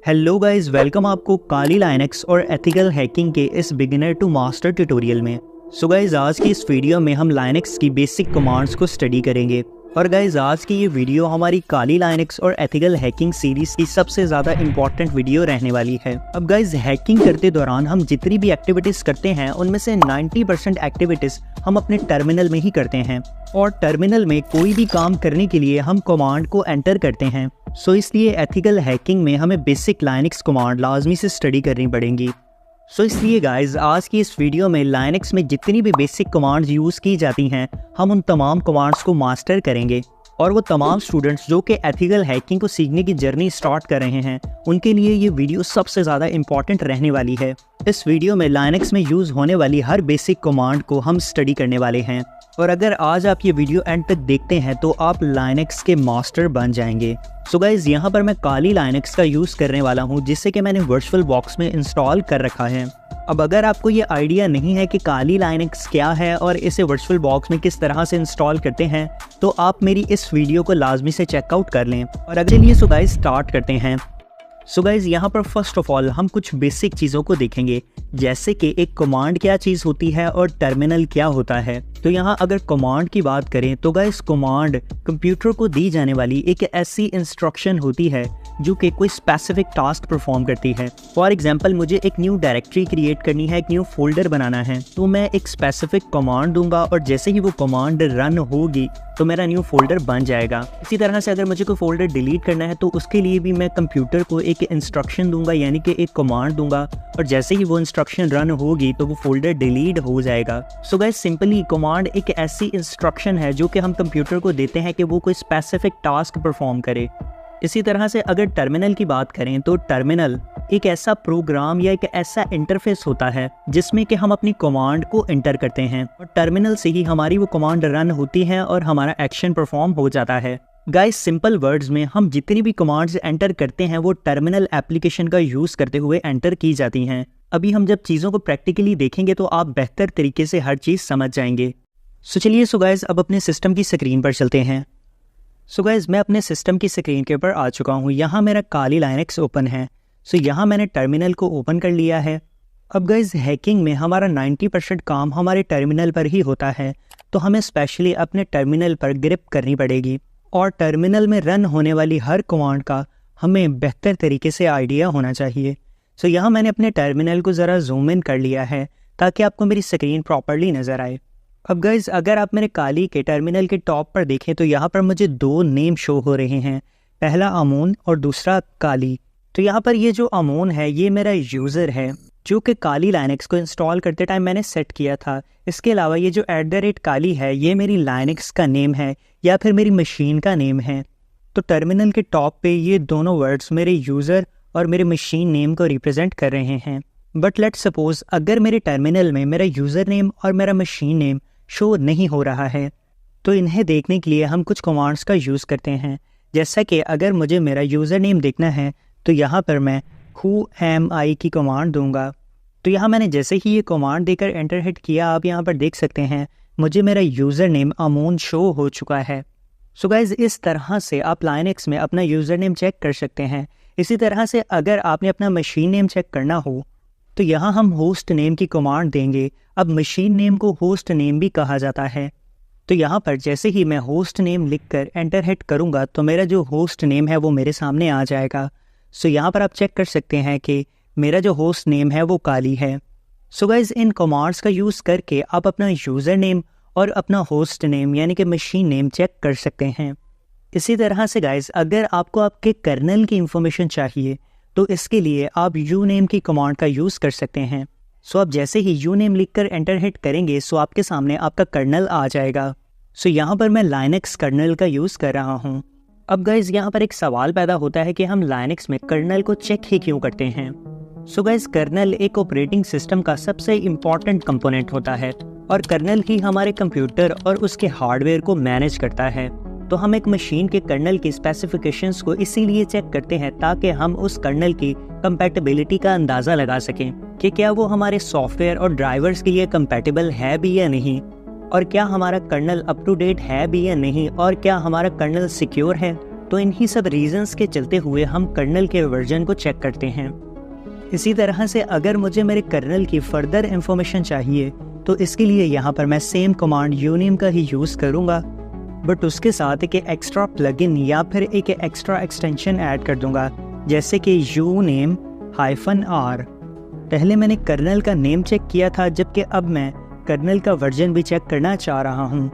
Hello guys, welcome आपको काली Linux और ethical hacking के इस बिगिनर टू मास्टर ट्यूटोरियल में। सो गाइस, आज की इस वीडियो में हम लाइनक्स की बेसिक कमांड्स को स्टडी करेंगे। और गाइस, आज की ये वीडियो हमारी काली लाइनक्स और एथिकल हैकिंग सीरीज की सबसे ज़्यादा इंपॉर्टेंट वीडियो रहने वाली है। अब गाइस, हैकिंग करते दौरान हम जितनी भी एक्टिविटीज़ करते हैं उनमें से 90% एक्टिविटीज़ हम अपने टर्मिनल में ही करते हैं। और टर्मिनल में कोई भी काम करने के लिए हम कमांड को एंटर करते हैं। सो इसलिए एथिकल हैकिंग में हमें बेसिक लाइनक्स कमांड लाजमी से स्टडी करनी पड़ेंगी। सो इसलिए गाइस, आज की इस वीडियो में लाइनक्स में जितनी भी बेसिक कमांड्स यूज़ की जाती हैं हम उन तमाम कमांड्स को मास्टर करेंगे। और वो तमाम स्टूडेंट्स जो कि एथिकल हैकिंग को सीखने की जर्नी स्टार्ट कर रहे हैं उनके लिए ये वीडियो सबसे ज़्यादा इंपॉर्टेंट रहने वाली है। इस वीडियो में लाइनक्स में यूज़ होने वाली हर बेसिक कमांड को हम स्टडी करने वाले हैं। और अगर आज आप ये वीडियो एंड तक देखते हैं तो आप लाइनक्स के मास्टर बन जाएंगे। सो गाइस, यहाँ पर मैं काली लाइनक्स का यूज़ करने वाला हूँ जिससे कि मैंने वर्चुअल बॉक्स में इंस्टॉल कर रखा है। अब अगर आपको ये आइडिया नहीं है कि काली लाइनक्स क्या है और इसे वर्चुअल बॉक्स में किस तरह से इंस्टॉल करते हैं तो आप मेरी इस वीडियो को लाजमी से चेकआउट कर लें। और अगर चलिए सो गाइस स्टार्ट करते हैं। सो गाइस, यहाँ पर फर्स्ट ऑफ ऑल हम कुछ बेसिक चीज़ों को देखेंगे, जैसे कि एक कमांड क्या चीज़ होती है और टर्मिनल क्या होता है। तो यहाँ अगर कमांड की बात करें तो गाइस, कमांड कंप्यूटर को दी जाने वाली एक ऐसी इंस्ट्रक्शन होती है जो कि कोई स्पेसिफिक टास्क परफॉर्म करती है। फॉर एग्जांपल, मुझे एक न्यू डायरेक्टरी क्रिएट करनी है, एक न्यू फोल्डर बनाना है, तो मैं एक स्पेसिफिक कमांड दूंगा और जैसे ही वो कमांड रन होगी तो मेरा न्यू फोल्डर बन जाएगा। इसी तरह से अगर मुझे कोई फोल्डर डिलीट करना है तो उसके लिए भी मैं कंप्यूटर को एक इंस्ट्रक्शन दूंगा, यानी कि एक कमांड दूंगा, और जैसे ही वो इंस्ट्रक्शन रन होगी तो वो फोल्डर डिलीट हो जाएगा। सो गाइस, सिंपली कमांड एक ऐसी इंस्ट्रक्शन है जो कि हम कंप्यूटर को देते हैं कि वो कोई स्पेसिफिक टास्क परफॉर्म करे। इसी तरह से अगर टर्मिनल की बात करें तो टर्मिनल एक ऐसा प्रोग्राम या एक ऐसा इंटरफेस होता है जिसमें कि हम अपनी कमांड को एंटर करते हैं और टर्मिनल से ही हमारी वो कमांड रन होती है और हमारा एक्शन परफॉर्म हो जाता है। गाइस, सिंपल वर्ड्स में हम जितनी भी कमांड्स एंटर करते हैं वो टर्मिनल एप्लीकेशन का यूज़ करते हुए एंटर की जाती हैं। अभी हम जब चीज़ों को प्रैक्टिकली देखेंगे तो आप बेहतर तरीके से हर चीज़ समझ जाएंगे। सो चलिए गाइस, अब अपने सिस्टम की स्क्रीन पर चलते हैं। सो गाइस, मैं अपने सिस्टम की स्क्रीन के ऊपर आ चुका हूँ। यहाँ मेरा काली लाइनक्स ओपन है। सो यहाँ मैंने टर्मिनल को ओपन कर लिया है। अब गाइस, हैकिंग में हमारा 90% काम हमारे टर्मिनल पर ही होता है, तो हमें स्पेशली अपने टर्मिनल पर ग्रिप करनी पड़ेगी और टर्मिनल में रन होने वाली हर कमांड का हमें बेहतर तरीके से आइडिया होना चाहिए। सो यहाँ मैंने अपने टर्मिनल को ज़रा जूम इन कर लिया है ताकि आपको मेरी स्क्रीन प्रॉपरली नज़र आए। अब गाइस, अगर आप मेरे काली के टर्मिनल के टॉप पर देखें तो यहाँ पर मुझे दो नेम शो हो रहे हैं, पहला अमोन और दूसरा काली। तो यहाँ पर ये जो अमोन है ये मेरा यूज़र है जो कि काली लाइनक्स को इंस्टॉल करते टाइम मैंने सेट किया था। इसके अलावा ये जो @काली है ये मेरी लाइनक्स का नेम है या फिर मेरी मशीन का नेम है। तो टर्मिनल के टॉप पे ये दोनों वर्ड्स मेरे यूज़र और मेरे मशीन नेम को रिप्रेजेंट कर रहे हैं। बट लेट्स सपोज अगर मेरे टर्मिनल में मेरा यूज़र नेम और मेरा मशीन नेम शो नहीं हो रहा है तो इन्हें देखने के लिए हम कुछ कमांड्स का यूज़ करते हैं। जैसा कि अगर मुझे मेरा यूज़र नेम देखना है तो यहाँ पर मैं who am I की कमांड दूंगा। तो यहाँ मैंने जैसे ही ये कमांड देकर एंटर हिट किया, आप यहाँ पर देख सकते हैं मुझे मेरा यूज़र नेम अमोन शो हो चुका है। सो गाइस, इस तरह से आप लाइनक्स में अपना यूज़र नेम चेक कर सकते हैं। इसी तरह से अगर आपने अपना मशीन नेम चेक करना हो तो यहाँ हम होस्ट नेम की कमांड देंगे। अब मशीन नेम को होस्ट नेम भी कहा जाता है। तो यहाँ पर जैसे ही मैं होस्ट नेम लिखकर एंटर हिट करूँगा तो मेरा जो होस्ट नेम है वो मेरे सामने आ जाएगा। सो यहाँ पर आप चेक कर सकते हैं कि मेरा जो होस्ट नेम है वो काली है। सो गाइस, इन कमांड्स का यूज़ करके आप अपना यूज़र नेम और अपना होस्ट नेम यानी कि मशीन नेम चेक कर सकते हैं। इसी तरह से गाइस, अगर आपको आपके कर्नल की इंफॉर्मेशन चाहिए तो इसके लिए आप uname की कमांड का यूज़ कर सकते हैं। सो आप जैसे ही uname लिखकर एंटर हिट करेंगे सो आपके सामने आपका कर्नल आ जाएगा। सो यहाँ पर मैं लाइनक्स कर्नल का यूज़ कर रहा हूँ। अब गाइस, यहाँ पर एक सवाल पैदा होता है कि हम लाइनक्स में कर्नल को चेक ही क्यों करते हैं। सो गाइस, कर्नल एक ऑपरेटिंग सिस्टम का सबसे इम्पॉर्टेंट कंपोनेंट होता है और कर्नल ही हमारे कंप्यूटर और उसके हार्डवेयर को मैनेज करता है। तो हम एक मशीन के कर्नल की स्पेसिफिकेशंस को इसीलिए चेक करते हैं ताकि हम उस कर्नल की कंपैटिबिलिटी का अंदाज़ा लगा सकें कि क्या वो हमारे सॉफ्टवेयर और ड्राइवर्स के लिए कंपैटिबल है भी या नहीं, और क्या हमारा कर्नल अप टू डेट है भी या नहीं, और क्या हमारा कर्नल सिक्योर है। तो इन्हीं सब रीजंस के चलते हुए हम कर्नल के वर्जन को चेक करते हैं। इसी तरह से अगर मुझे मेरे कर्नल की फर्दर इंफॉर्मेशन चाहिए तो इसके लिए यहाँ पर मैं सेम कमांड यूनेम का ही यूज़ करूँगा, बट उसके साथ एक एक्स्ट्रा प्लगइन या फिर एक एक्स्ट्रा एक्सटेंशन ऐड कर दूँगा, जैसे कि यूनेम -r। पहले मैंने कर्नल का नेम चेक किया था, जबकि अब मैं कर्नल का वर्जन भी चेक करना चाह रहा हूँ।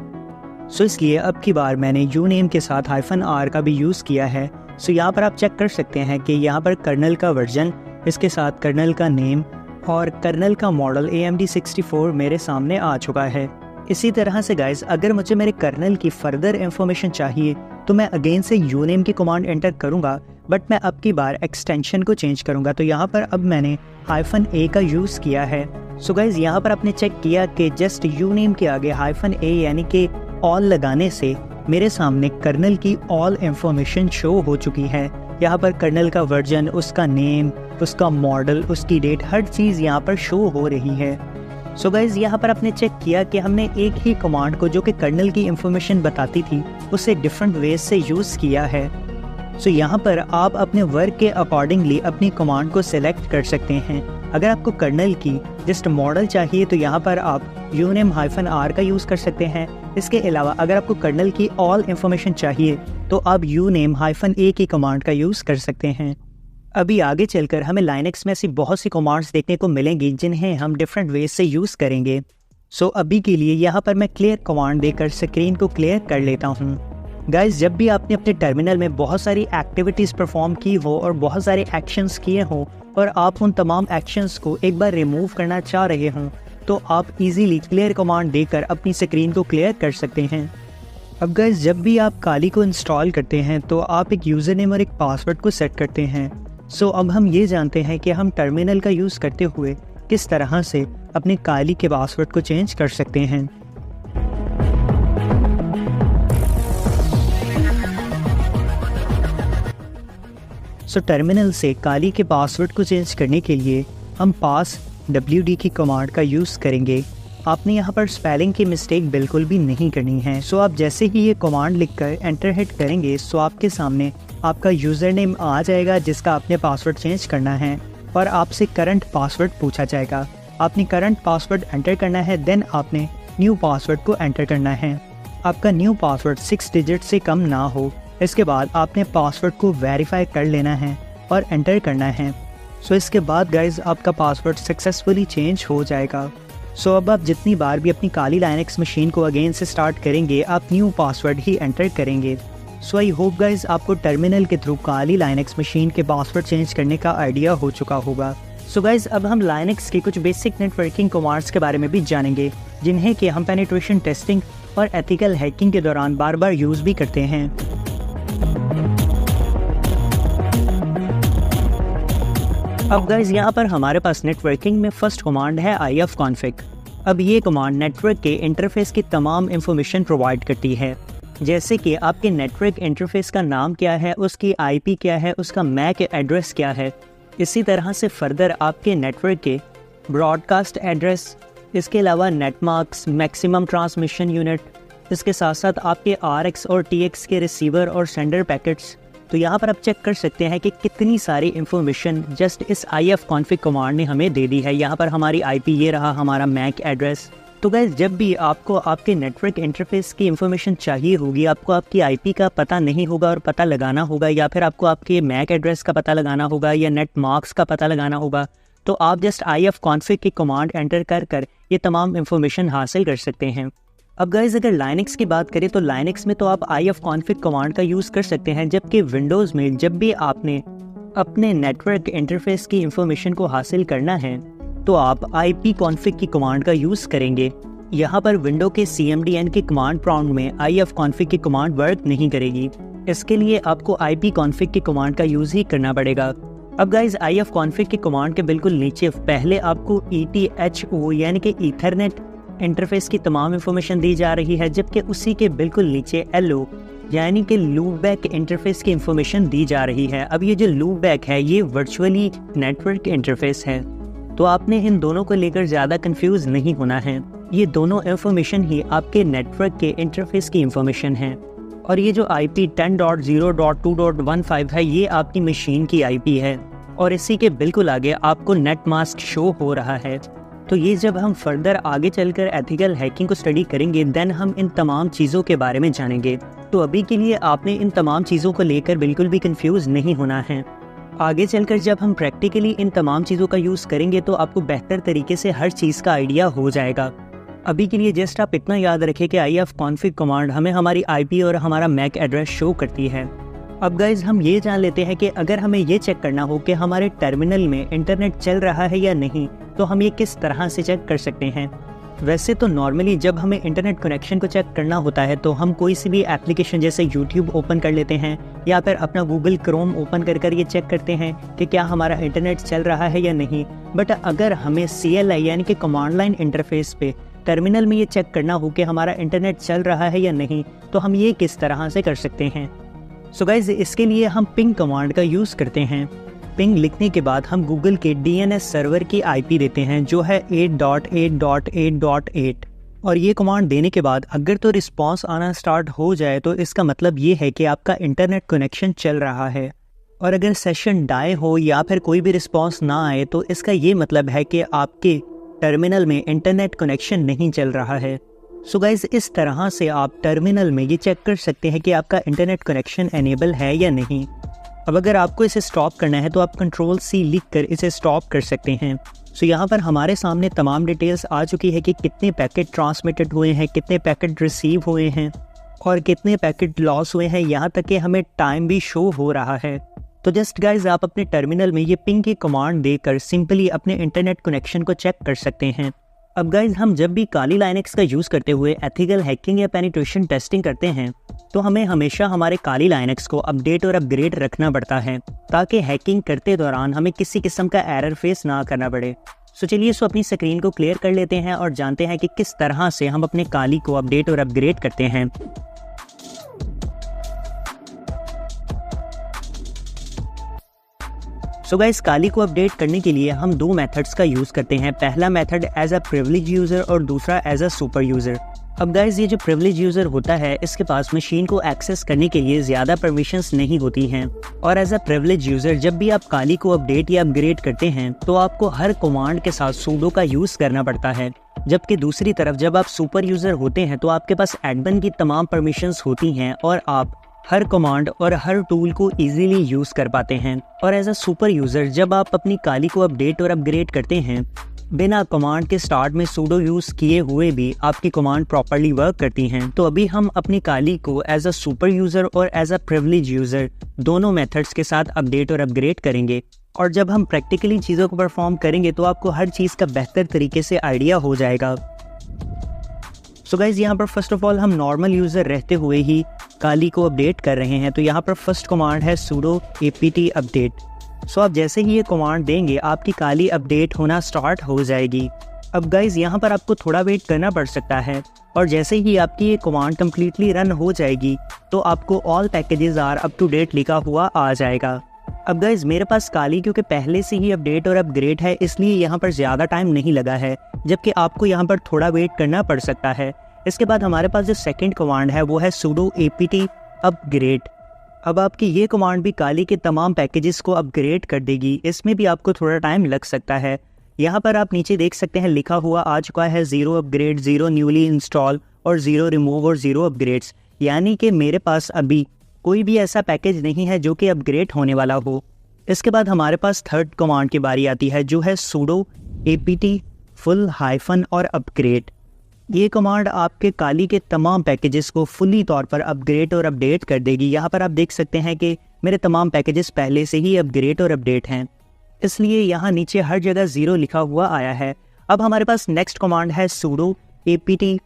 सो इसलिए अब की बार मैंने यूनेम के साथ -r का भी यूज़ किया है। सो यहाँ पर आप चेक कर सकते हैं कि यहाँ पर कर्नल का वर्जन, इसके साथ कर्नल का नेम और कर्नल का मॉडल AMD 64 मेरे सामने आ चुका है। इसी तरह से गाइज अगर मुझे मेरे कर्नल की फर्दर इंफॉर्मेशन चाहिए तो मैं अगेन से यूनेम की कमांड एंटर करूँगा, बट मैं अब की बार एक्सटेंशन को चेंज करूँगा। तो यहाँ पर अब मैंने -a का यूज़ किया है। सो गाइज यहाँ पर आपने चेक किया कि जस्ट यूनेम के आगे -a यानी कि ऑल लगाने से मेरे सामने कर्नल की ऑल इंफॉर्मेशन शो हो चुकी है। यहाँ पर कर्नल का वर्जन, उसका नेम, उसका मॉडल, उसकी डेट, हर चीज़ यहाँ पर शो हो रही है। सो गाइज यहाँ पर आपने चेक किया कि हमने एक ही कमांड को जो कि कर्नल की इंफॉर्मेशन बताती थी उसे डिफरेंट वेज से यूज़ किया है। सो यहाँ पर आप अपने वर्क के अकॉर्डिंगली अपनी कमांड को सिलेक्ट कर सकते हैं। अगर आपको कर्नल की जस्ट मॉडल चाहिए तो यहाँ पर आप यूनेम -r का यूज़ कर सकते हैं। इसके अलावा अगर आपको कर्नल की ऑल इंफॉर्मेशन चाहिए तो आप यूनेम -a की कमांड का यूज़ कर सकते हैं। अभी आगे चलकर हमें लाइनक्स में ऐसी बहुत सी कमांड्स देखने को मिलेंगी जिन्हें हम डिफरेंट वेज से यूज़ करेंगे। सो अभी के लिए यहाँ पर मैं क्लियर कमांड देकर स्क्रीन को क्लियर कर लेता हूँ। गाइज जब भी आपने अपने टर्मिनल में बहुत सारी एक्टिविटीज़ परफॉर्म की हो और बहुत सारे एक्शंस किए हों और आप उन तमाम एक्शंस को एक बार रिमूव करना चाह रहे हों तो आप इजीली क्लियर कमांड देकर अपनी स्क्रीन को क्लियर कर सकते हैं। अब गाइज जब भी आप काली को इंस्टॉल करते हैं तो आप एक यूज़र नेम और एक पासवर्ड को सेट करते हैं। सो अब हम ये जानते हैं कि हम टर्मिनल का यूज़ करते हुए किस तरह से अपने काली के पासवर्ड को चेंज कर सकते हैं। सो टर्मिनल से काली के पासवर्ड को चेंज करने के लिए हम पास wd की कमांड का यूज़ करेंगे। आपने यहाँ पर स्पेलिंग की मिस्टेक बिल्कुल भी नहीं करनी है। सो आप जैसे ही ये कमांड लिखकर एंटर हिट करेंगे सो आपके सामने आपका यूज़र नेम आ जाएगा जिसका आपने पासवर्ड चेंज करना है और आपसे करंट पासवर्ड पूछा जाएगा। आपने करंट पासवर्ड एंटर करना है, देन आपने न्यू पासवर्ड को एंटर करना है। आपका न्यू पासवर्ड 6 डिजिट से कम ना हो। इसके बाद आपने पासवर्ड को वेरीफाई कर लेना है और एंटर करना है। सो इसके बाद गाइज आपका पासवर्ड सक्सेसफुली चेंज हो जाएगा। सो अब आप जितनी बार भी अपनी काली लाइनक्स मशीन को अगेन से स्टार्ट करेंगे आप न्यू पासवर्ड ही एंटर करेंगे। सो आई होप गाइज आपको टर्मिनल के थ्रू काली लाइनक्स मशीन के पासवर्ड चेंज करने का आइडिया हो चुका होगा। सो गाइज अब हम लाइनक्स की कुछ बेसिक नेटवर्किंग कमांड्स के बारे में भी जानेंगे जिन्हें कि हम पेनिट्रेशन टेस्टिंग और एथिकल हैकिंग के दौरान बार बार यूज़ भी करते हैं। अब गाइज यहाँ पर हमारे पास नेटवर्किंग में फर्स्ट कमांड है ifconfig। अब ये कमांड नेटवर्क के इंटरफेस की तमाम इंफॉर्मेशन प्रोवाइड करती है, जैसे कि आपके नेटवर्क इंटरफेस का नाम क्या है, उसकी IP क्या है, उसका मैक एड्रेस क्या है। इसी तरह से फर्दर आपके नेटवर्क के ब्रॉडकास्ट एड्रेस, इसके अलावा नेटमार्क्स, मैक्सिमम ट्रांसमिशन यूनिट, इसके साथ साथ आपके RX और TX के रिसीवर और सेंडर पैकेट्स। तो यहाँ पर आप चेक कर सकते हैं कि कितनी सारी इन्फॉर्मेशन जस्ट इस ifconfig कमांड ने हमें दे दी है। यहाँ पर हमारी IP ये रहा, हमारा मैक एड्रेस। तो गाइस जब भी आपको आपके नेटवर्क इंटरफेस की इन्फॉर्मेशन चाहिए होगी, आपको आपकी IP का पता नहीं होगा और पता लगाना होगा, या फिर आपको आपके मैक एड्रेस का पता लगाना होगा या नेट मार्क्स का पता लगाना होगा, तो आप जस्ट ifconfig की कमांड एंटर कर ये तमाम इन्फॉर्मेशन हासिल कर सकते हैं। अब गाइज अगर लाइनक्स की बात करें तो लाइनक्स में तो आप ifconfig कमांड का यूज़ कर सकते हैं, जबकि विंडोज़ में जब भी आपने अपने नेटवर्क इंटरफेस की इंफॉर्मेशन को हासिल करना है तो आप ipconfig की कमांड का यूज़ करेंगे। यहाँ पर विंडो के cmdn के कमांड प्रॉम्प्ट में ifconfig की कमांड वर्क नहीं करेगी। इसके लिए आपको ipconfig की कमांड का यूज़ ही करना पड़ेगा। अब गाइज ifconfig की कमांड के बिल्कुल नीचे पहले आपको ETHO यानी कि ईथरनेट इंटरफेस की तमाम इंफॉर्मेशन दी जा रही है, जबकि उसी के बिल्कुल नीचे LO यानी कि लूपबैक इंटरफेस की इंफॉर्मेशन दी जा रही है। अब ये जो लूपबैक है ये वर्चुअली नेटवर्क इंटरफेस है, तो आपने इन दोनों को लेकर ज़्यादा कंफ्यूज नहीं होना है। ये दोनों इंफॉर्मेशन ही आपके नेटवर्क के इंटरफेस की इंफॉर्मेशन है। और ये जो IP 10.0.2.15 है ये आपकी मशीन की IP है और इसी के बिल्कुल आगे आपको नेट मास्क शो हो रहा है। तो ये जब हम फर्दर आगे चलकर एथिकल हैकिंग को स्टडी करेंगे देन हम इन तमाम चीज़ों के बारे में जानेंगे। तो अभी के लिए आपने इन तमाम चीज़ों को लेकर बिल्कुल भी कंफ्यूज नहीं होना है। आगे चलकर जब हम प्रैक्टिकली इन तमाम चीज़ों का यूज़ करेंगे तो आपको बेहतर तरीके से हर चीज़ का आइडिया हो जाएगा। अभी के लिए जस्ट आप इतना याद रखें कि ifconfig कमांड हमें हमारी IP और हमारा MAC एड्रेस शो करती है। अब गाइज हम ये जान लेते हैं कि अगर हमें ये चेक करना हो कि हमारे टर्मिनल में इंटरनेट चल रहा है या नहीं तो हम ये किस तरह से चेक कर सकते हैं। वैसे तो नॉर्मली जब हमें इंटरनेट कनेक्शन को चेक करना होता है तो हम कोई सी भी एप्लीकेशन जैसे यूट्यूब ओपन कर लेते हैं या फिर अपना गूगल क्रोम ओपन कर ये चेक करते हैं कि क्या हमारा इंटरनेट चल रहा है या नहीं। बट अगर हमें CLI यानी कि कमांड लाइन इंटरफेस पे टर्मिनल में ये चेक करना हो कि हमारा इंटरनेट चल रहा है या नहीं तो हम ये किस तरह से कर सकते हैं। सो गाइज इसके लिए हम पिंग कमांड का यूज़ करते हैं। पिंग लिखने के बाद हम गूगल के DNS सर्वर की IP देते हैं जो है 8.8.8.8 और ये कमांड देने के बाद अगर तो रिस्पांस आना स्टार्ट हो जाए तो इसका मतलब ये है कि आपका इंटरनेट कनेक्शन चल रहा है। और अगर सेशन डाई हो या फिर कोई भी रिस्पांस ना आए तो इसका ये मतलब है कि आपके टर्मिनल में इंटरनेट कनेक्शन नहीं चल रहा है। सो गाइज इस तरह से आप टर्मिनल में ये चेक कर सकते हैं कि आपका इंटरनेट कनेक्शन एनेबल है या नहीं। अब अगर आपको इसे स्टॉप करना है तो आप Ctrl+C लिखकर इसे स्टॉप कर सकते हैं। सो यहाँ पर हमारे सामने तमाम डिटेल्स आ चुकी है कि कितने पैकेट ट्रांसमिटेड हुए हैं, कितने पैकेट रिसीव हुए हैं और कितने पैकेट लॉस हुए हैं, यहाँ तक कि हमें टाइम भी शो हो रहा है। तो जस्ट गाइज आप अपने टर्मिनल में ये पिंग की कमांड देकर सिंपली अपने इंटरनेट कनेक्शन को चेक कर सकते हैं। अब गाइज हम जब भी काली लाइनेक्स का यूज़ करते हुए एथिकल हैकिंग या पेनिट्रेशन टेस्टिंग करते हैं तो हमें हमेशा हमारे काली लाइनेक्स को अपडेट और अपग्रेड रखना पड़ता है ताकि हैकिंग करते दौरान हमें किसी किस्म का एरर फेस ना करना पड़े। सो चलिए अपनी स्क्रीन को क्लियर कर लेते हैं और जानते हैं कि किस तरह से हम अपने काली को अपडेट और अपग्रेड करते हैं। सो गाइस काली को अपडेट करने के लिए हम दो मेथड्स का यूज़ करते हैं। पहला method as a privilege user और दूसरा एज अ सुपर यूज़र। अब गाइस ये जो प्रिविलेज यूज़र होता है इसके पास मशीन को एक्सेस करने के लिए ज़्यादा परमिशंस नहीं होती हैं और एज अ प्रिविलेज यूज़र जब भी आप काली को अपडेट या अपग्रेड करते हैं तो आपको हर कमांड के साथ सूडो का यूज़ करना पड़ता है। जबकि दूसरी तरफ जब आप सुपर यूज़र होते हैं तो आपके पास एडमिन की तमाम परमिशंस होती हैं और आप हर कमांड और हर टूल को इजीली यूज़ कर पाते हैं। और एज अ सुपर यूज़र जब आप अपनी काली को अपडेट और अपग्रेड करते हैं बिना कमांड के स्टार्ट में सूडो यूज़ किए हुए भी आपकी कमांड प्रॉपर्ली वर्क करती हैं। तो अभी हम अपनी काली को एज अ सुपर यूज़र और एज अ प्रिविलेज यूज़र दोनों मेथड्स के साथ अपडेट और अपग्रेड करेंगे और जब हम प्रैक्टिकली चीज़ों को परफॉर्म करेंगे तो आपको हर चीज़ का बेहतर तरीके से आइडिया हो जाएगा। सो गाइज यहाँ पर फर्स्ट ऑफ ऑल हम नॉर्मल यूज़र रहते हुए ही काली को अपडेट कर रहे हैं। तो यहाँ पर फर्स्ट कमांड है sudo apt अपडेट। सो आप जैसे ही ये कमांड देंगे आपकी काली अपडेट होना स्टार्ट हो जाएगी। अब गाइज यहाँ पर आपको थोड़ा वेट करना पड़ सकता है और जैसे ही आपकी ये कमांड कम्प्लीटली रन हो जाएगी तो आपको all packages are up to date लिखा हुआ आ जाएगा। अब गाइज मेरे पास काली क्योंकि पहले से ही अपडेट और अपग्रेड है इसलिए यहाँ पर ज़्यादा टाइम नहीं लगा है, जबकि आपको यहाँ पर थोड़ा वेट करना पड़ सकता है। इसके बाद हमारे पास जो सेकंड कमांड है वो है sudo apt अपग्रेड। अब आपकी ये कमांड भी काली के तमाम पैकेजेस को अपग्रेड कर देगी। इसमें भी आपको थोड़ा टाइम लग सकता है। यहाँ पर आप नीचे देख सकते हैं लिखा हुआ आ चुका है 0 अपग्रेड, 0 न्यूली इंस्टॉल और 0 रिमूव और 0 अपग्रेड्स, यानी कि मेरे पास अभी कोई भी ऐसा पैकेज नहीं है जो कि अपग्रेड होने वाला हो। इसके बाद हमारे पास थर्ड कमांड की बारी आती है जो है sudo apt full हाइफन और अपग्रेड। ये कमांड आपके काली के तमाम पैकेजेस को फुली तौर पर अपग्रेड और अपडेट कर देगी। यहाँ पर आप देख सकते हैं कि मेरे तमाम पैकेजेस पहले से ही अपग्रेड और अपडेट हैं, इसलिए यहाँ नीचे हर जगह 0 लिखा हुआ आया है। अब हमारे पास नेक्स्ट कमांड है sudo apt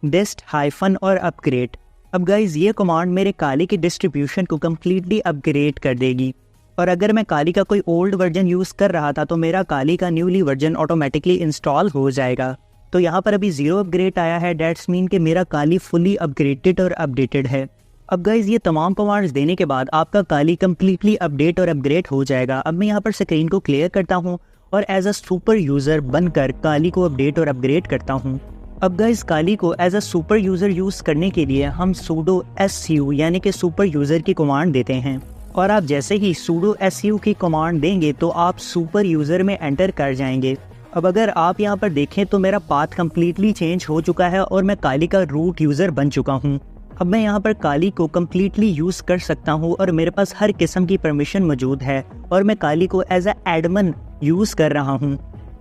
dist हाइफन और अपग्रेड। अब गाइज ये कमांड मेरे काली के डिस्ट्रीब्यूशन को कम्प्लीटली अपग्रेड कर देगी और अगर मैं काली का कोई ओल्ड वर्जन यूज़ कर रहा था तो मेरा काली का न्यूली वर्जन ऑटोमेटिकली इंस्टॉल हो जाएगा। तो यहाँ पर अभी 0 अपग्रेड आया है, डेट्स मीन कि मेरा काली फुली अपग्रेडेड और अपडेटेड है। अब गाइज ये तमाम कमांड्स देने के बाद आपका काली कम्प्लीटली अपडेट और अपग्रेड हो जाएगा। अब मैं यहाँ पर स्क्रीन को क्लियर करता हूँ और एज अ सुपर यूज़र बनकर काली को अपडेट और अपग्रेड करता हूँ। अब गाइस काली को as a super user use करने के लिए हम sudo su यानी कि सुपर यूज़र की कमांड देते हैं, और आप जैसे ही sudo su की कमांड देंगे तो आप सुपर यूज़र में एंटर कर जाएंगे। अब अगर आप यहाँ पर देखें तो मेरा पाथ कम्प्लीटली चेंज हो चुका है और मैं काली का रूट यूज़र बन चुका हूँ। अब मैं यहाँ पर काली को कम्प्लीटली यूज़ कर सकता हूँ और मेरे पास हर किस्म की परमिशन मौजूद है और मैं काली को एज अ एडमिन यूज़ कर रहा हूँ।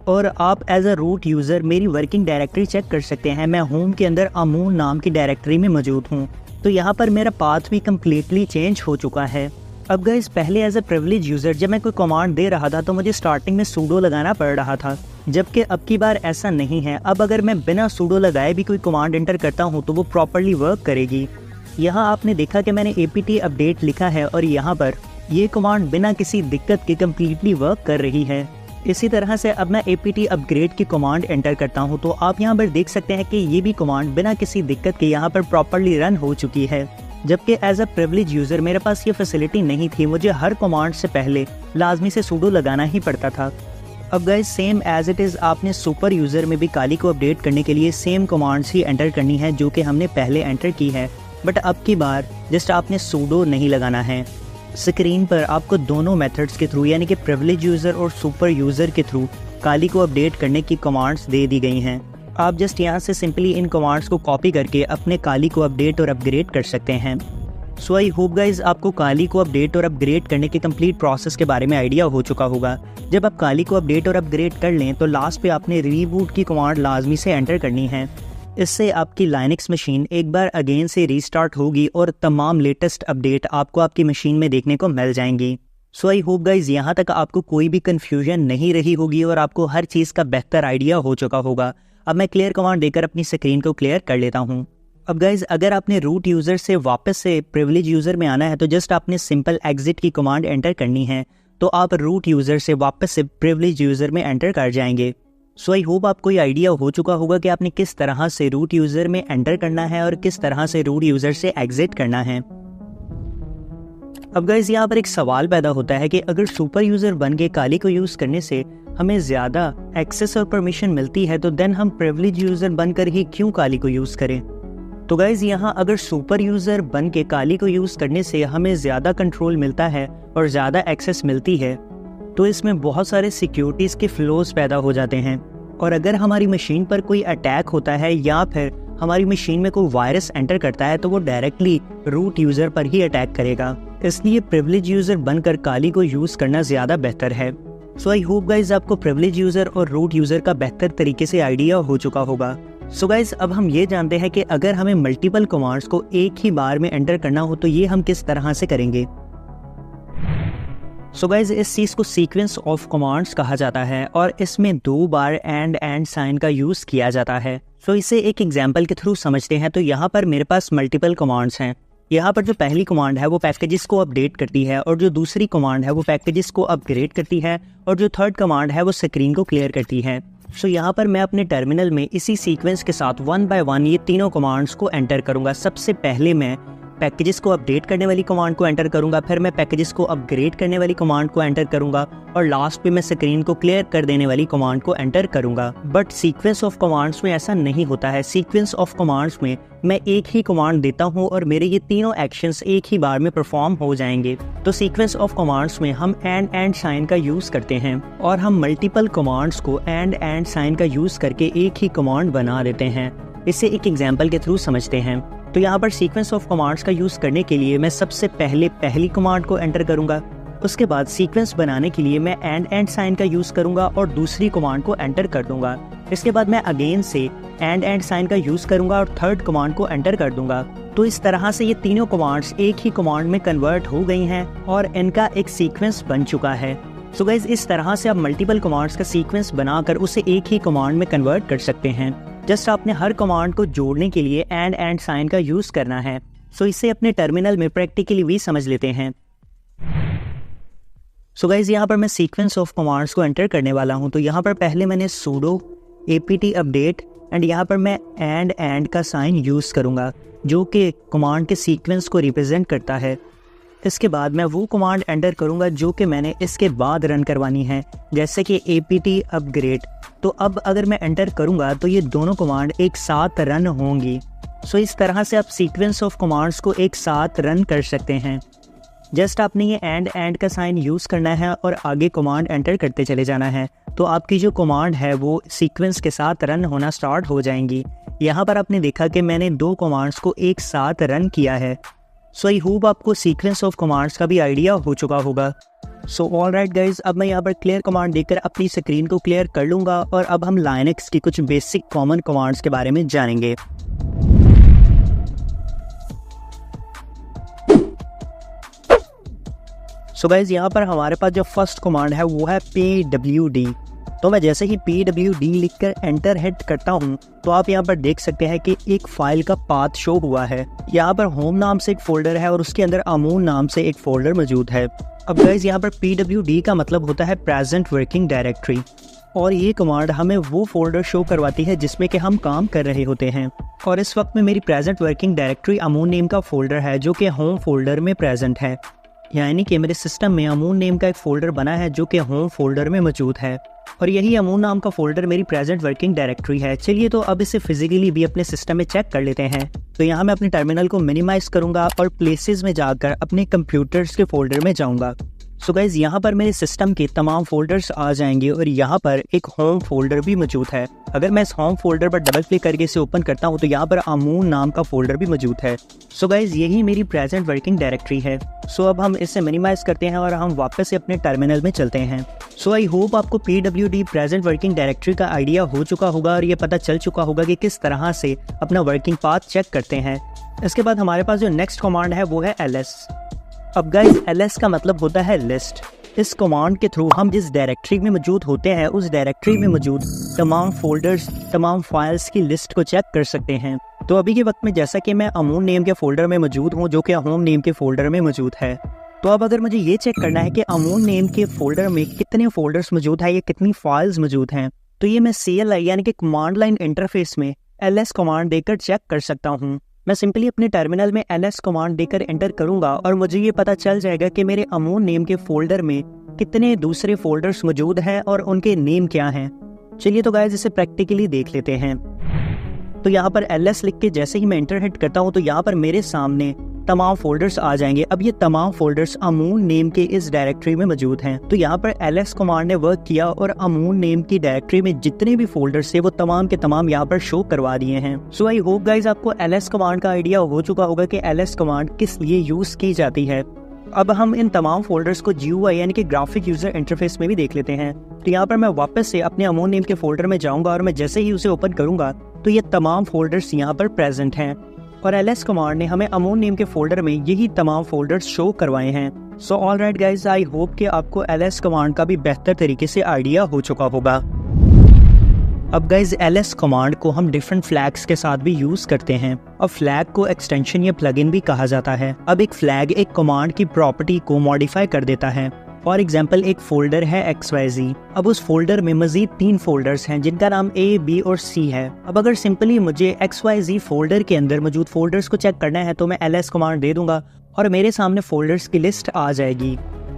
और आप एज अ रूट यूज़र मेरी वर्किंग डायरेक्टरी चेक कर सकते हैं। मैं होम के अंदर अमून नाम की डायरेक्टरी में मौजूद हूँ। तो यहाँ पर मेरा पाथ भी कम्प्लीटली चेंज हो चुका है। अब गाइस पहले एज अ प्रिविलेज यूज़र जब मैं कोई कमांड दे रहा था तो मुझे स्टार्टिंग में sudo लगाना पड़ रहा था, जबकि अब की बार ऐसा नहीं है। अब अगर मैं बिना sudo लगाए भी कोई कमांड एंटर करता हूँ तो वो प्रॉपरली वर्क करेगी। यहाँ आपने देखा कि मैंने apt अपडेट लिखा है और यहाँ पर ये कमांड बिना किसी दिक्कत के कम्प्लीटली वर्क कर रही है। इसी तरह से अब मैं apt अपग्रेड की कमांड एंटर करता हूँ तो आप यहाँ पर देख सकते हैं कि ये भी कमांड बिना किसी दिक्कत के यहाँ पर प्रॉपरली रन हो चुकी है, जबकि एज अ प्रिविलेज यूज़र मेरे पास ये फैसिलिटी नहीं थी। मुझे हर कमांड से पहले लाजमी से sudo लगाना ही पड़ता था। अब guys same as it is आपने सुपर यूज़र में भी काली को अपडेट करने के लिए सेम कमांड्स ही एंटर करनी है जो कि हमने पहले एंटर की है, बट अब की बार जस्ट आपने sudo नहीं लगाना है। स्क्रीन पर आपको दोनों मेथड्स के थ्रू यानी कि प्रिविलेज यूज़र और सुपर यूज़र के थ्रू काली को अपडेट करने की कमांड्स दे दी गई हैं। आप जस्ट यहाँ से सिंपली इन कमांड्स को कॉपी करके अपने काली को अपडेट और अपग्रेड कर सकते हैं। सो आई होप गाइज आपको काली को अपडेट और अपग्रेड करने के कंप्लीट प्रोसेस के बारे में आइडिया हो चुका होगा। जब आप काली को अपडेट और अपग्रेड कर लें तो लास्ट पे आपने रीबूट की कमांड लाजमी से एंटर करनी है। इससे आपकी लाइनक्स मशीन एक बार अगेन से रीस्टार्ट होगी और तमाम लेटेस्ट अपडेट आपको आपकी मशीन में देखने को मिल जाएंगी। सो आई होप गाइज यहाँ तक आपको कोई भी कन्फ्यूजन नहीं रही होगी और आपको हर चीज़ का बेहतर आइडिया हो चुका होगा। अब मैं क्लियर कमांड देकर अपनी स्क्रीन को क्लियर कर लेता हूँ। अब गाइज अगर आपने रूट यूज़र से वापस से प्रिविलेज यूज़र में आना है तो जस्ट आपने सिंपल एग्जिट की कमांड एंटर करनी है, तो आप रूट यूज़र से वापस से प्रिविलेज यूज़र में एंटर कर जाएंगे। सो आई होप आपको ये आइडिया हो चुका होगा कि आपने किस तरह से रूट यूज़र में एंटर करना है और किस तरह से रूट यूज़र से एग्जिट करना है। अब गाइज यहाँ पर एक सवाल पैदा होता है कि अगर सुपर यूज़र बन के काली को यूज़ करने से हमें ज़्यादा एक्सेस और परमिशन मिलती है तो देन हम प्रिविलेज यूज़र बनकर ही क्यों काली को यूज़ करें। तो गाइज यहाँ अगर सुपर यूज़र बन के काली को यूज़ करने से हमें ज़्यादा कंट्रोल मिलता है और ज़्यादा एक्सेस मिलती है तो इसमें बहुत सारे सिक्योरिटीज़ के फ्लोज पैदा हो जाते हैं, और अगर हमारी मशीन पर कोई अटैक होता है या फिर हमारी मशीन में कोई वायरस एंटर करता है तो वो डायरेक्टली रूट यूज़र पर ही अटैक करेगा। इसलिए प्रिविलेज यूज़र बनकर काली को यूज़ करना ज़्यादा बेहतर है। सो आई होप गाइज आपको प्रिविलेज यूज़र और रूट यूज़र का बेहतर तरीके से आइडिया हो चुका होगा। सो गाइज अब हम ये जानते हैं कि अगर हमें मल्टीपल कमांड्स को एक ही बार में एंटर करना हो तो ये हम किस तरह से करेंगे। सो गाइज इस चीज़ को सीक्वेंस ऑफ कमांड्स कहा जाता है और इसमें 2 बार एंड साइन का यूज़ किया जाता है। सो इसे एक एग्जांपल के थ्रू समझते हैं। तो यहाँ पर मेरे पास मल्टीपल कमांड्स हैं। यहाँ पर जो पहली कमांड है वो पैकेजेस को अपडेट करती है और जो दूसरी कमांड है वो पैकेजेस को अपग्रेड करती है और जो थर्ड कमांड है वो स्क्रीन को क्लियर करती है। सो यहाँ पर मैं अपने टर्मिनल में इसी सीक्वेंस के साथ 1 बाय 1 ये तीनों कमांड्स को एंटर करूँगा। सबसे पहले मैं पैकेजेस को अपडेट करने वाली कमांड को एंटर करूंगा, फिर मैं पैकेजेस को अपग्रेड करने वाली कमांड को एंटर करूंगा और लास्ट पे मैं स्क्रीन को क्लियर कर देने वाली कमांड को एंटर करूंगा। बट सीक्वेंस ऑफ कमांड्स में ऐसा नहीं होता है। सीक्वेंस ऑफ कमांड्स में मैं एक ही कमांड देता हूं और मेरे ये तीनों एक्शंस एक ही बार में परफॉर्म हो जाएंगे। तो सीक्वेंस ऑफ कमांड्स में हम एंड साइन का यूज़ करते हैं और हम मल्टीपल कमांड्स को एंड साइन का यूज़ करके एक ही कमांड बना देते हैं। इसे एक एग्जाम्पल के थ्रू समझते हैं। तो यहाँ पर सीक्वेंस ऑफ कमांड्स का यूज़ करने के लिए मैं सबसे पहले पहली कमांड को एंटर करूँगा, उसके बाद सीक्वेंस बनाने के लिए मैं एंड साइन का यूज़ करूँगा और दूसरी कमांड को एंटर कर दूँगा। इसके बाद मैं अगेन से एंड साइन का यूज़ करूँगा और थर्ड कमांड को एंटर कर दूँगा। तो इस तरह से ये तीनों कमांड्स एक ही कमांड में कन्वर्ट हो गई हैं और इनका एक सीक्वेंस बन चुका है। सो गाइज इस तरह से आप मल्टीपल कमांड्स का सीक्वेंस बनाकर उसे एक ही कमांड में कन्वर्ट कर सकते हैं। जस्ट आपने हर कमांड को जोड़ने के लिए एंड साइन का यूज़ करना है। सो इसे अपने टर्मिनल में प्रैक्टिकली भी समझ लेते हैं। सो गाइज यहाँ पर मैं सीक्वेंस ऑफ कमांड्स को एंटर करने वाला हूँ। तो यहाँ पर पहले मैंने sudo apt अपडेट एंड यहाँ पर मैं एंड का साइन यूज़ करूँगा जो कि कमांड के सीक्वेंस को रिप्रेजेंट करता है। इसके बाद मैं वो कमांड एंटर करूँगा जो कि मैंने इसके बाद रन करवानी है, जैसे कि apt अपग्रेड। तो अब अगर मैं एंटर करूँगा तो ये दोनों कमांड एक साथ रन होंगी। सो इस तरह से आप सीक्वेंस ऑफ कमांड्स को एक साथ रन कर सकते हैं। जस्ट आपने ये एंड का साइन यूज़ करना है और आगे कमांड एंटर करते चले जाना है, तो आपकी जो कमांड है वो सीक्वेंस के साथ रन होना स्टार्ट हो जाएंगी। यहाँ पर आपने देखा कि मैंने 2 कमांड्स को एक साथ रन किया है। सो आई होप आपको सीक्वेंस ऑफ कमांड्स का भी आइडिया हो चुका होगा। सो ऑलराइट गाइज, अब मैं यहाँ पर क्लियर कमांड देकर अपनी स्क्रीन को क्लियर कर लूँगा और अब हम लाइनक्स की कुछ बेसिक कॉमन कमांड्स के बारे में जानेंगे। सो गाइज, यहाँ पर हमारे पास जो फर्स्ट कमांड है वो है pwd। तो मैं जैसे ही pwd लिखकर एंटर हिट करता हूँ तो आप यहाँ पर देख सकते हैं कि एक फाइल का पाथ शो हुआ है। यहाँ पर होम नाम से एक फोल्डर है और उसके अंदर अमून नाम से एक फोल्डर मौजूद है। अब गाइज, यहाँ पर pwd का मतलब होता है प्रेजेंट वर्किंग डायरेक्टरी, और ये कमांड हमें वो फोल्डर शो करवाती है जिसमें कि हम काम कर रहे होते हैं। और इस वक्त में मेरी प्रेजेंट वर्किंग डायरेक्टरी अमून नेम का फोल्डर है जो कि होम फोल्डर में प्रेजेंट है। यानी कि मेरे सिस्टम में अमून नेम का एक फ़ोल्डर बना है जो कि होम फोल्डर में मौजूद है, और यही अमून नाम का फ़ोल्डर मेरी प्रेजेंट वर्किंग डायरेक्टरी है। चलिए तो अब इसे फिजिकली भी अपने सिस्टम में चेक कर लेते हैं। तो यहाँ मैं अपने टर्मिनल को मिनिमाइज़ करूँगा और प्लेसेस में जाकर अपने कंप्यूटर्स के फोल्डर में जाऊँगा। सो गाइज, यहाँ पर मेरे सिस्टम के तमाम फोल्डर्स आ जाएंगे और यहाँ पर एक होम फोल्डर भी मौजूद है। अगर मैं इस होम फोल्डर पर डबल क्लिक करके इसे ओपन करता हूँ तो यहाँ पर अमून नाम का फोल्डर भी मौजूद है। सो गाइज, यही मेरी प्रेजेंट वर्किंग डायरेक्टरी है। सो अब हम इसे मिनिमाइज करते हैं और हम वापस से अपने टर्मिनल में चलते हैं। सो आई होप आपको pwd प्रेजेंट वर्किंग डायरेक्टरी का आइडिया हो चुका होगा और ये पता चल चुका होगा कि किस तरह से अपना वर्किंग पाथ चेक करते हैं। इसके बाद हमारे पास जो नेक्स्ट कमांड है वो है ls। अब गाइज, ls का मतलब होता है लिस्ट। इस कमांड के थ्रू हम जिस डायरेक्टरी में मौजूद होते हैं उस डायरेक्टरी में मौजूद तमाम फोल्डर्स, तमाम फाइल्स की लिस्ट को चेक कर सकते हैं। तो अभी के वक्त में जैसा कि मैं अमून नेम के फोल्डर में मौजूद हूँ जो कि होम नेम के फोल्डर में मौजूद है, तो अब अगर मुझे ये चेक करना है कि अमून नेम के फोल्डर में कितने फोल्डर्स मौजूद है या कितनी फाइल्स मौजूद हैं, तो ये मैं CLI यानी कि कमांड लाइन इंटरफेस में ls कमांड देकर चेक कर सकता हूँ। मैं सिंपली अपने टर्मिनल में ls कमांड देकर एंटर करूंगा और मुझे ये पता चल जाएगा कि मेरे अमून नेम के फोल्डर में कितने दूसरे फोल्डर्स मौजूद हैं और उनके नेम क्या हैं। चलिए तो गाइस, इसे प्रैक्टिकली देख लेते हैं। तो यहाँ पर ls लिख के जैसे ही मैं एंटर हिट करता हूँ तो यहाँ पर मेरे सामने तमाम फोल्डर्स आ जाएंगे। अब ये तमाम फोल्डर्स अमून नेम के इस डायरेक्टरी में मौजूद हैं। तो यहाँ पर ls कमांड ने वर्क किया और अमून नेम की डायरेक्टरी में जितने भी फोल्डर्स थे वो तमाम के तमाम यहाँ पर शो करवा दिए हैं। सो आई होप गाइज आपको ls कमांड का आइडिया हो चुका होगा कि ls कमांड किस लिए यूज की जाती है। अब हम इन तमाम फोल्डर्स को GUI यानी कि ग्राफिक यूजर इंटरफेस में भी देख लेते हैं। तो यहाँ पर मैं वापस से अपने अमून नेम के फोल्डर में जाऊंगा और मैं जैसे ही उसे ओपन करूंगा तो ये तमाम फोल्डर्स यहाँ पर प्रेजेंट हैं, और ls कमांड ने हमें अमून नेम के फोल्डर में यही तमाम फोल्डर्स शो करवाए हैं। So alright guys, I hope कि आपको ls कमांड का भी बेहतर तरीके से आइडिया हो चुका होगा। अब गाइज, ls कमांड को हम डिफरेंट फ्लैग्स के साथ भी यूज करते हैं, और फ्लैग को एक्सटेंशन या प्लगइन भी कहा जाता है। अब एक फ्लैग एक कमांड की प्रॉपर्टी को मॉडिफाई कर देता है। फॉर एग्जाम्पल, एक फोल्डर है XYZ। अब उस फोल्डर में मजीद 3 फोल्डर्स हैं जिनका नाम A, B और C है। अब अगर सिंपली मुझे XYZ फोल्डर के अंदर मौजूद फोल्डर्स को चेक करना है तो मैं ls कमांड दे दूंगा और मेरे सामने फोल्डर्स की लिस्ट आ जाएगी।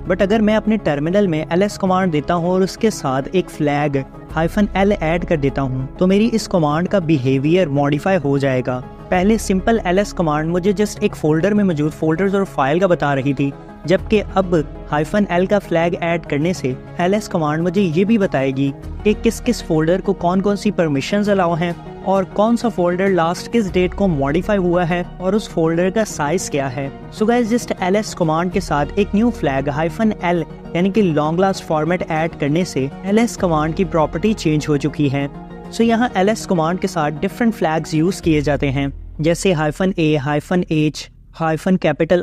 बट अगर मैं अपने टर्मिनल में ls कमांड देता हूँ और उसके साथ एक फ्लैग -l ऐड कर देता हूँ तो मेरी इस कमांड का बिहेवियर मॉडिफाई हो जाएगा। पहले सिंपल ls कमांड मुझे जस्ट एक फोल्डर में मौजूद फोल्डर्स और फाइल का बता रही थी, जबकि अब -l का फ्लैग ऐड करने से ls कमांड मुझे ये भी बताएगी कि किस किस फोल्डर को कौन कौन सी परमिशंस अलाउ हैं और कौन सा फोल्डर लास्ट किस डेट को मॉडिफाई हुआ है और उस फोल्डर का साइज क्या है। So guys, just ls command के साथ एक न्यू फ्लैग -l यानी कि लॉन्ग लास्ट फॉर्मेट ऐड करने से ls कमांड की प्रॉपर्टी चेंज हो चुकी है। सो यहाँ ls कमांड के साथ डिफरेंट फ्लैग्स यूज किए जाते हैं, जैसे -a, -h,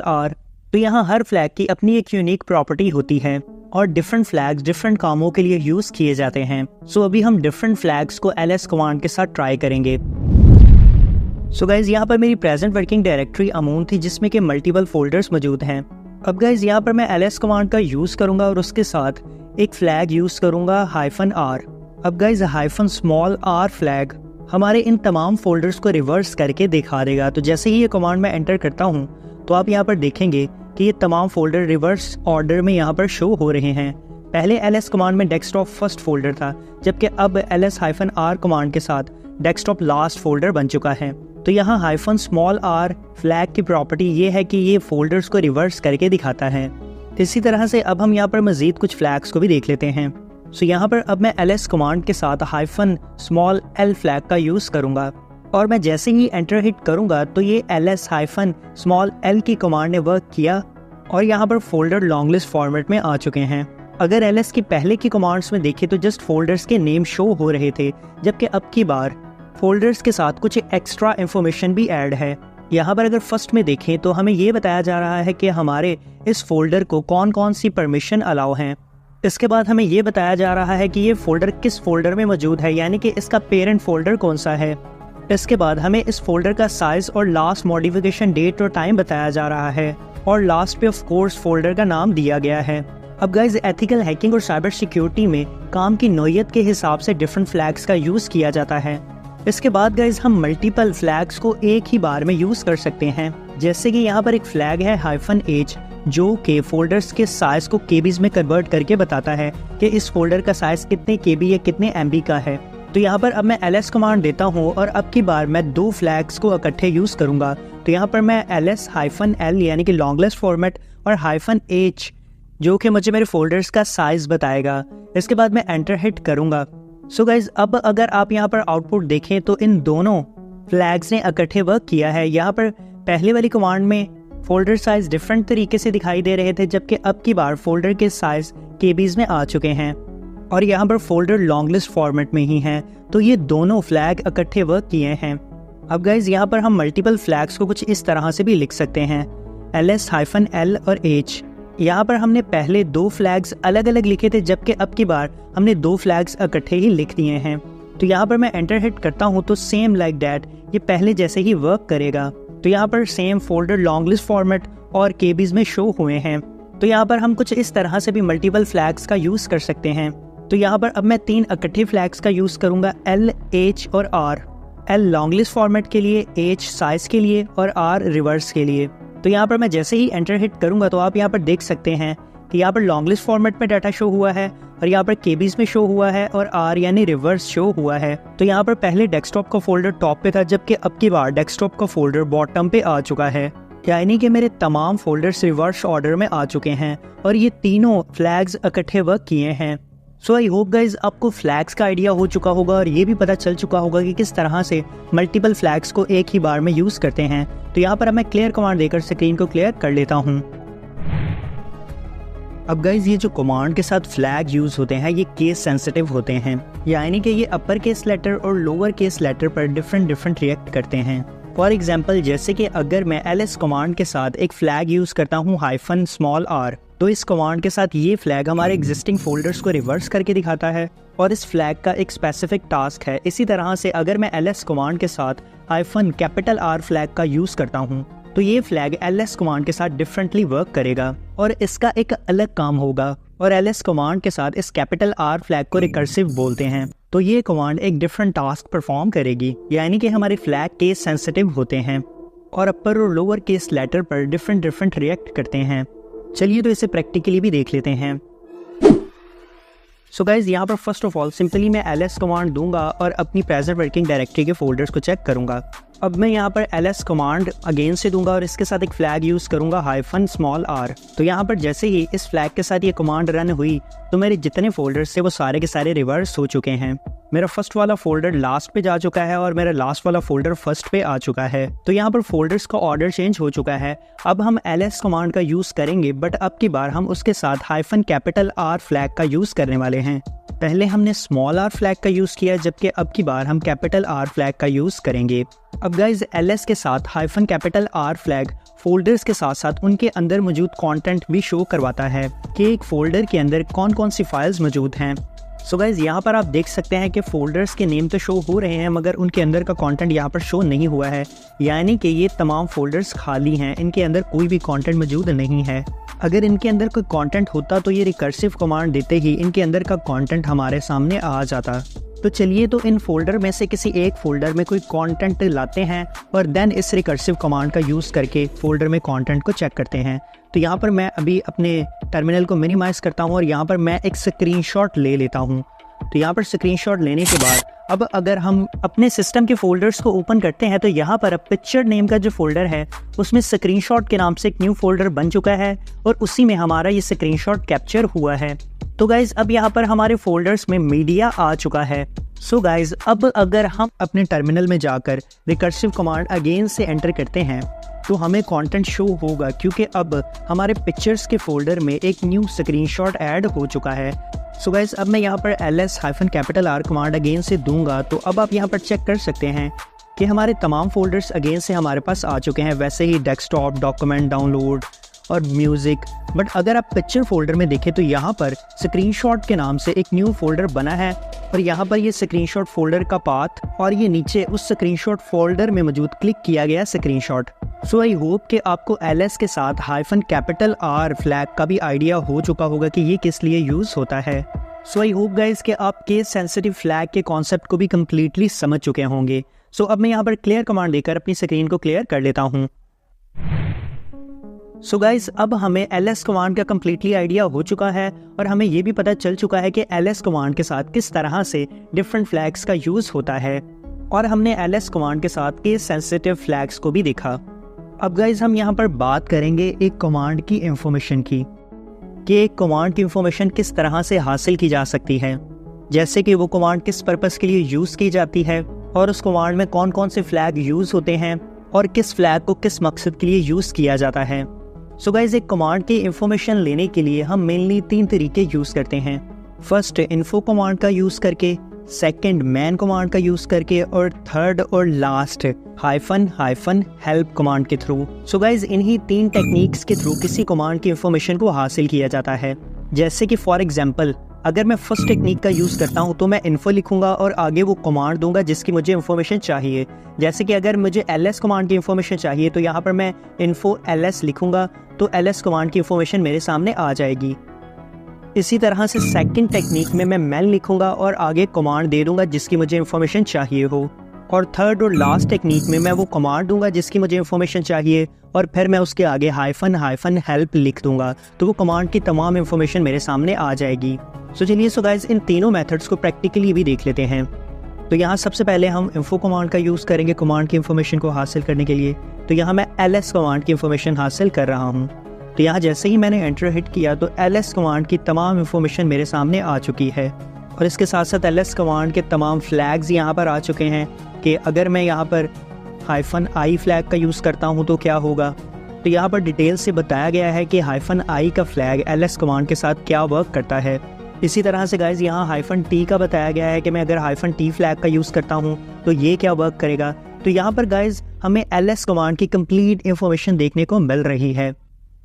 -R। तो यहाँ हर फ्लैग की अपनी एक यूनिक प्रॉपर्टी होती है और डिफरेंट फ्लैग्स डिफरेंट कामों के लिए यूज किए जाते हैं। सो अभी हम डिफरेंट फ्लैग्स को ls कमांड के साथ ट्राई करेंगे। सो गाइज, यहाँ पर मेरी प्रेजेंट वर्किंग डायरेक्टरी अमून थी जिसमें के मल्टीपल फोल्डर्स मौजूद हैं। अब गाइज, यहाँ पर मैं ls कमांड का यूज करूंगा और उसके साथ एक फ्लैग यूज करूंगा -r। अब गाइज, -r फ्लैग हमारे इन तमाम फोल्डर्स को रिवर्स करके दिखा देगा। तो जैसे ही ये कमांड मैं एंटर करता हूँ तो आप यहाँ पर देखेंगे कि ये तमाम फोल्डर रिवर्स ऑर्डर में यहाँ पर शो हो रहे हैं। पहले ls कमांड में डेस्कटॉप फर्स्ट फोल्डर था, जबकि अब ls-r कमांड के साथ डेस्कटॉप लास्ट फोल्डर बन चुका है। तो यहाँ -r फ्लैग की प्रॉपर्टी ये है कि ये फोल्डर्स को रिवर्स करके दिखाता है। इसी तरह से अब हम यहाँ पर मज़ीद कुछ फ्लैग्स को भी देख लेते हैं। सो यहाँ पर अब मैं ls कमांड के साथ -l फ्लैग का यूज़ करूँगा और मैं जैसे ही एंटर हिट करूँगा तो ये ls-l की कमांड ने वर्क किया और यहाँ पर फोल्डर लॉन्ग लिस्ट फॉर्मेट में आ चुके हैं। अगर ls की पहले की कमांड्स में देखें तो जस्ट फोल्डर्स के नेम शो हो रहे थे, जबकि अब की बार फोल्डर्स के साथ कुछ एक्स्ट्रा इन्फॉर्मेशन भी ऐड है। यहाँ पर अगर फर्स्ट में देखें तो हमें ये बताया जा रहा है कि हमारे इस फोल्डर को कौन कौन सी परमिशन अलाउ हैं। इसके बाद हमें ये बताया जा रहा है कि ये फोल्डर किस फोल्डर में मौजूद है, यानी कि इसका पेरेंट फोल्डर कौन सा है। इसके बाद हमें इस फोल्डर का साइज और लास्ट मॉडिफिकेशन डेट और टाइम बताया जा रहा है और लास्ट पे ऑफ कोर्स फोल्डर का नाम दिया गया है। अब गाइज एथिकल हैकिंग और साइबर सिक्योरिटी में काम की नौयत के हिसाब से डिफरेंट फ्लैग्स का यूज़ किया जाता है। इसके बाद गाइज हम मल्टीपल फ्लैग्स को एक ही बार में यूज़ कर सकते हैं। जैसे कि यहाँ पर एक फ्लैग है -h जो कि फोल्डर्स के साइज को केबीज में कन्वर्ट करके बताता है कि इस फोल्डर का साइज कितने केबी या कितने एमबी का है। तो यहाँ पर अब मैं ls कमांड देता हूँ और अब की बार मैं दो फ्लैग्स को इकट्ठे यूज़ करूँगा। तो यहाँ पर मैं ls-l यानी कि लॉन्ग लिस्ट फॉर्मेट और -h जो कि मुझे मेरे फोल्डर्स का साइज बताएगा। इसके बाद मैं एंटर हिट करूँगा। सो गाइज अब अगर आप यहाँ पर आउटपुट देखें तो इन दोनों फ्लैग्स ने इकट्ठे वर्क किया है। यहाँ पर पहले वाली कमांड में फोल्डर साइज डिफरेंट तरीके से दिखाई दे रहे थे, जबकि अब की बार फोल्डर के साइज केबीज में आ चुके हैं और यहाँ पर फोल्डर लॉन्ग लिस्ट फॉर्मेट में ही हैं। तो ये दोनों फ्लैग इकट्ठे वर्क किए हैं। अब गाइज यहाँ पर हम मल्टीपल फ्लैग्स को कुछ इस तरह से भी लिख सकते हैं, ls-l और h। यहाँ पर हमने पहले दो फ्लैग्स अलग अलग लिखे थे, जबकि अब की बार हमने दो फ्लैग्स इकट्ठे ही लिख दिए हैं। तो यहाँ पर मैं एंटर हिट करता हूँ तो सेम लाइक डैट ये पहले जैसे ही वर्क करेगा। तो यहाँ पर same folder long list format और केबीज में शो हुए हैं। तो यहाँ पर हम कुछ इस तरह से भी मल्टीपल फ्लैग्स का यूज़ कर सकते हैं। तो यहाँ पर अब मैं तीन इकट्ठे फ्लैग्स का यूज़ करूँगा, l, h और r। l long list format के लिए, h साइज के लिए और r रिवर्स के लिए। तो यहाँ पर मैं जैसे ही एंटर हिट करूँगा तो आप यहाँ पर देख सकते हैं कि यहाँ पर लॉन्ग लिस्ट फॉर्मेट में डाटा शो हुआ है और यहाँ पर केबीज में शो हुआ है और r यानी रिवर्स शो हुआ है। तो यहाँ पर पहले डेस्कटॉप का फोल्डर टॉप पे था, जबकि अब की बार डेस्कटॉप का फोल्डर बॉटम पे आ चुका है, यानी कि मेरे तमाम फोल्डर्स रिवर्स ऑर्डर में आ चुके हैं और ये तीनों फ्लैग्स इकट्ठे वर्क किए हैं। सो आई होप गाइज आपको फ्लैग्स का आइडिया हो चुका होगा और ये भी पता चल चुका होगा कि किस तरह से मल्टीपल फ्लैग्स को एक ही बार में यूज़ करते हैं। तो यहाँ पर मैं क्लियर कमांड देकर स्क्रीन को क्लियर कर लेता हूँ। अब गाइज ये जो कमांड के साथ फ्लैग यूज़ होते हैं ये केस सेंसिटिव होते हैं, यानी कि ये अपर केस लेटर और लोअर केस लेटर पर डिफरेंट रिएक्ट करते हैं। फॉर एग्जाम्पल जैसे कि अगर मैं ls कमांड के साथ एक फ्लैग यूज़ करता हूँ -r, तो इस कमांड के साथ ये फ्लैग हमारे एग्जिस्टिंग फोल्डर्स को रिवर्स करके दिखाता है और इस फ्लैग का एक स्पेसिफिक टास्क है। इसी तरह से अगर मैं ls कमांड के साथ -R फ्लैग का यूज़ करता हूँ तो ये फ्लैग ls कमांड के साथ डिफरेंटली वर्क करेगा और इसका एक अलग काम होगा। और ls कमांड के साथ इस R फ्लैग को रिकर्सिव बोलते हैं। तो ये कमांड एक डिफरेंट टास्क परफॉर्म करेगी, यानी कि हमारे फ्लैग केस सेंसिटिव होते हैं और अपर और लोअर केस लेटर पर डिफरेंट रिएक्ट करते हैं। चलिए तो इसे प्रैक्टिकली भी देख लेते हैं। सो गाइज यहाँ पर फर्स्ट ऑफ ऑल सिंपली मैं ls कमांड दूंगा और अपनी प्रेजेंट वर्किंग डायरेक्टरी के फोल्डर्स को चेक करूंगा। अब मैं यहाँ पर ls कमांड अगेन से दूंगा और इसके साथ एक फ्लैग यूज़ करूंगा -r। तो यहाँ पर जैसे ही इस फ्लैग के साथ ये कमांड रन हुई तो मेरे जितने फोल्डर्स थे वो सारे के सारे रिवर्स हो चुके हैं। मेरा फर्स्ट वाला फोल्डर लास्ट पे जा चुका है और मेरा लास्ट वाला फोल्डर फर्स्ट पे आ चुका है। तो यहाँ पर फोल्डर्स का ऑर्डर चेंज हो चुका है। अब हम ls कमांड का यूज़ करेंगे, बट अब की बार हम उसके साथ -R फ्लैग का यूज़ करने वाले हैं। पहले हमने r फ्लैग का यूज़ किया, जबकि अब की बार हम R फ्लैग का यूज़ करेंगे। अब गाइज ls के साथ R फ्लैग फोल्डर्स के साथ साथ उनके अंदर मौजूद कंटेंट भी शो करवाता है कि एक फोल्डर के अंदर कौन कौन सी फाइल्स मौजूद हैं। सो गाइज यहाँ पर आप देख सकते हैं कि फोल्डर्स के नेम तो शो हो रहे हैं मगर उनके अंदर का कंटेंट यहाँ पर शो नहीं हुआ है, यानी कि ये तमाम फोल्डर्स खाली हैं, इनके अंदर कोई भी कंटेंट मौजूद नहीं है। अगर इनके अंदर कोई कंटेंट होता तो ये रिकर्सिव कमांड देते ही इनके अंदर का कंटेंट हमारे सामने आ जाता। तो चलिए तो इन फोल्डर में से किसी एक फोल्डर में कोई कंटेंट लाते हैं और देन इस रिकर्सिव कमांड का यूज़ करके फोल्डर में कंटेंट को चेक करते हैं। तो यहाँ पर मैं अभी अपने टर्मिनल को मिनिमाइज़ करता हूँ और यहाँ पर मैं एक स्क्रीनशॉट ले लेता हूँ। तो यहाँ पर स्क्रीनशॉट लेने के बाद अब अगर हम अपने सिस्टम के फोल्डर्स को ओपन करते हैं तो यहाँ पर अब पिक्चर नेम का जो फोल्डर है उसमें स्क्रीनशॉट के नाम से एक न्यू फोल्डर बन चुका है और उसी में हमारा ये स्क्रीनशॉट कैप्चर हुआ है। तो गाइज़ अब यहाँ पर हमारे फोल्डर्स में मीडिया आ चुका है। सो गाइज़ अब अगर हम अपने टर्मिनल में जाकर रिकर्सिव कमांड अगेन से एंटर करते हैं तो हमें कंटेंट शो होगा, क्योंकि अब हमारे पिक्चर्स के फोल्डर में एक न्यू स्क्रीनशॉट ऐड हो चुका है। सो गाइज़ अब मैं यहाँ पर ls-R कमांड अगेन से दूंगा तो अब आप यहाँ पर चेक कर सकते हैं कि हमारे तमाम फोल्डर्स अगेन से हमारे पास आ चुके हैं, वैसे ही डेस्कटॉप, डॉक्यूमेंट, डाउनलोड और म्यूज़िक। बट अगर आप पिक्चर फोल्डर में देखें तो यहाँ पर स्क्रीनशॉट के नाम से एक न्यू फोल्डर बना है और यहाँ पर ये स्क्रीनशॉट फोल्डर का पाथ और ये नीचे उस स्क्रीनशॉट फोल्डर में मौजूद क्लिक किया गया स्क्रीनशॉट। सो आई होप कि आपको ls के साथ -R फ्लैग का भी आइडिया हो चुका होगा कि ये किस लिए यूज़ होता है। सो आई होप गाइज कि आप केस सेंसिटिव फ्लैग के कॉन्सेप्ट को भी कम्प्लीटली समझ चुके होंगे। सो अब मैं यहाँ पर क्लियर कमांड देकर अपनी स्क्रीन को क्लियर कर लेता हूँ। सो गाइज अब हमें ls कमांड का कम्प्लीटली आइडिया हो चुका है और हमें ये भी पता चल चुका है कि ls कमांड के साथ किस तरह से डिफरेंट फ्लैग्स का यूज़ होता है और हमने ls कमांड के साथ केस सेंसिटिव फ्लैग्स को भी देखा। अब गाइज हम यहाँ पर बात करेंगे एक कमांड की इंफॉर्मेशन की कि एक कमांड की इंफॉर्मेशन किस तरह से हासिल की जा सकती है, जैसे कि वो कमांड किस पर्पस के लिए यूज़ की जाती है और उस कमांड में कौन कौन से फ्लैग यूज़ होते हैं और किस फ्लैग को किस मकसद के लिए यूज़ किया जाता है। सो गाइज एक कमांड की इंफॉर्मेशन लेने के लिए हम मेनली 3 तरीके यूज़ करते हैं। फर्स्ट इन्फो कमांड का यूज़ करके, सेकंड मैन कमांड का यूज़ करके और थर्ड और लास्ट -हेल्प कमांड के थ्रू। सो गाइज इन्हीं 3 टेक्निक्स के थ्रू किसी कमांड की इंफॉर्मेशन को हासिल किया जाता है। जैसे कि फॉर एग्जांपल अगर मैं फर्स्ट टेक्निक का यूज़ करता हूँ तो मैं इन्फो लिखूंगा और आगे वो कमांड दूंगा जिसकी मुझे इंफॉर्मेशन चाहिए। जैसे कि अगर मुझे ls कमांड की इंफॉर्मेशन चाहिए तो यहाँ पर मैं इन्फो ls लिखूंगा तो ls कमांड की इंफॉर्मेशन मेरे सामने आ जाएगी। इसी तरह से सेकंड टेक्निक में मैं मैन लिखूंगा और आगे कमांड दे दूंगा जिसकी मुझे इंफॉर्मेशन चाहिए हो, और थर्ड और लास्ट टेक्निक में मैं वो कमांड दूंगा जिसकी मुझे इंफॉर्मेशन चाहिए और फिर मैं उसके आगे -हेल्प लिख दूंगा तो वो कमांड की तमाम इंफॉर्मेशन मेरे सामने आ जाएगी। सो चलिए सो गाइज इन तीनों मेथड्स को प्रैक्टिकली भी देख लेते हैं। तो यहाँ सबसे पहले हम इन्फो कमांड का यूज़ करेंगे कमांड की इंफॉर्मेशन को हासिल करने के लिए। तो यहाँ मैं ls कमांड की इंफॉर्मेशन हासिल कर रहा हूँ। तो यहाँ जैसे ही मैंने एंटर हिट किया तो ls कमांड की तमाम इंफॉर्मेशन मेरे सामने आ चुकी है और इसके साथ साथ ls कमांड के तमाम फ्लैग्स यहाँ पर आ चुके हैं कि अगर मैं यहाँ पर -i फ्लैग का यूज़ करता हूँ तो क्या होगा। तो यहाँ पर डिटेल से बताया गया है कि -i का फ्लैग ls कमांड के साथ क्या वर्क करता है। इसी तरह से गाइज यहाँ -t का बताया गया है कि मैं अगर -t फ्लैग का यूज़ करता हूँ तो ये क्या वर्क करेगा। तो यहाँ पर गाइज हमें ls कमांड की कंप्लीट इंफॉर्मेशन देखने को मिल रही है।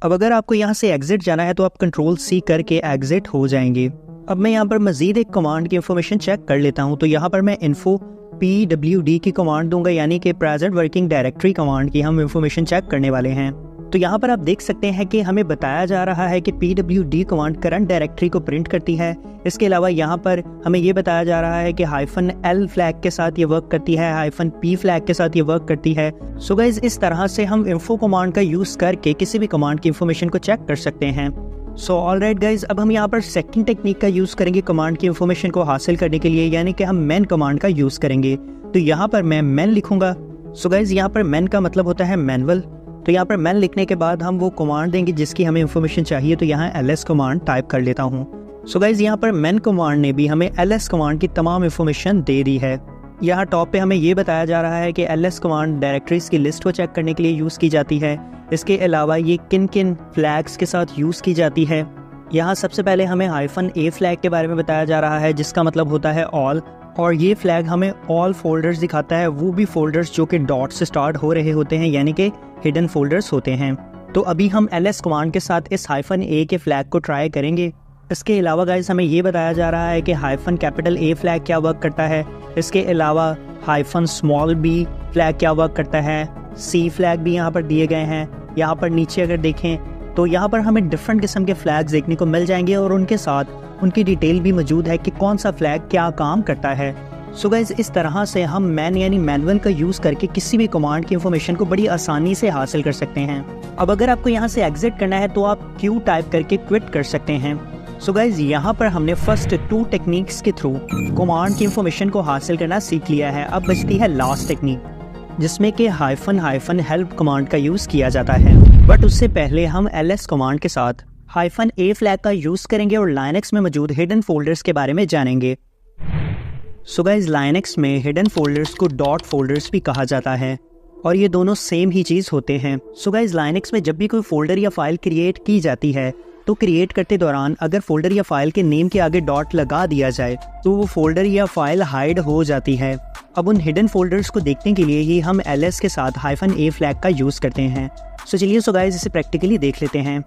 अब अगर आपको यहाँ से एग्जिट जाना है तो आप Ctrl+C करके एग्जिट हो जाएंगे। अब मैं यहाँ पर मज़ीद एक कमांड की इंफॉर्मेशन चेक कर लेता हूँ। तो यहाँ पर मैं इन्फो pwd की कमांड दूंगा, यानी कि प्रेजेंट वर्किंग डायरेक्टरी कमांड की हम इंफॉर्मेशन चेक करने वाले हैं। तो यहाँ पर आप देख सकते हैं कि हमें बताया जा रहा है कि pwd कमांड करंट डायरेक्टरी को प्रिंट करती है। इसके अलावा यहाँ पर हमें ये बताया जा रहा है कि -l फ्लैग के साथ ये वर्क करती है, -p फ्लैग के साथ ये वर्क करती है। सो गाइज इस तरह से हम इन्फो कमांड का यूज़ करके किसी भी कमांड की इंफॉर्मेशन को चेक कर सकते हैं। सो ऑलराइट गाइज अब हम यहाँ पर सेकंड टेक्निक का यूज़ करेंगे कमांड की इंफॉर्मेशन को हासिल करने के लिए, यानी कि हम मैन कमांड का यूज़ करेंगे। तो यहाँ पर मैं मैन लिखूंगा। सो गाइज यहाँ पर मैन का मतलब होता है मैनुअल। तो यहाँ पर मैन लिखने के बाद हम वो कमांड देंगे जिसकी हमें इंफॉर्मेशन चाहिए। तो यहाँ ls कमांड टाइप कर लेता हूँ। सो गाइज यहाँ पर मैन कमांड ने भी हमें ls कमांड की तमाम इंफॉर्मेशन दे दी है। यहाँ टॉप पे हमें ये बताया जा रहा है कि ls कमांड डायरेक्टरीज की लिस्ट को चेक करने के लिए यूज़ की जाती है। इसके अलावा ये किन किन फ्लैग्स के साथ यूज़ की जाती है। यहाँ सबसे पहले हमें -a फ्लैग के बारे में बताया जा रहा है जिसका मतलब होता है ऑल, और ये फ्लैग हमें ऑल फोल्डर्स दिखाता है, वो भी फोल्डर्स जो कि डॉट से स्टार्ट हो रहे होते हैं, यानी कि हिडन फोल्डर्स होते हैं। तो अभी हम ls कमांड के साथ इस -a के फ्लैग को ट्राई करेंगे। इसके अलावा गाइस हमें ये बताया जा रहा है कि -A फ्लैग क्या वर्क करता है। इसके अलावा -b फ्लैग क्या वर्क करता है। C फ्लैग भी यहाँ पर दिए गए हैं। यहाँ पर नीचे अगर देखें तो यहाँ पर हमें डिफरेंट किस्म के फ्लैग्स देखने को मिल जाएंगे और उनके साथ उनकी डिटेल भी मौजूद है कि कौन सा फ्लैग क्या काम करता है। सो गाइस, इस तरह से हम मैनुअल का यूज़ करके किसी भी कमांड की इंफॉर्मेशन को बड़ी आसानी से हासिल कर सकते हैं। अब अगर आपको यहाँ से एग्जिट करना है तो आप क्यू टाइप करके क्विट कर सकते हैं। सो गाइस, यहाँ पर हमने फर्स्ट 2 टेक्निक्स के थ्रू कमांड की इंफॉर्मेशन को हासिल करना सीख लिया है। अब बचती है लास्ट टेक्निक, जिसमें कि हाइफन हेल्प कमांड का यूज़ किया जाता है। बट उससे पहले हम ls कमांड के साथ -a फ्लैग का यूज़ करेंगे और लाइनक्स में मौजूद हिडन फोल्डर्स के बारे में जानेंगे। सो गाइस, लाइनक्स में hidden folders co dot folders भी कहा जाता है और ये दोनों सेम ही चीज़ होते हैं। सो गाइस, लाइनक्स में जब भी कोई फोल्डर या फाइल क्रिएट की जाती है तो क्रिएट करते दौरान अगर फोल्डर या फाइल के नेम के आगे डॉट लगा दिया जाए तो वो फोल्डर या फाइल हाइड हो जाती है। अब उन हिडन फोल्डर्स को देखने के लिए ही हम ls के साथ -a फ्लैग का यूज़ करते हैं। सो चलिए गाइस, इसे प्रैक्टिकली देख लेते हैं।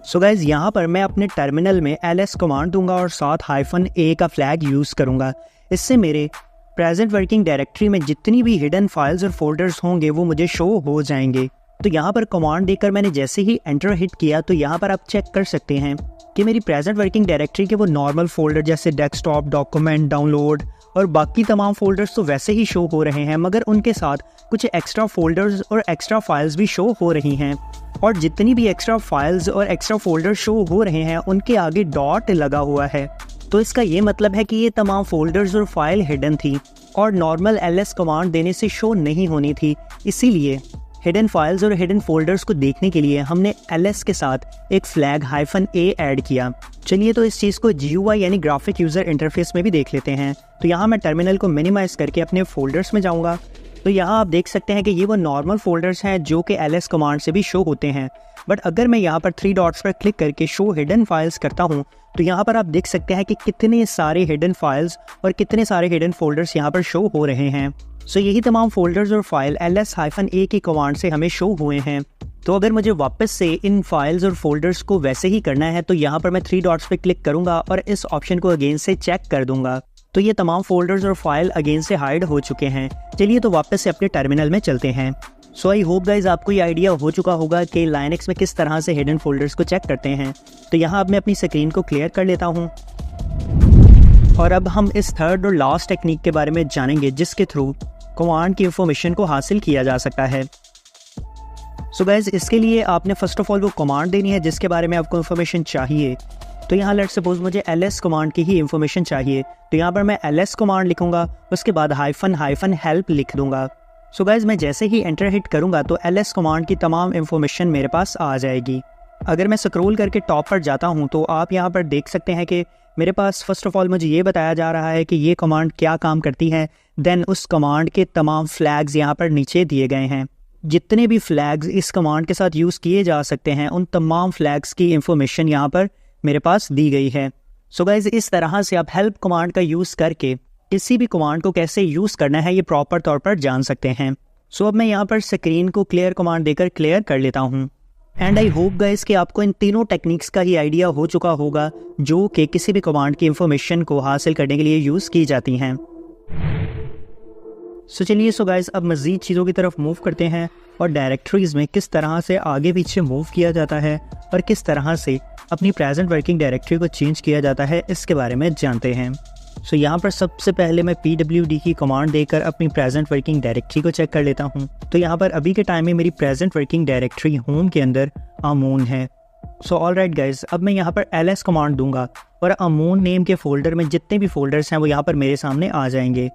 सो गाइस, यहाँ पर मैं अपने टर्मिनल में ls कमांड दूंगा और साथ -a का फ्लैग यूज़ करूँगा। इससे मेरे प्रेजेंट वर्किंग डायरेक्टरी में जितनी भी हिडन फाइल्स और फोल्डर्स होंगे वो मुझे शो हो जाएंगे। तो यहाँ पर कमांड देकर मैंने जैसे ही एंटर हिट किया तो यहाँ पर आप चेक कर सकते हैं कि मेरी प्रेजेंट वर्किंग डायरेक्टरी के वो नॉर्मल फोल्डर जैसे डेस्कटॉप, डॉक्यूमेंट, डाउनलोड और बाकी तमाम फोल्डर्स तो वैसे ही शो हो रहे हैं, मगर उनके साथ कुछ एक्स्ट्रा फोल्डर्स और एक्स्ट्रा फाइल्स भी शो हो रही हैं। और जितनी भी एक्स्ट्रा फाइल्स और एक्स्ट्रा फोल्डर शो हो रहे हैं उनके आगे डॉट लगा हुआ है। तो इसका ये मतलब है कि ये तमाम फोल्डर्स और फाइल हिडन थी और नॉर्मल ls कमांड देने से शो नहीं होनी थी। इसीलिए हिडन फाइल्स और हिडन फोल्डर्स को देखने के लिए हमने ls के साथ एक फ्लैग -a ऐड किया। चलिए तो इस चीज़ को GUI यानी ग्राफिक यूज़र इंटरफेस में भी देख लेते हैं। तो यहाँ मैं टर्मिनल को मिनिमाइज़ करके अपने फोल्डर्स में जाऊँगा। तो यहाँ आप देख सकते हैं कि ये वो नॉर्मल फोल्डर्स हैं जो कि ls कमांड से भी शो होते हैं। बट अगर मैं यहाँ पर 3 डॉट्स पर क्लिक करके शो हिडन फाइल्स करता हूँ तो यहाँ पर आप देख सकते हैं कि कितने सारे हिडन फाइल्स और कितने सारे हिडन फोल्डर्स यहाँ पर शो हो रहे हैं। सो यही तमाम फोल्डर्स और फाइल ls-a की कमांड से हमें शो हुए हैं। तो अगर मुझे वापस से इन फाइल्स और फोल्डर्स को वैसे ही करना है तो यहाँ पर मैं 3 डॉट्स पे क्लिक करूँगा और इस ऑप्शन को अगेन से चेक कर दूंगा। तो ये तमाम फोल्डर्स और फाइल अगेन से हाइड हो चुके हैं। चलिए तो वापस से अपने टर्मिनल में चलते हैं। सो आई होप गाइज आपको ये आइडिया हो चुका होगा कि लाइनक्स में किस तरह से हिडन फोल्डर्स को चेक करते हैं। तो यहाँ अब मैं अपनी स्क्रीन को क्लियर कर लेता हूँ और अब हम इस थर्ड और लास्ट टेक्निक के बारे में जानेंगे जिसके थ्रू कमांड की इंफॉर्मेशन को हासिल किया जा सकता है। सो गाइज, इसके लिए आपने फर्स्ट ऑफ ऑल वो कमांड देनी है जिसके बारे में आपको इंफॉर्मेशन चाहिए। तो यहाँ लेट्स सपोज मुझे ls कमांड की ही इंफॉर्मेशन चाहिए, तो यहाँ पर मैं ls कमांड लिखूंगा, उसके बाद -हेल्प लिख दूंगा। सो गाइज, मैं जैसे ही एंटर हिट करूंगा तो ls कमांड की तमाम इंफॉर्मेशन मेरे पास आ जाएगी। अगर मैं स्क्रॉल करके टॉप पर जाता हूँ तो आप यहाँ पर देख सकते हैं कि मेरे पास फर्स्ट ऑफ ऑल मुझे ये बताया जा रहा है कि ये कमांड क्या काम करती है। देन उस कमांड के तमाम फ्लैग्स यहाँ पर नीचे दिए गए हैं। जितने भी फ्लैग्स इस कमांड के साथ यूज़ किए जा सकते हैं उन तमाम फ्लैग्स की इंफॉर्मेशन यहाँ पर मेरे पास दी गई है। सो गाइज, इस तरह से आप हेल्प कमांड का यूज़ करके किसी भी कमांड को कैसे यूज़ करना है ये प्रॉपर तौर पर जान सकते हैं। सो अब मैं यहाँ पर स्क्रीन को क्लियर कमांड देकर क्लियर कर लेता हूँ। एंड आई होप गाइस कि आपको इन तीनों टेक्निक्स का ही आइडिया हो चुका होगा जो कि किसी भी कमांड की इंफॉर्मेशन को हासिल करने के लिए यूज़ की जाती हैं। सो चलिए गाइस, अब मज़ीद चीज़ों की तरफ मूव करते हैं और डायरेक्टरीज़ में किस तरह से आगे पीछे मूव किया जाता है और किस तरह से अपनी प्रेजेंट वर्किंग डायरेक्टरी को चेंज किया जाता है इसके बारे में जानते हैं। सो यहाँ पर सबसे पहले मैं pwd की कमांड देकर अपनी प्रेजेंट वर्किंग डायरेक्टरी को चेक कर लेता हूँ। तो यहाँ पर अभी के टाइम में मेरी प्रेजेंट वर्किंग डायरेक्टरी होम के अंदर अमून है। सो ऑलराइट गाइज, अब मैं यहाँ पर ls कमांड दूंगा और अमून नेम के फोल्डर में जितने भी फोल्डर्स हैं वो यहाँ पर मेरे सामने आ जाएंगे।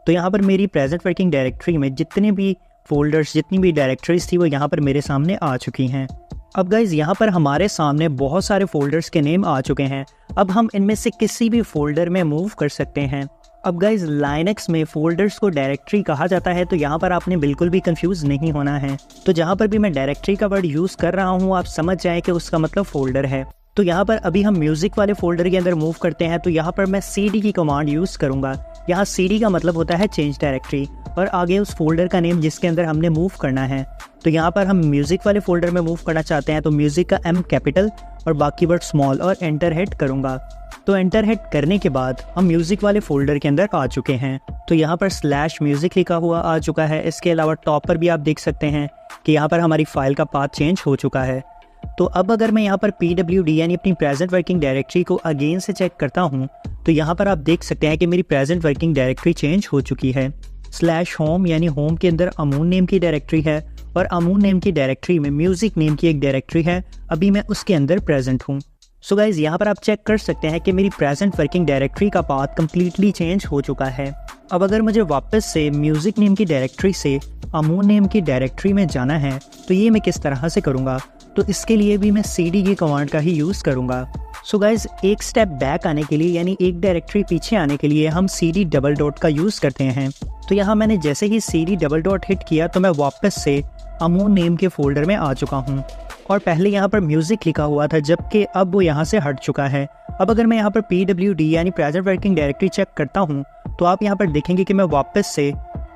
तो यहाँ पर मेरी प्रेजेंट वर्किंग डायरेक्टरी में जितने भी फोल्डर्स, जितनी भी डायरेक्टरीज थी वो यहाँ पर मेरे सामने आ चुकी हैं। अब गाइज, यहाँ पर हमारे सामने बहुत सारे फोल्डर्स के नेम आ चुके हैं। अब हम इनमें से किसी भी फोल्डर में मूव कर सकते हैं। अब गाइज, लाइनक्स में फोल्डर्स को डायरेक्टरी कहा जाता है, तो यहाँ पर आपने बिल्कुल भी कंफ्यूज नहीं होना है। तो जहाँ पर भी मैं डायरेक्टरी का वर्ड यूज़ कर रहा हूँ आप समझ जाएं कि उसका मतलब फोल्डर है। तो यहाँ पर अभी हम म्यूज़िक वाले फोल्डर के अंदर मूव करते हैं, तो यहाँ पर मैं cd की कमांड यूज़ करूँगा। यहाँ cd का मतलब होता है चेंज डायरेक्टरी और आगे उस फोल्डर का नेम जिसके अंदर हमने मूव करना है। तो यहाँ पर हम म्यूज़िक वाले फोल्डर में मूव करना चाहते हैं, तो म्यूज़िक का M कैपिटल और बाकी वर्ड स्मॉल और एंटर हिट करूँगा। तो एंटर हिट करने के बाद हम म्यूज़िक वाले फोल्डर के अंदर आ चुके हैं। तो यहाँ पर /म्यूज़िक लिखा हुआ आ चुका है। इसके अलावा टॉप पर भी आप देख सकते हैं कि यहाँ पर हमारी फाइल का पाथ चेंज हो चुका है। तो अब अगर मैं यहाँ पर PWD यानी अपनी प्रेजेंट वर्किंग डायरेक्टरी को अगेन से चेक करता हूँ तो यहाँ पर आप देख सकते हैं कि मेरी प्रेजेंट वर्किंग डायरेक्टरी चेंज हो चुकी है। /होम यानी होम के अंदर अमून नेम की डायरेक्टरी है और अमून नेम की डायरेक्टरी में म्यूजिक नेम की एक डायरेक्टरी है, अभी मैं उसके अंदर प्रेजेंट हूँ। सो गाइज यहाँ पर आप चेक कर सकते हैं कि मेरी प्रेजेंट वर्किंग डायरेक्टरी का पाथ कम्प्लीटली चेंज हो चुका है। अब अगर मुझे वापस से म्यूजिक नेम की डायरेक्टरी से अमून नेम की डायरेक्टरी में जाना है तो ये मैं किस तरह से करूँगा, तो इसके लिए भी मैं cd की कमांड का ही यूज़ करूँगा। सो गाइज एक स्टेप बैक आने के लिए यानी एक डायरेक्टरी पीछे आने के लिए हम cd का यूज़ करते हैं। तो यहाँ मैंने जैसे ही cd हिट किया तो मैं वापस से अमून नेम के फोल्डर में आ चुका हूँ और पहले यहाँ पर म्यूज़िक लिखा हुआ था जबकि अब वो यहाँ से हट चुका है। अब अगर मैं यहाँ पर PWD यानी प्रेजेंट वर्किंग डायरेक्टरी चेक करता हूँ तो आप यहाँ पर देखेंगे कि मैं वापस से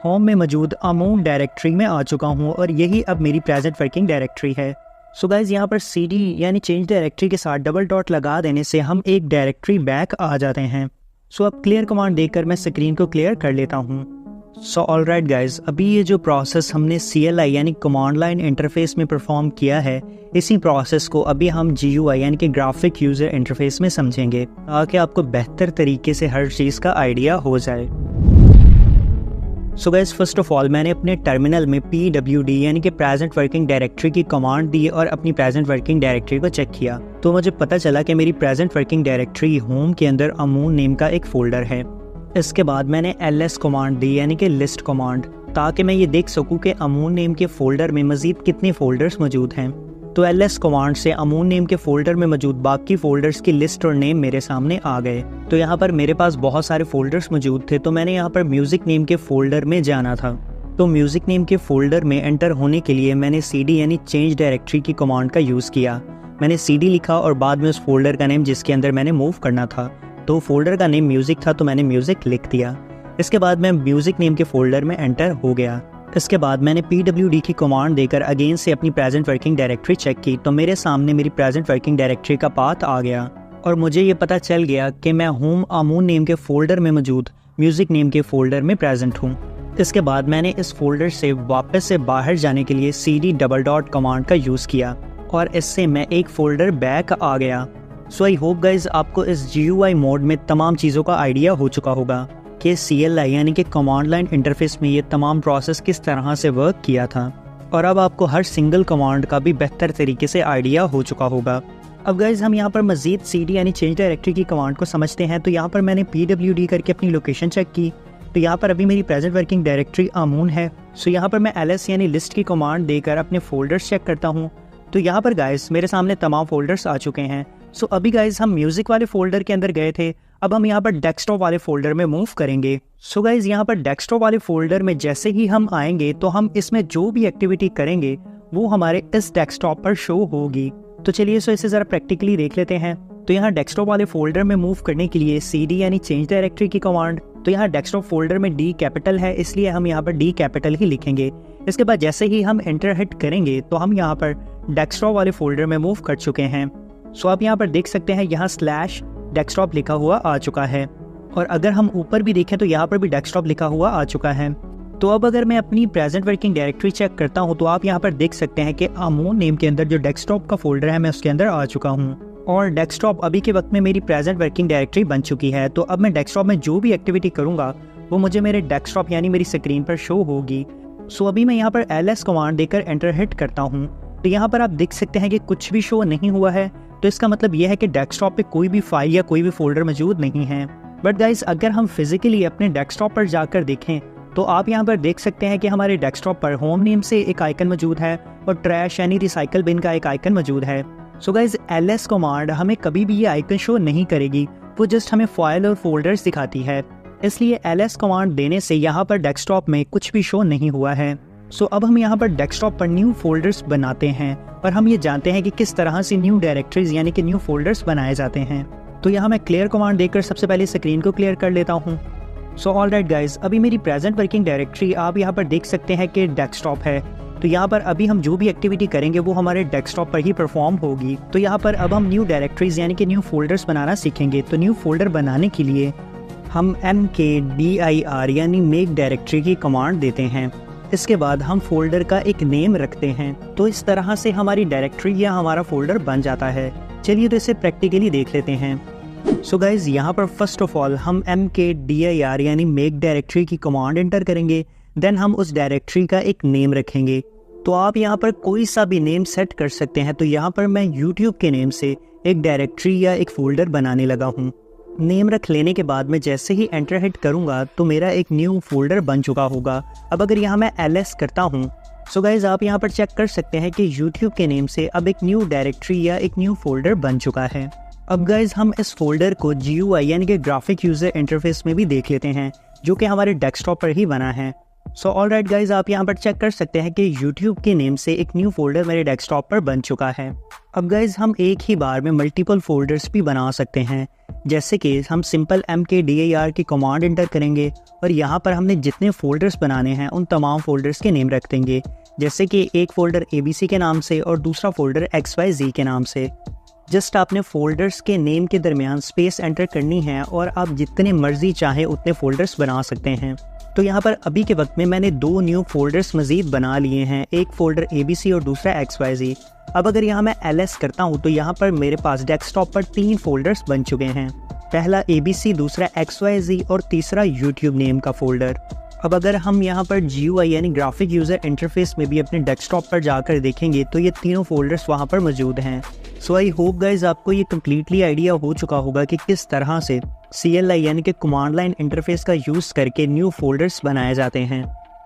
होम में मौजूद अमून डायरेक्टरी में आ चुका हूँ और यही अब मेरी प्रेजेंट वर्किंग डायरेक्टरी है। सो गाइज यहाँ पर cd यानी चेंज डायरेक्टरी के साथ डॉट लगा देने से हम एक डायरेक्टरी बैक आ जाते हैं। सो अब क्लियर कमांड देकर मैं स्क्रीन को क्लियर कर लेता हूँ। सो ऑलराइट गाइज, अभी ये जो प्रोसेस हमने CLI यानी कमांड लाइन इंटरफेस में परफॉर्म किया है, इसी प्रोसेस को अभी हम GUI यानी कि ग्राफिक यूज़र इंटरफेस में समझेंगे ताकि आपको बेहतर तरीके से हर चीज़ का आइडिया हो जाए। So guys first of all मैंने अपने टर्मिनल में PWD यानी कि प्रेजेंट वर्किंग डायरेक्टरी की कमांड दी और अपनी प्रेजेंट वर्किंग डायरेक्टरी को चेक किया तो मुझे पता चला कि मेरी प्रेजेंट वर्किंग डायरेक्टरी होम के अंदर अमून नेम का एक फ़ोल्डर है। इसके बाद मैंने ls कमांड दी यानी कि लिस्ट कमांड, ताकि मैं ये देख सकूं कि अमून नेम के फ़ोल्डर में मज़ीद कितने फ़ोल्डर्स मौजूद हैं। तो ls कमांड से अमून नेम के फ़ोल्डर में मौजूद बाकी फ़ोल्डर्स की लिस्ट और नेम मेरे सामने आ गए। तो यहाँ पर मेरे पास बहुत सारे फ़ोल्डर्स मौजूद थे तो मैंने यहाँ पर म्यूज़िक नेम के फ़ोल्डर में जाना था। तो म्यूज़िक नेम के फ़ोल्डर में एंटर होने के लिए मैंने cd यानी चेंज डायरेक्टरी की कमांड का यूज़ किया। मैंने cd लिखा और बाद में उस फोल्डर का नेम जिसके अंदर मैंने मूव करना था, तो फोल्डर का नेम म्यूज़िक था तो मैंने म्यूज़िक लिख दिया। इसके बाद मैं म्यूज़िक नेम के फ़ोल्डर में एंटर हो गया। इसके बाद मैंने PWD की कमांड देकर अगेन से अपनी प्रेजेंट वर्किंग डायरेक्टरी चेक की तो मेरे सामने मेरी प्रेजेंट वर्किंग डायरेक्टरी का पाथ आ गया और मुझे ये पता चल गया कि मैं होम अमून नेम के फ़ोल्डर में मौजूद म्यूज़िक नेम के फ़ोल्डर में प्रेजेंट हूँ। इसके बाद मैंने इस फोल्डर से वापस से बाहर जाने के लिए cd कमांड का यूज़ किया और इससे मैं एक फ़ोल्डर बैक आ गया। सो आई होप गाइज आपको इस GUI मोड में तमाम चीज़ों का आइडिया हो चुका होगा कि CLI यानी कि कमांड लाइन इंटरफेस में ये तमाम प्रोसेस किस तरह से वर्क किया था और अब आपको हर सिंगल कमांड का भी बेहतर तरीके से आइडिया हो चुका होगा। अब गाइज हम यहाँ पर मज़ीद cd यानी चेंज डायरेक्टरी की कमांड को समझते हैं। तो यहाँ पर मैंने PWD करके अपनी लोकेशन चेक की तो यहाँ पर अभी मेरी प्रेजेंट वर्किंग डायरेक्टरी अमून है। सो यहाँ पर मैं ls यानी लिस्ट की कमांड देकर अपने फोल्डर्स चेक करता हूँ तो यहाँ पर गाइज मेरे सामने तमाम फोल्डर्स आ चुके हैं। सो अभी गाइज हम म्यूज़िक वाले फोल्डर के अंदर गए थे, अब हम यहाँ पर डेस्कटॉप वाले फोल्डर में मूव करेंगे। सो गाइज यहाँ पर डेस्कटॉप वाले फोल्डर में जैसे ही हम आएंगे तो हम इसमें जो भी एक्टिविटी करेंगे वो हमारे इस डेस्कटॉप पर शो होगी। तो चलिए इसे ज़रा प्रैक्टिकली देख लेते हैं। तो यहाँ डेस्कटॉप वाले फोल्डर में मूव करने के लिए cd यानी चेंज डायरेक्टरी की कमांड, तो यहाँ डेस्कटॉप फोल्डर में D कैपिटल है इसलिए हम यहाँ पर D कैपिटल ही लिखेंगे। इसके बाद जैसे ही हम एंटर हिट करेंगे तो हम यहाँ पर डेस्कटॉप वाले फोल्डर में मूव कर चुके हैं। सो आप यहाँ पर देख सकते हैं यहाँ /डेस्कटॉप लिखा हुआ आ चुका है और अगर हम ऊपर भी देखें तो यहाँ पर भी डेस्कटॉप लिखा हुआ आ चुका है। तो अब अगर मैं अपनी प्रेजेंट वर्किंग डायरेक्टरी चेक करता हूँ तो आप यहाँ पर देख सकते हैं कि अमून नेम के अंदर जो डेस्कटॉप का फोल्डर है मैं उसके अंदर आ चुका हूँ और डेस्कटॉप अभी के वक्त में मेरी प्रेजेंट वर्किंग डायरेक्टरी बन चुकी है। तो अब मैं डेस्कटॉप में जो भी एक्टिविटी करूँगा वो मुझे मेरे डेस्कटॉप यानी मेरी स्क्रीन पर शो होगी। सो अभी मैं यहाँ पर ls कमांड देकर एंटर हिट करता हूँ तो यहाँ पर आप देख सकते हैं कि कुछ भी शो नहीं हुआ है। तो इसका मतलब यह है कि डेस्कटॉप पे कोई भी फाइल या कोई भी फोल्डर मौजूद नहीं है। बट गाइस अगर हम फिजिकली अपने डेस्कटॉप पर जाकर देखें तो आप यहाँ पर देख सकते हैं कि हमारे डेस्कटॉप पर होम नेम से एक आइकन मौजूद है और ट्रैश यानी रिसाइकल बिन का एक आइकन मौजूद है। सो गाइस ls कमांड हमें कभी भी ये आइकन शो नहीं करेगी, वो जस्ट हमें फाइल और फोल्डर्स दिखाती है। इसलिए ls कमांड देने से यहाँ पर डेस्कटॉप में कुछ भी शो नहीं हुआ है। सो अब हम यहाँ पर डेस्कटॉप पर न्यू फोल्डर्स बनाते हैं और हम ये जानते हैं कि किस तरह से न्यू डायरेक्टरीज यानी कि न्यू फोल्डर्स बनाए जाते हैं। तो यहाँ मैं क्लियर कमांड देकर सबसे पहले स्क्रीन को क्लियर कर लेता हूँ। सो ऑलराइट गाइज, अभी मेरी प्रेजेंट वर्किंग डायरेक्टरी आप यहाँ पर देख सकते हैं कि डेस्कटॉप है। तो यहाँ पर अभी हम जो भी एक्टिविटी करेंगे वो हमारे डेस्कटॉप पर ही परफॉर्म होगी। तो यहाँ पर अब हम न्यू डायरेक्टरीज यानी कि न्यू फोल्डर्स बनाना सीखेंगे। तो न्यू फोल्डर बनाने के लिए हम mkdir यानी मेक डायरेक्टरी की कमांड देते हैं इसके बाद हम फोल्डर का एक नेम रखते हैं। तो इस तरह से हमारी डायरेक्टरी या हमारा फोल्डर बन जाता है। चलिए तो इसे प्रैक्टिकली देख लेते हैं। सो गाइज यहाँ पर फर्स्ट ऑफ ऑल हम mkdir यानी मेक डायरेक्टरी की कमांड एंटर करेंगे। देन हम उस डायरेक्टरी का एक नेम रखेंगे। तो आप यहाँ पर कोई सा भी नेम सेट कर सकते हैं। तो यहाँ पर मैं YouTube के नेम से एक डायरेक्टरी या एक फोल्डर बनाने लगा हूँ। नेम रख लेने के बाद मैं जैसे ही एंटर हिट करूँगा तो मेरा एक न्यू फोल्डर बन चुका होगा। अब अगर यहाँ मैं ls करता हूँ, सो गाइज आप यहाँ पर चेक कर सकते हैं कि YouTube के नेम से अब एक न्यू डायरेक्टरी या एक न्यू फोल्डर बन चुका है। अब गाइज हम इस फोल्डर को GUI यानी कि ग्राफिक यूजर इंटरफेस में भी देख लेते हैं, जो कि हमारे डेस्कटॉप पर ही बना है। सो ऑलराइट गाइज आप यहाँ पर चेक कर सकते हैं कि YouTube के नेम से एक न्यू फोल्डर मेरे डेस्कटॉप पर बन चुका है। अब गाइज हम एक ही बार में मल्टीपल फोल्डर्स भी बना सकते हैं। जैसे कि हम सिंपल mkdir की कमांड एंटर करेंगे और यहाँ पर हमने जितने फोल्डर्स बनाने हैं उन तमाम फोल्डर्स के नेम रख देंगे। जैसे कि एक फोल्डर ABC के नाम से और दूसरा फोल्डर XYZ के नाम से। जस्ट आपने फोल्डर्स के नेम के दरमियान स्पेस एंटर करनी है और आप जितने मर्जी चाहे उतने फोल्डर्स बना सकते हैं। तो यहाँ पर अभी के वक्त में मैंने 2 न्यू फोल्डर्स मज़ीद बना लिए हैं, एक फोल्डर ABC और दूसरा XYZ। अब अगर यहाँ मैं ls करता हूँ तो यहाँ पर मेरे पास डेस्कटॉप पर 3 फोल्डर्स बन चुके हैं। पहला ABC, दूसरा XYZ और तीसरा YouTube नेम का फोल्डर। अब अगर हम यहाँ पर GUI यानी ग्राफिक यूज़र इंटरफेस में भी अपने डेस्कटॉप पर जाकर देखेंगे तो ये तीनों फोल्डर्स वहाँ पर मौजूद हैं। सो आई होप गाइज आपको ये कम्प्लीटली आइडिया हो चुका होगा कि किस तरह से CLI यानी कि कमांड लाइन इंटरफेस का यूज़ करके न्यू फोल्डर्स बनाए जाते हैं।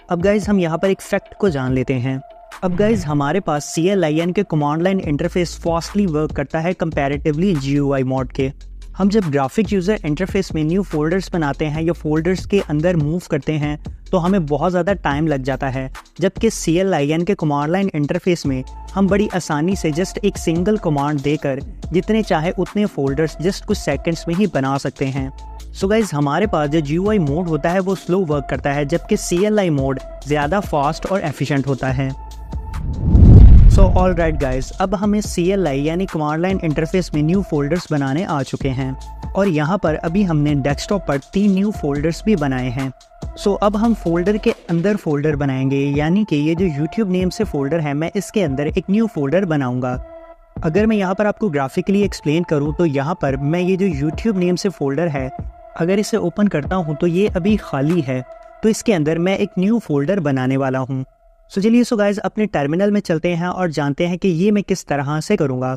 अब गाइज हम यहाँ पर एक फैक्ट को जान लेते हैं। अब गाइज हमारे पास CLI यानी कि command line interface fastly work करता है कंपैरेटिवली GUI मोड के। हम जब ग्राफिक यूज़र इंटरफेस में न्यू फोल्डर्स बनाते हैं या फोल्डर्स के अंदर मूव करते हैं तो हमें बहुत ज़्यादा टाइम लग जाता है, जबकि CLI यानी कि कमांड लाइन इंटरफेस में हम बड़ी आसानी से जस्ट एक सिंगल कमांड देकर जितने चाहे उतने फोल्डर्स जस्ट कुछ सेकंड्स में ही बना सकते हैं। सो गाइज हमारे पास जो GUI मोड होता है वो स्लो वर्क करता है, जबकि CLI मोड ज़्यादा फास्ट और एफिशिएंट होता है। सो ऑलराइट गाइज, अब हमें CLI यानी कमांड लाइन इंटरफेस में न्यू फोल्डर्स बनाने आ चुके हैं और यहाँ पर अभी हमने डेस्कटॉप पर 3 न्यू फोल्डर्स भी बनाए हैं। सो अब हम फोल्डर के अंदर फोल्डर बनाएंगे, यानी कि ये जो YouTube नेम से फोल्डर है मैं इसके अंदर एक न्यू फोल्डर बनाऊंगा। अगर मैं यहाँ पर आपको ग्राफिकली एक्सप्लेन करूँ तो यहाँ पर मैं ये जो YouTube नेम से फोल्डर है, अगर इसे ओपन करता हूँ तो ये अभी खाली है। तो इसके अंदर मैं एक न्यू फोल्डर बनाने वाला हूँ। सो चलिए गाइज अपने टर्मिनल में चलते हैं और जानते हैं कि ये मैं किस तरह से करूँगा।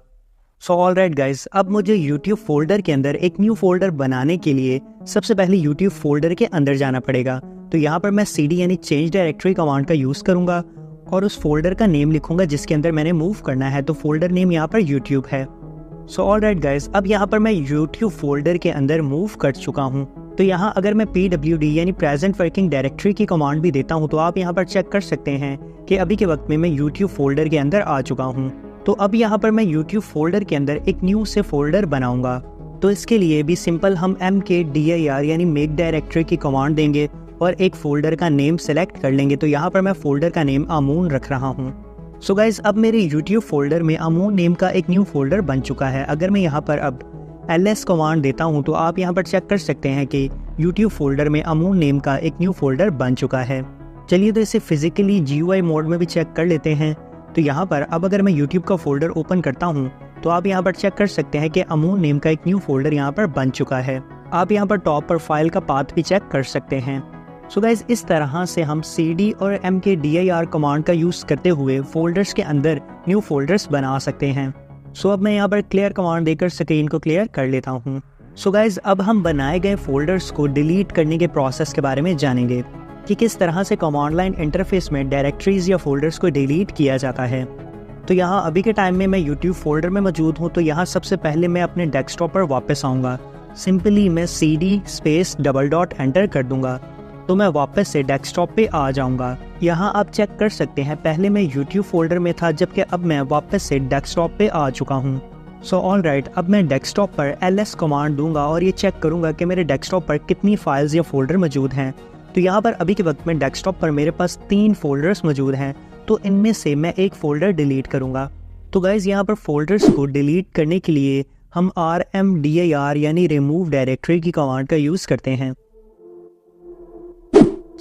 सो ऑलराइट गाइज, अब मुझे YouTube फोल्डर के अंदर एक न्यू फोल्डर बनाने के लिए सबसे पहले YouTube फोल्डर के अंदर जाना पड़ेगा। तो यहाँ पर मैं CD यानी चेंज डायरेक्टरी कमांड का यूज़ करूँगा और उस फोल्डर का नेम लिखूँगा जिसके अंदर मैंने मूव करना है। तो फोल्डर नेम यहाँ पर YouTube है। सो ऑलराइट गाइज, अब यहाँ पर मैं YouTube फोल्डर के अंदर मूव कर चुका हूँ। तो यहाँ अगर मैं PWD यानी प्रेजेंट वर्किंग डायरेक्टरी की कमांड भी देता हूँ तो आप यहाँ पर चेक कर सकते हैं कि अभी के वक्त में मैं YouTube फोल्डर के अंदर आ चुका हूँ। तो अब यहाँ पर मैं YouTube फोल्डर के अंदर एक न्यू से फोल्डर बनाऊंगा। तो इसके लिए भी सिंपल हम mkdir यानी मेक डायरेक्टरी की कमांड देंगे और एक फोल्डर का नेम सेलेक्ट कर लेंगे। तो यहाँ पर मैं फोल्डर का नेम अमून रख रहा हूँ। सो गाइज, अब मेरे YouTube फोल्डर में अमून नेम का एक न्यू फोल्डर बन चुका है। अगर मैं यहाँ पर अब ls कमांड देता हूँ तो आप यहाँ पर चेक कर सकते हैं कि YouTube फोल्डर में अमून नेम का एक न्यू फोल्डर बन चुका है। चलिए तो इसे फिजिकली GUI मोड में भी चेक कर लेते हैं। तो यहाँ पर अब अगर मैं YouTube का फोल्डर ओपन करता हूँ तो आप यहाँ पर चेक कर सकते हैं कि अमून नेम का एक न्यू फोल्डर यहाँ पर बन चुका है। आप यहाँ पर टॉप पर फाइल का पाथ भी चेक कर सकते हैं। सो गाइज, इस तरह से हम CD और mkdir कमांड का यूज़ करते हुए फोल्डर्स के अंदर न्यू फोल्डर्स बना सकते हैं। सो अब मैं यहाँ पर क्लियर कमांड देकर स्क्रीन को क्लियर कर लेता हूँ। सो गाइज, अब हम बनाए गए फोल्डर्स को डिलीट करने के प्रोसेस के बारे में जानेंगे कि किस तरह से कमांड लाइन इंटरफेस में डायरेक्टरीज या फोल्डर्स को डिलीट किया जाता है। तो यहाँ अभी के टाइम में मैं YouTube फोल्डर में मौजूद हूँ। तो यहाँ सबसे पहले मैं अपने डेस्कटॉप पर वापस आऊँगा। सिंपली मैं CD space double dot enter कर दूंगा तो मैं वापस से डेस्कटॉप पे आ जाऊंगा। यहाँ आप चेक कर सकते हैं पहले मैं YouTube फोल्डर में था, जबकि अब मैं वापस से डेस्कटॉप पे आ चुका हूँ। सो ऑलराइट, अब मैं डेस्कटॉप पर ls कमांड दूंगा और ये चेक करूंगा कि मेरे डेस्कटॉप पर कितनी फाइल्स या फोल्डर मौजूद हैं। तो यहाँ पर अभी के वक्त में डेस्कटॉप पर मेरे पास 3 फोल्डर्स मौजूद हैं। तो इनमें से मैं एक फ़ोल्डर डिलीट करूँगा। तो गाइज़, यहाँ पर फोल्डर्स को डिलीट करने के लिए हम rmdir यानी रिमूव डायरेक्टरी की कमांड का यूज़ करते हैं।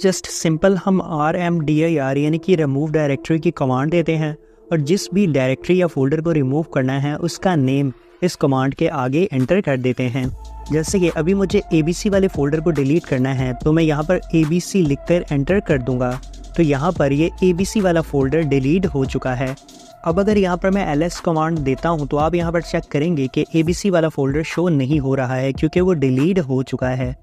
जस्ट सिंपल हम RMDIR यानी कि रिमूव डायरेक्टरी की कमांड देते हैं और जिस भी डायरेक्टरी या फोल्डर को रिमूव करना है उसका नेम इस कमांड के आगे एंटर कर देते हैं। जैसे कि अभी मुझे ABC वाले फोल्डर को डिलीट करना है तो मैं यहाँ पर ABC लिखकर एंटर कर दूंगा, तो यहाँ पर ये ABC वाला फोल्डर डिलीट हो चुका है। अब अगर यहाँ पर मैं LS कमांड देता हूँ तो आप यहाँ पर चेक करेंगे कि ABC वाला फोल्डर शो नहीं हो रहा है क्योंकि वो डिलीट हो चुका है,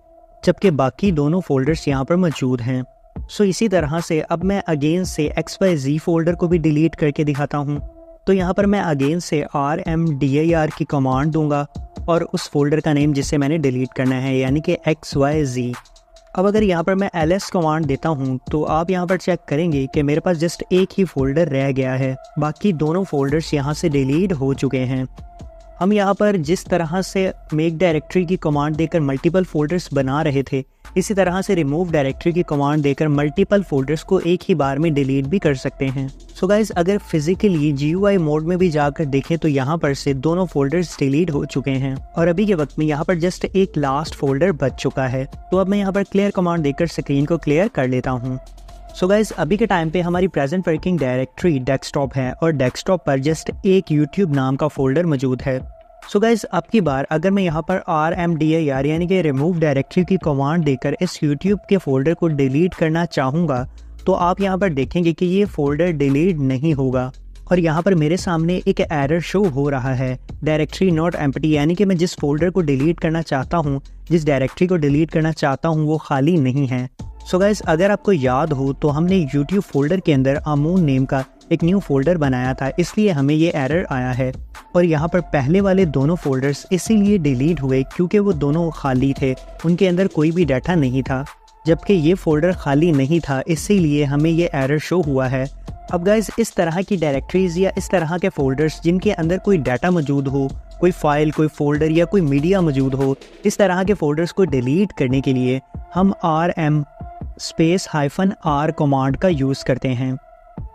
जबकि बाकी दोनों फोल्डर्स यहाँ पर मौजूद हैं। सो इसी तरह से अब मैं अगेन से XYZ फोल्डर को भी डिलीट करके दिखाता हूँ। तो यहाँ पर मैं अगेन से RMDIR की कमांड दूंगा और उस फोल्डर का नेम जिसे मैंने डिलीट करना है यानी कि XYZ। अब अगर यहाँ पर मैं LS कमांड देता हूँ तो आप यहाँ पर चेक करेंगे कि मेरे पास जस्ट एक ही फोल्डर रह गया है, बाकी दोनों फोल्डर्स यहाँ से डिलीट हो चुके हैं। हम यहाँ पर जिस तरह से मेक डायरेक्टरी की कमांड देकर मल्टीपल फोल्डर्स बना रहे थे, इसी तरह से रिमूव डायरेक्टरी की कमांड देकर मल्टीपल फोल्डर्स को एक ही बार में डिलीट भी कर सकते हैं। सो गाइज, अगर फिजिकली GUI मोड में भी जाकर देखें तो यहाँ पर से दोनों फोल्डर्स डिलीट हो चुके हैं और अभी के वक्त में यहाँ पर जस्ट एक लास्ट फोल्डर बच चुका है। तो अब मैं यहाँ पर क्लियर कमांड देकर स्क्रीन को क्लियर कर लेता हूँ। सो गाइज, अभी के टाइम पे हमारी प्रेजेंट वर्किंग डायरेक्टरी डेस्कटॉप है और डेस्कटॉप पर जस्ट एक YouTube नाम का फोल्डर मौजूद है। सो गाइज, अब की बार अगर मैं यहाँ पर RMDIR यानी कि रिमूव डायरेक्टरी की कमांड देकर इस YouTube के फोल्डर को डिलीट करना चाहूँगा तो आप यहाँ पर देखेंगे कि ये फोल्डर डिलीट नहीं होगा और यहाँ पर मेरे सामने एक एरर शो हो रहा है, डायरेक्टरी नॉट एम्प्टी, यानी कि मैं जिस फोल्डर को डिलीट करना चाहता हूँ, जिस डायरेक्टरी को डिलीट करना चाहता हूँ वो खाली नहीं है। सो गाइज, अगर आपको याद हो तो हमने YouTube फोल्डर के अंदर अमून नेम का एक न्यू फोल्डर बनाया था, इसलिए हमें ये एरर आया है। और यहाँ पर पहले वाले दोनों फोल्डर्स इसीलिए डिलीट हुए क्योंकि वो दोनों खाली थे, उनके अंदर कोई भी डाटा नहीं था, जबकि ये फोल्डर खाली नहीं था, इसीलिए हमें ये एरर शो हुआ है। अब गाइज, इस तरह की डायरेक्टरीज या इस तरह के फोल्डर्स जिनके अंदर कोई डाटा मौजूद हो, कोई फाइल, कोई फोल्डर या कोई मीडिया मौजूद हो, इस तरह के फोल्डर्स को डिलीट करने के लिए हम RM-R कमांड का यूज़ करते हैं।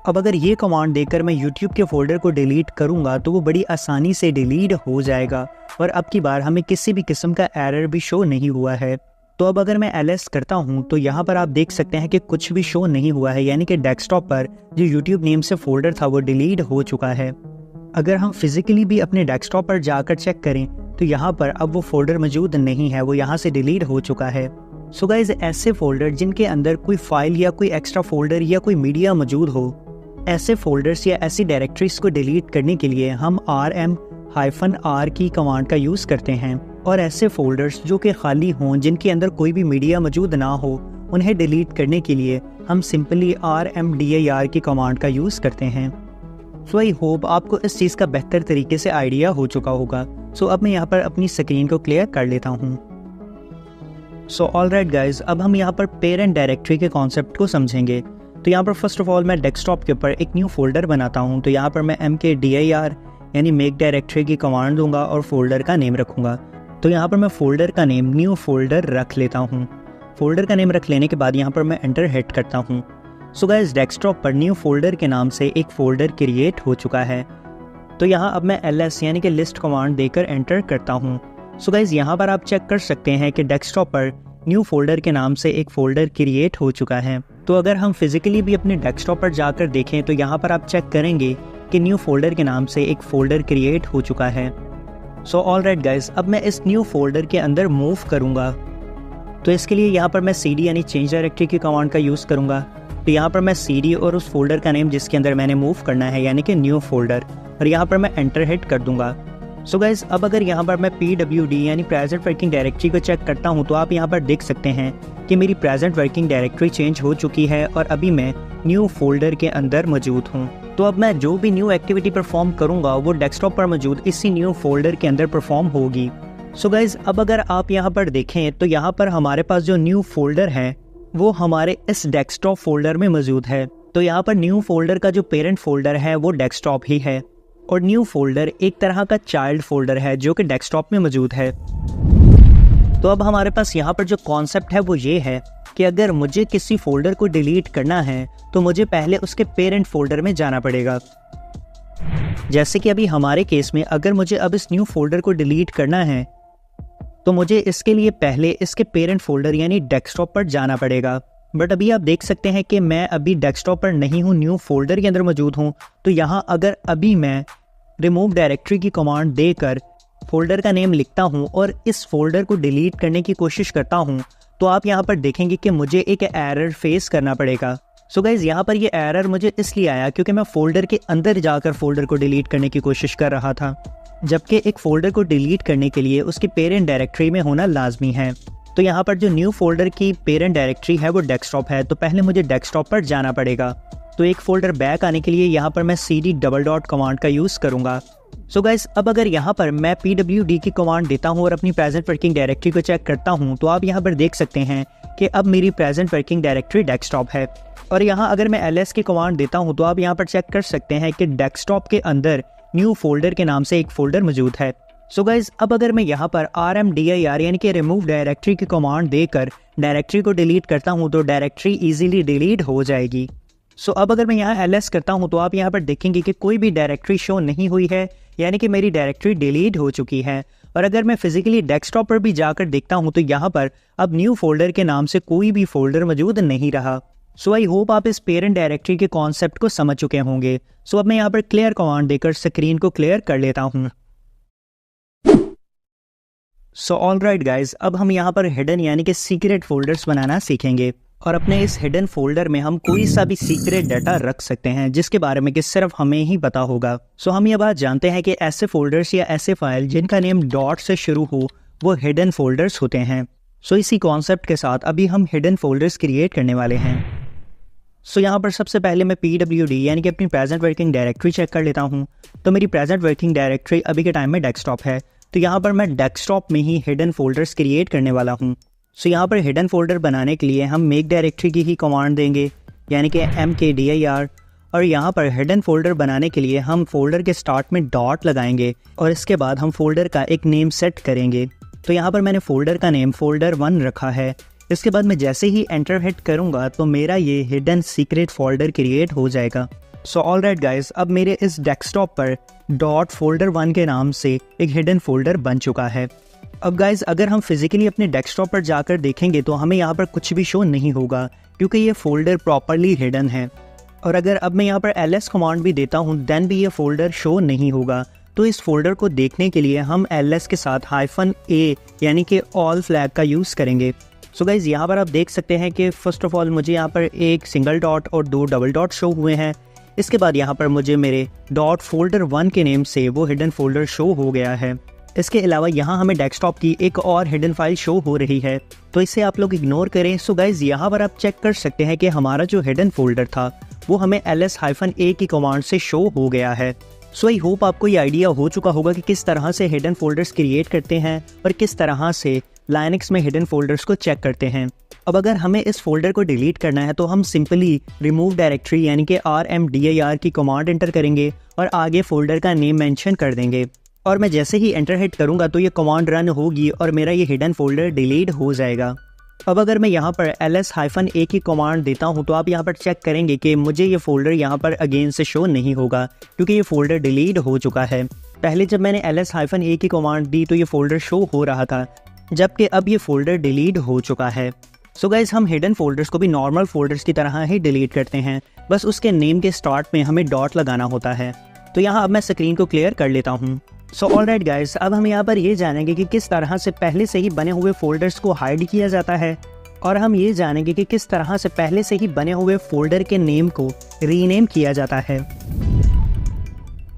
अब अगर ये कमांड देकर मैं YouTube के फोल्डर को डिलीट करूंगा तो वो बड़ी आसानी से डिलीट हो जाएगा और अब की बार हमें किसी भी किस्म का एरर भी शो नहीं हुआ है। तो अब अगर मैं LS करता हूं तो यहाँ पर आप देख सकते हैं कि कुछ भी शो नहीं हुआ है, यानी कि डेस्कटॉप पर जो YouTube नेम से फोल्डर था वो डिलीट हो चुका है। अगर हम फिजिकली भी अपने डेस्कटॉप पर जाकर चेक करें तो यहाँ पर अब वो फोल्डर मौजूद नहीं है, वो यहाँ से डिलीट हो चुका है। सो गाइज, ऐसे फोल्डर जिनके अंदर कोई फाइल या कोई एक्स्ट्रा फोल्डर या कोई मीडिया मौजूद हो, ऐसे फोल्डर्स या ऐसी डायरेक्टरीज को डिलीट करने के लिए हम RM-R की कमांड का यूज़ करते हैं और ऐसे फोल्डर्स जो कि खाली हों, जिनके अंदर कोई भी मीडिया मौजूद ना हो, उन्हें डिलीट करने के लिए हम सिंपली RMDIR की कमांड का यूज़ करते हैं। सो आई होप आपको इस चीज़ का बेहतर तरीके से आइडिया हो चुका होगा। सो अब मैं यहाँ पर अपनी स्क्रीन को क्लियर कर लेता हूँ। सो ऑलराइट गाइज, अब हम यहाँ पर पेरेंट डायरेक्टरी के कॉन्सेप्ट को समझेंगे। तो यहाँ पर फर्स्ट ऑफ ऑल मैं डेस्कटॉप के ऊपर एक न्यू फोल्डर बनाता हूँ। तो यहाँ पर मैं MKDIR यानी मेक डायरेक्टरी की कमांड दूंगा और फोल्डर का नेम रखूँगा। तो यहाँ पर मैं फोल्डर का नेम न्यू फोल्डर रख लेता हूँ। फोल्डर का नेम रख लेने के बाद यहाँ पर मैं एंटर हिट करता हूँ। सो गाइस, डेस्कटॉप पर न्यू फोल्डर के नाम से एक फ़ोल्डर क्रिएट हो चुका है। तो यहाँ अब मैं LS यानी कि लिस्ट कमांड देकर एंटर करता हूँ। सो गाइस, यहाँ पर आप चेक कर सकते हैं कि डेस्कटॉप पर न्यू फोल्डर के नाम से एक फ़ोल्डर क्रिएट हो चुका है। तो अगर हम फिजिकली भी अपने डेस्कटॉप पर जाकर देखें तो यहाँ पर आप चेक करेंगे कि न्यू फोल्डर के नाम से एक फ़ोल्डर क्रिएट हो चुका है। सो ऑलराइट गाइस, अब मैं इस न्यू फोल्डर के अंदर मूव करूँगा। तो इसके लिए यहाँ पर मैं CD यानी चेंज डायरेक्टरी की कमांड का यूज़ करूँगा। तो यहाँ पर मैं CD और उस फोल्डर का नेम जिसके अंदर मैंने मूव करना है यानी कि न्यू फोल्डर, और यहाँ पर मैं एंटर हिट कर दूँगा। सो गाइस, अब अगर यहाँ पर मैं PWD यानी प्रेजेंट वर्किंग डायरेक्टरी को चेक करता हूँ तो आप यहाँ पर देख सकते हैं कि मेरी प्रेजेंट वर्किंग डायरेक्टरी चेंज हो चुकी है और अभी मैं न्यू फोल्डर के अंदर मौजूद हूँ। तो अब मैं जो भी न्यू एक्टिविटी परफॉर्म करूँगा वो डेस्कटॉप पर मौजूद इसी न्यू फोल्डर के अंदर परफॉर्म होगी। सो गाइस, अब अगर आप यहाँ पर देखें तो यहाँ पर हमारे पास जो न्यू फोल्डर है वो हमारे इस डेस्कटॉप फोल्डर में मौजूद है। तो यहाँ पर न्यू फोल्डर का जो पेरेंट फोल्डर है वो डेस्कटॉप ही है और न्यू फोल्डर एक तरह का चाइल्ड फोल्डर है जो कि डेस्कटॉप में मौजूद है। तो अब हमारे पास यहाँ पर जो कॉन्सेप्ट है वो ये है कि अगर मुझे किसी फोल्डर को डिलीट करना है तो मुझे पहले उसके पेरेंट फोल्डर में जाना पड़ेगा। जैसे कि अभी हमारे केस में अगर मुझे अब इस न्यू फोल्डर को डिलीट करना है तो मुझे इसके लिए पहले इसके पेरेंट फोल्डर यानी डेस्कटॉप पर जाना पड़ेगा। बट अभी आप देख सकते हैं कि मैं अभी डेस्कटॉप पर नहीं हूँ, न्यू फोल्डर के अंदर मौजूद हूँ। तो यहाँ अगर अभी मैं रिमूव डायरेक्टरी की कमांड देकर फोल्डर का नेम लिखता हूँ और इस फोल्डर को डिलीट करने की कोशिश करता हूँ, तो आप यहाँ पर देखेंगे कि मुझे एक एरर फेस करना पड़ेगा। सो गाइज यहाँ पर ये एरर मुझे इसलिए आया क्योंकि मैं फोल्डर के अंदर जाकर फोल्डर को डिलीट करने की कोशिश कर रहा था, जबकि एक फोल्डर को डिलीट करने के लिए उसकी पेरेंट डायरेक्टरी में होना लाजमी है। तो यहाँ पर जो न्यू फोल्डर की पेरेंट डायरेक्टरी है वो डेस्कटॉप है, तो पहले मुझे डेस्कटॉप पर जाना पड़ेगा। तो एक फोल्डर बैक आने के लिए यहाँ पर मैं cd कमांड का यूज़ करूँगा। सो गाइस अब अगर यहाँ पर मैं pwd की कमांड देता हूँ और अपनी प्रेजेंट वर्किंग डायरेक्टरी को चेक करता हूँ, तो आप यहाँ पर देख सकते हैं कि अब मेरी प्रेजेंट वर्किंग डायरेक्टरी डेस्कटॉप है। और यहाँ अगर मैं ls की कमांड देता हूँ तो आप यहाँ पर चेक कर सकते हैं कि डेस्कटॉप के अंदर न्यू फोल्डर के नाम से एक फोल्डर मौजूद है। सो गाइज अब अगर मैं यहाँ पर rmdir यानी कि रिमूव डायरेक्टरी की कमांड देकर डायरेक्टरी को डिलीट करता हूँ तो डायरेक्टरी इजीली डिलीट हो जाएगी। सो अब अगर मैं यहाँ ls करता हूँ तो आप यहाँ पर देखेंगे कि कोई भी डायरेक्टरी शो नहीं हुई है, यानी कि मेरी डायरेक्टरी डिलीट हो चुकी है। और अगर मैं फिजिकली डेस्कटॉप पर भी जाकर देखता हूँ तो यहाँ पर अब न्यू फोल्डर के नाम से कोई भी फोल्डर मौजूद नहीं रहा। सो आई होप आप इस पेरेंट डायरेक्टरी के कॉन्सेप्ट को समझ चुके होंगे। सो अब मैं यहाँ पर क्लियर कमांड देकर स्क्रीन को क्लियर कर लेता हूँ। सो ऑलराइट गाइज, अब हम यहाँ पर हिडन यानी कि सीक्रेट फोल्डर्स बनाना सीखेंगे और अपने इस हिडन फोल्डर में हम कोई सा भी सीक्रेट डाटा रख सकते हैं जिसके बारे में कि सिर्फ हमें ही पता होगा। सो हम ये बात जानते हैं कि ऐसे फोल्डर्स या ऐसे फाइल जिनका नेम डॉट से शुरू हो वो हिडन फोल्डर्स होते हैं। सो इसी कॉन्सेप्ट के साथ अभी हम हिडन फोल्डर्स क्रिएट करने वाले हैं। सो यहाँ पर सबसे पहले मैं pwd यानी कि अपनी प्रेजेंट वर्किंग डायरेक्टरी चेक कर लेता हूँ। तो मेरी प्रेजेंट वर्किंग डायरेक्टरी अभी के टाइम में डेस्कटॉप है, तो यहाँ पर मैं डेस्कटॉप में ही हिडन फोल्डर्स क्रिएट करने वाला हूँ। सो यहाँ पर हिडन फोल्डर बनाने के लिए हम मेक डायरेक्टरी की ही कमांड देंगे यानी कि mkdir, और यहाँ पर हिडन फोल्डर बनाने के लिए हम फोल्डर के स्टार्ट में डॉट लगाएंगे और इसके बाद हम फोल्डर का एक नेम सेट करेंगे। तो यहाँ पर मैंने फोल्डर का नेम फोल्डर 1 रखा है। इसके बाद मैं जैसे ही एंटर हिट करूँगा तो मेरा ये हिडन सीक्रेट फोल्डर क्रिएट हो जाएगा। सो ऑलराइट गाइस, अब मेरे इस डेस्कटॉप पर डॉट फोल्डर 1 के नाम से एक हिडन फोल्डर बन चुका है। अब गाइस अगर हम फिजिकली अपने डेस्कटॉप पर जाकर देखेंगे तो हमें यहाँ पर कुछ भी शो नहीं होगा क्योंकि ये फोल्डर प्रॉपरली हिडन है। और अगर अब मैं यहाँ पर ls कमांड भी देता हूँ देन भी ये फोल्डर शो नहीं होगा। तो इस फोल्डर को देखने के लिए हम ls के साथ -a यानी कि ऑल फ्लैग का यूज़ करेंगे। सो गाइज यहाँ पर आप देख सकते हैं कि फर्स्ट ऑफ ऑल मुझे यहाँ पर एक सिंगल डॉट और 2 डबल डॉट शो हुए हैं। इसके बाद यहाँ पर मुझे मेरे डॉट फोल्डर 1 के नेम से वो हिडन फोल्डर शो हो गया है। इसके अलावा यहाँ हमें डेस्कटॉप की एक और हिडन फाइल शो हो रही है, तो इसे आप लोग इग्नोर करें। सो गाइज यहाँ पर आप चेक कर सकते हैं कि हमारा जो हिडन फोल्डर था वो हमें ls-a की कमांड से शो हो गया है। सो आई होप आपको ये आइडिया हो चुका होगा कि किस तरह से हिडन फोल्डर्स क्रिएट करते हैं और किस तरह से लाइनक्स में हिडन फोल्डर्स को चेक करते हैं। अब अगर हमें इस फोल्डर को डिलीट करना है तो हम सिंपली रिमूव डायरेक्टरी यानी कि rmdir की कमांड एंटर करेंगे और आगे फोल्डर का नेम मेंशन कर देंगे। और मैं जैसे ही एंटर हिट करूंगा तो ये कमांड रन होगी और मेरा ये हिडन फोल्डर डिलीट हो जाएगा। अब अगर मैं यहाँ पर ls-a की कमांड देता हूँ तो आप यहाँ पर चेक करेंगे कि मुझे ये फोल्डर यहाँ पर अगेन से शो नहीं होगा क्योंकि ये फोल्डर डिलीट हो चुका है। पहले जब मैंने ls-a की कमांड दी तो ये फोल्डर शो हो रहा था, जबकि अब ये फोल्डर डिलीट हो चुका है। सो गाइज हम हिडन फोल्डर्स को भी नॉर्मल फोल्डर्स की तरह ही डिलीट करते हैं, बस उसके नेम के स्टार्ट में हमें डॉट लगाना होता है। तो यहाँ अब मैं स्क्रीन को क्लियर कर लेता हूँ। सो ऑलराइट गाइस, अब हम यहाँ पर ये जानेंगे कि किस तरह से पहले से ही बने हुए फोल्डर्स को हाइड किया जाता है और हम ये जानेंगे कि किस तरह से पहले से ही बने हुए फोल्डर के नेम को रीनेम किया जाता है।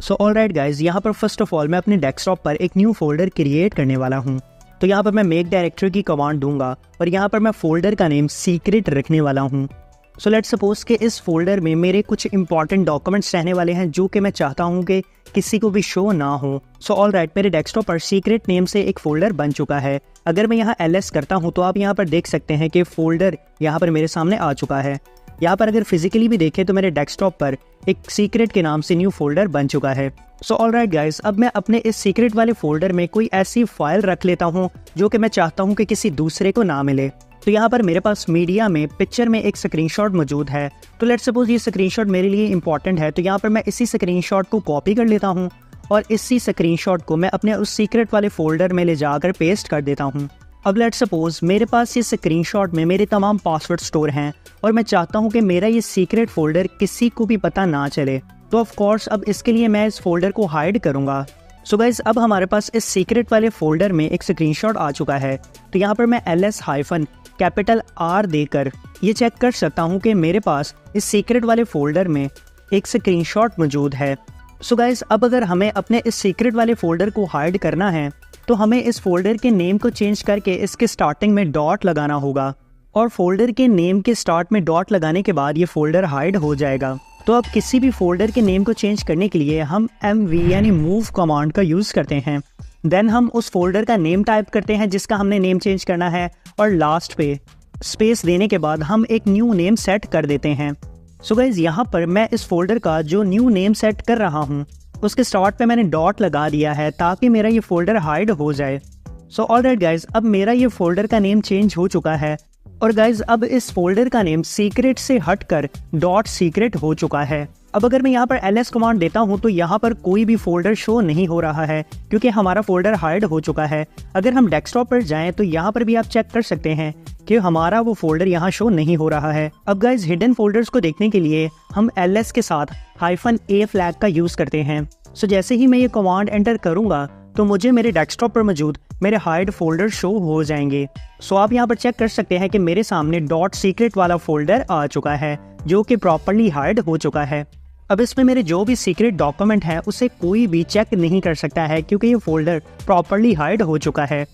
सो ऑलराइट गाइस, यहाँ पर फर्स्ट ऑफ ऑल मैं अपने डेस्कटॉप पर एक न्यू फोल्डर क्रिएट करने वाला हूँ। तो यहाँ पर मैं मेक डायरेक्टरी की कमांड दूंगा और यहाँ पर मैं फोल्डर का नेम सीक्रेट रखने वाला हूँ। सो लेट्स सपोज कि इस फोल्डर में मेरे कुछ इंपॉर्टेंट डॉक्यूमेंट्स रहने वाले हैं जो कि मैं चाहता हूँ कि किसी को भी शो ना हो। सो ऑलराइट, मेरे डेस्कटॉप पर सीक्रेट नेम से एक फोल्डर बन चुका है। अगर मैं यहाँ ls करता हूँ तो आप यहाँ पर देख सकते हैं कि फोल्डर यहाँ पर मेरे सामने आ चुका है। यहाँ पर अगर फिजिकली भी देखें तो मेरे डेस्कटॉप पर एक सीक्रेट के नाम से न्यू फोल्डर बन चुका है। सो ऑलराइट गाइस, अब मैं अपने इस सीक्रेट वाले फोल्डर में कोई ऐसी फाइल रख लेता हूँ जो कि मैं चाहता हूँ कि किसी दूसरे को ना मिले। तो यहाँ पर मेरे पास मीडिया में पिक्चर में एक स्क्रीनशॉट मौजूद है। तो लेट्स सपोज ये स्क्रीनशॉट मेरे लिए इंपॉर्टेंट है, तो यहाँ पर मैं इसी स्क्रीनशॉट को कॉपी कर लेता हूँ और इसी स्क्रीनशॉट को मैं अपने उस सीक्रेट वाले फोल्डर में ले जाकर पेस्ट कर देता हूँ। अब लेट्स सपोज मेरे पास ये स्क्रीनशॉट में मेरे तमाम पासवर्ड स्टोर हैं और मैं चाहता हूँ कि मेरा ये सीक्रेट फोल्डर किसी को भी पता ना चले, तो ऑफ कोर्स अब इसके लिए मैं इस फोल्डर को हाइड करूँगा। सो गाइज अब हमारे पास इस सीक्रेट वाले फोल्डर में एक स्क्रीनशॉट आ चुका है। तो यहाँ पर मैं LS-R देकर ये चेक कर सकता हूँ कि मेरे पास इस सीक्रेट वाले फोल्डर में एक स्क्रीनशॉट मौजूद है। सो गाइज अब अगर हमें अपने इस सीक्रेट वाले फोल्डर को हाइड करना है तो हमें इस फोल्डर के नेम को चेंज करके इसके स्टार्टिंग में डॉट लगाना होगा, और फोल्डर के नेम के स्टार्ट में डॉट लगाने के बाद ये फोल्डर हाइड हो जाएगा। तो अब किसी भी फोल्डर के नेम को चेंज करने के लिए हम MV यानी मूव कमांड का यूज़ करते हैं। देन हम उस फोल्डर का नेम टाइप करते हैं जिसका हमने नेम चेंज करना है, और लास्ट पे स्पेस देने के बाद हम एक न्यू नेम सेट कर देते हैं। सो गाइज यहाँ पर मैं इस फोल्डर का जो न्यू नेम सेट कर रहा हूँ उसके स्टार्ट पे मैंने डॉट लगा दिया है ताकि मेरा ये फोल्डर हाइड हो जाए। सो ऑलराइट गाइज अब मेरा ये फोल्डर का नेम चेंज हो चुका है, और गाइज अब इस फोल्डर का नेम सीक्रेट से हटकर डॉट सीक्रेट हो चुका है। अब अगर मैं यहाँ पर LS कमांड देता हूँ तो यहाँ पर कोई भी फोल्डर शो नहीं हो रहा है क्योंकि हमारा फोल्डर हाइड हो चुका है। अगर हम डेस्कटॉप पर जाएं तो यहाँ पर भी आप चेक कर सकते हैं कि हमारा वो फोल्डर यहाँ शो नहीं हो रहा है। अब गाइज हिडन फोल्डर्स को देखने के लिए हम LS के साथ -A फ्लैग का यूज़ करते हैं। सो जैसे ही मैं ये कमांड एंटर करूँगा तो मुझे मेरे डेस्कटॉप पर मौजूद मेरे हाइड फोल्डर शो हो जाएंगे। सो आप यहाँ पर चेक कर सकते हैं कि मेरे सामने डॉट सीक्रेट वाला फोल्डर आ चुका है जो कि प्रॉपर्ली हाइड हो चुका है। अब इसमें मेरे जो भी सीक्रेट डॉक्यूमेंट है उसे कोई भी चेक नहीं कर सकता है क्योंकि ये फोल्डर प्रॉपर्ली हाइड हो चुका है।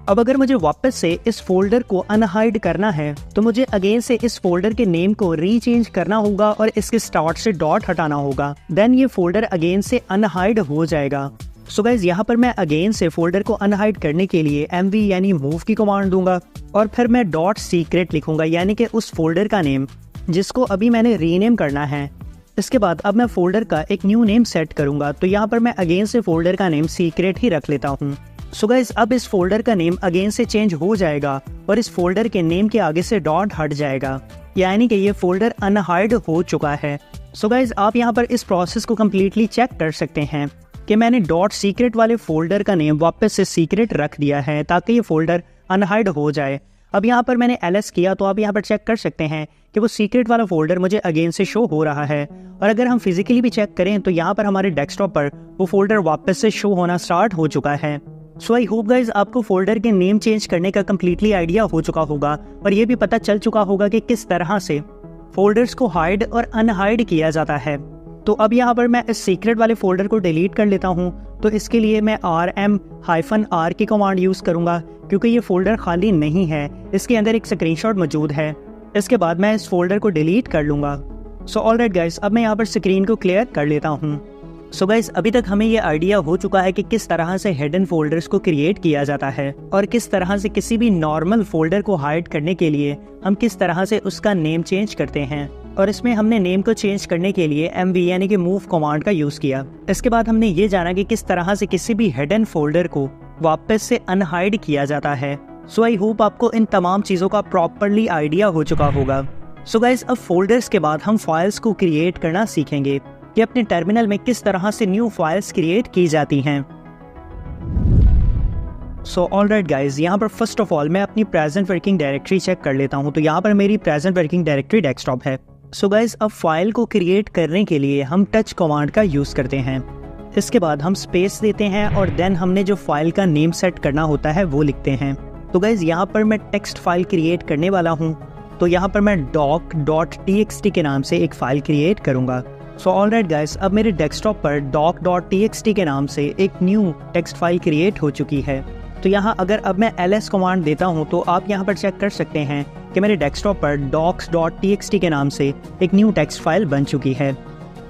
अब अगर मुझे वापस से इस फोल्डर को अनहाइड करना है तो मुझे अगेन से इस फोल्डर के नेम को रीचेंज करना होगा और इसके स्टार्ट से डॉट हटाना होगा। देन ये फोल्डर अगेन से अनहाइड हो जाएगा। सो गाइज यहाँ पर मैं अगेन से फोल्डर को अनहाइड करने के लिए MV यानी मूव की कमांड दूंगा, और फिर मैं डॉट सीक्रेट लिखूंगा यानी कि उस फोल्डर का नेम जिसको अभी मैंने रीनेम करना है। इसके बाद अब मैं फोल्डर का एक न्यू नेम सेट करूंगा, तो यहाँ पर मैं अगेन से फोल्डर का नेम सीक्रेट ही रख लेता हूँ। सो गाइज अब इस फोल्डर का नेम अगेन से चेंज हो जाएगा और इस फोल्डर के नेम के आगे से डॉट हट जाएगा, यानी कि ये फोल्डर अनहाइड हो चुका है। सो गाइज आप यहाँ पर इस प्रोसेस को कम्प्लीटली चेक कर सकते हैं कि मैंने डॉट सीक्रेट वाले फोल्डर का नेम वापस से सीक्रेट रख दिया है ताकि ये फोल्डर अनहाइड हो जाए। अब यहाँ पर मैंने LS किया तो आप यहाँ पर चेक कर सकते हैं कि वो सीक्रेट वाला फोल्डर मुझे अगेन से शो हो रहा है, और अगर हम फिजिकली भी चेक करें तो यहाँ पर हमारे डेस्कटॉप पर वो फोल्डर वापस से शो होना स्टार्ट हो चुका है। सो आई होप गाइज आपको फोल्डर के नेम चेंज करने का कम्प्लीटली आइडिया हो चुका होगा और ये भी पता चल चुका होगा कि किस तरह से फोल्डर्स को हाइड और अनहाइड किया जाता है। तो अब यहाँ पर मैं इस सीक्रेट वाले फोल्डर को डिलीट कर लेता हूँ, तो इसके लिए मैं RM-R की कमांड यूज़ करूँगा क्योंकि ये फोल्डर खाली नहीं है, इसके अंदर एक स्क्रीनशॉट मौजूद है। इसके बाद मैं इस फोल्डर को डिलीट कर लूँगा। सो ऑलराइट गाइस अब मैं यहाँ पर स्क्रीन को क्लियर कर लेता हूँ। सो गाइस अभी तक हमें ये आइडिया हो चुका है कि किस तरह से हिडन फोल्डर्स को क्रिएट किया जाता है और किस तरह से किसी भी नॉर्मल फोल्डर को हाइड करने के लिए हम किस तरह से उसका नेम चेंज करते हैं, और इसमें हमने नेम को चेंज करने के लिए MV यानी कि मूव कमांड का यूज किया। इसके बाद हमने ये जाना कि किस तरह से किसी भी हिडन फोल्डर को वापस से अनहाइड किया जाता है। सो आई होप आपको इन तमाम चीज़ों का प्रॉपरली आइडिया हो चुका होगा। सो गाइस अब फोल्डर्स के बाद हम फाइल्स को क्रिएट करना सीखेंगे कि अपने टर्मिनल में किस तरह से न्यू फाइल्स क्रिएट की जाती हैं। सो ऑलराइट गाइज यहाँ पर फर्स्ट ऑफ ऑल मैं अपनी प्रेजेंट वर्किंग डायरेक्टरी चेक कर लेता हूँ। तो यहाँ पर मेरी प्रेजेंट वर्किंग डायरेक्टरी डेस्कटॉप है। सो गाइज अब फाइल को क्रिएट करने के लिए हम टच कमांड का यूज़ करते हैं। इसके बाद हम स्पेस देते हैं और देन हमने जो फाइल का नेम सेट करना होता है वो लिखते हैं। तो गाइज यहाँ पर मैं टेक्स्ट फाइल क्रिएट करने वाला हूँ, तो यहाँ पर मैं doc.txt के नाम से एक फ़ाइल क्रिएट करूँगा। सो ऑलराइट गाइस अब मेरे डेस्कटॉप पर doc.txt के नाम से एक न्यू टेक्स्ट फाइल क्रिएट हो चुकी है। तो यहाँ अगर अब मैं ls कमांड देता हूँ तो आप यहाँ पर चेक कर सकते हैं कि मेरे डेस्कटॉप पर docs.txt के नाम से एक न्यू टेक्स्ट फाइल बन चुकी है।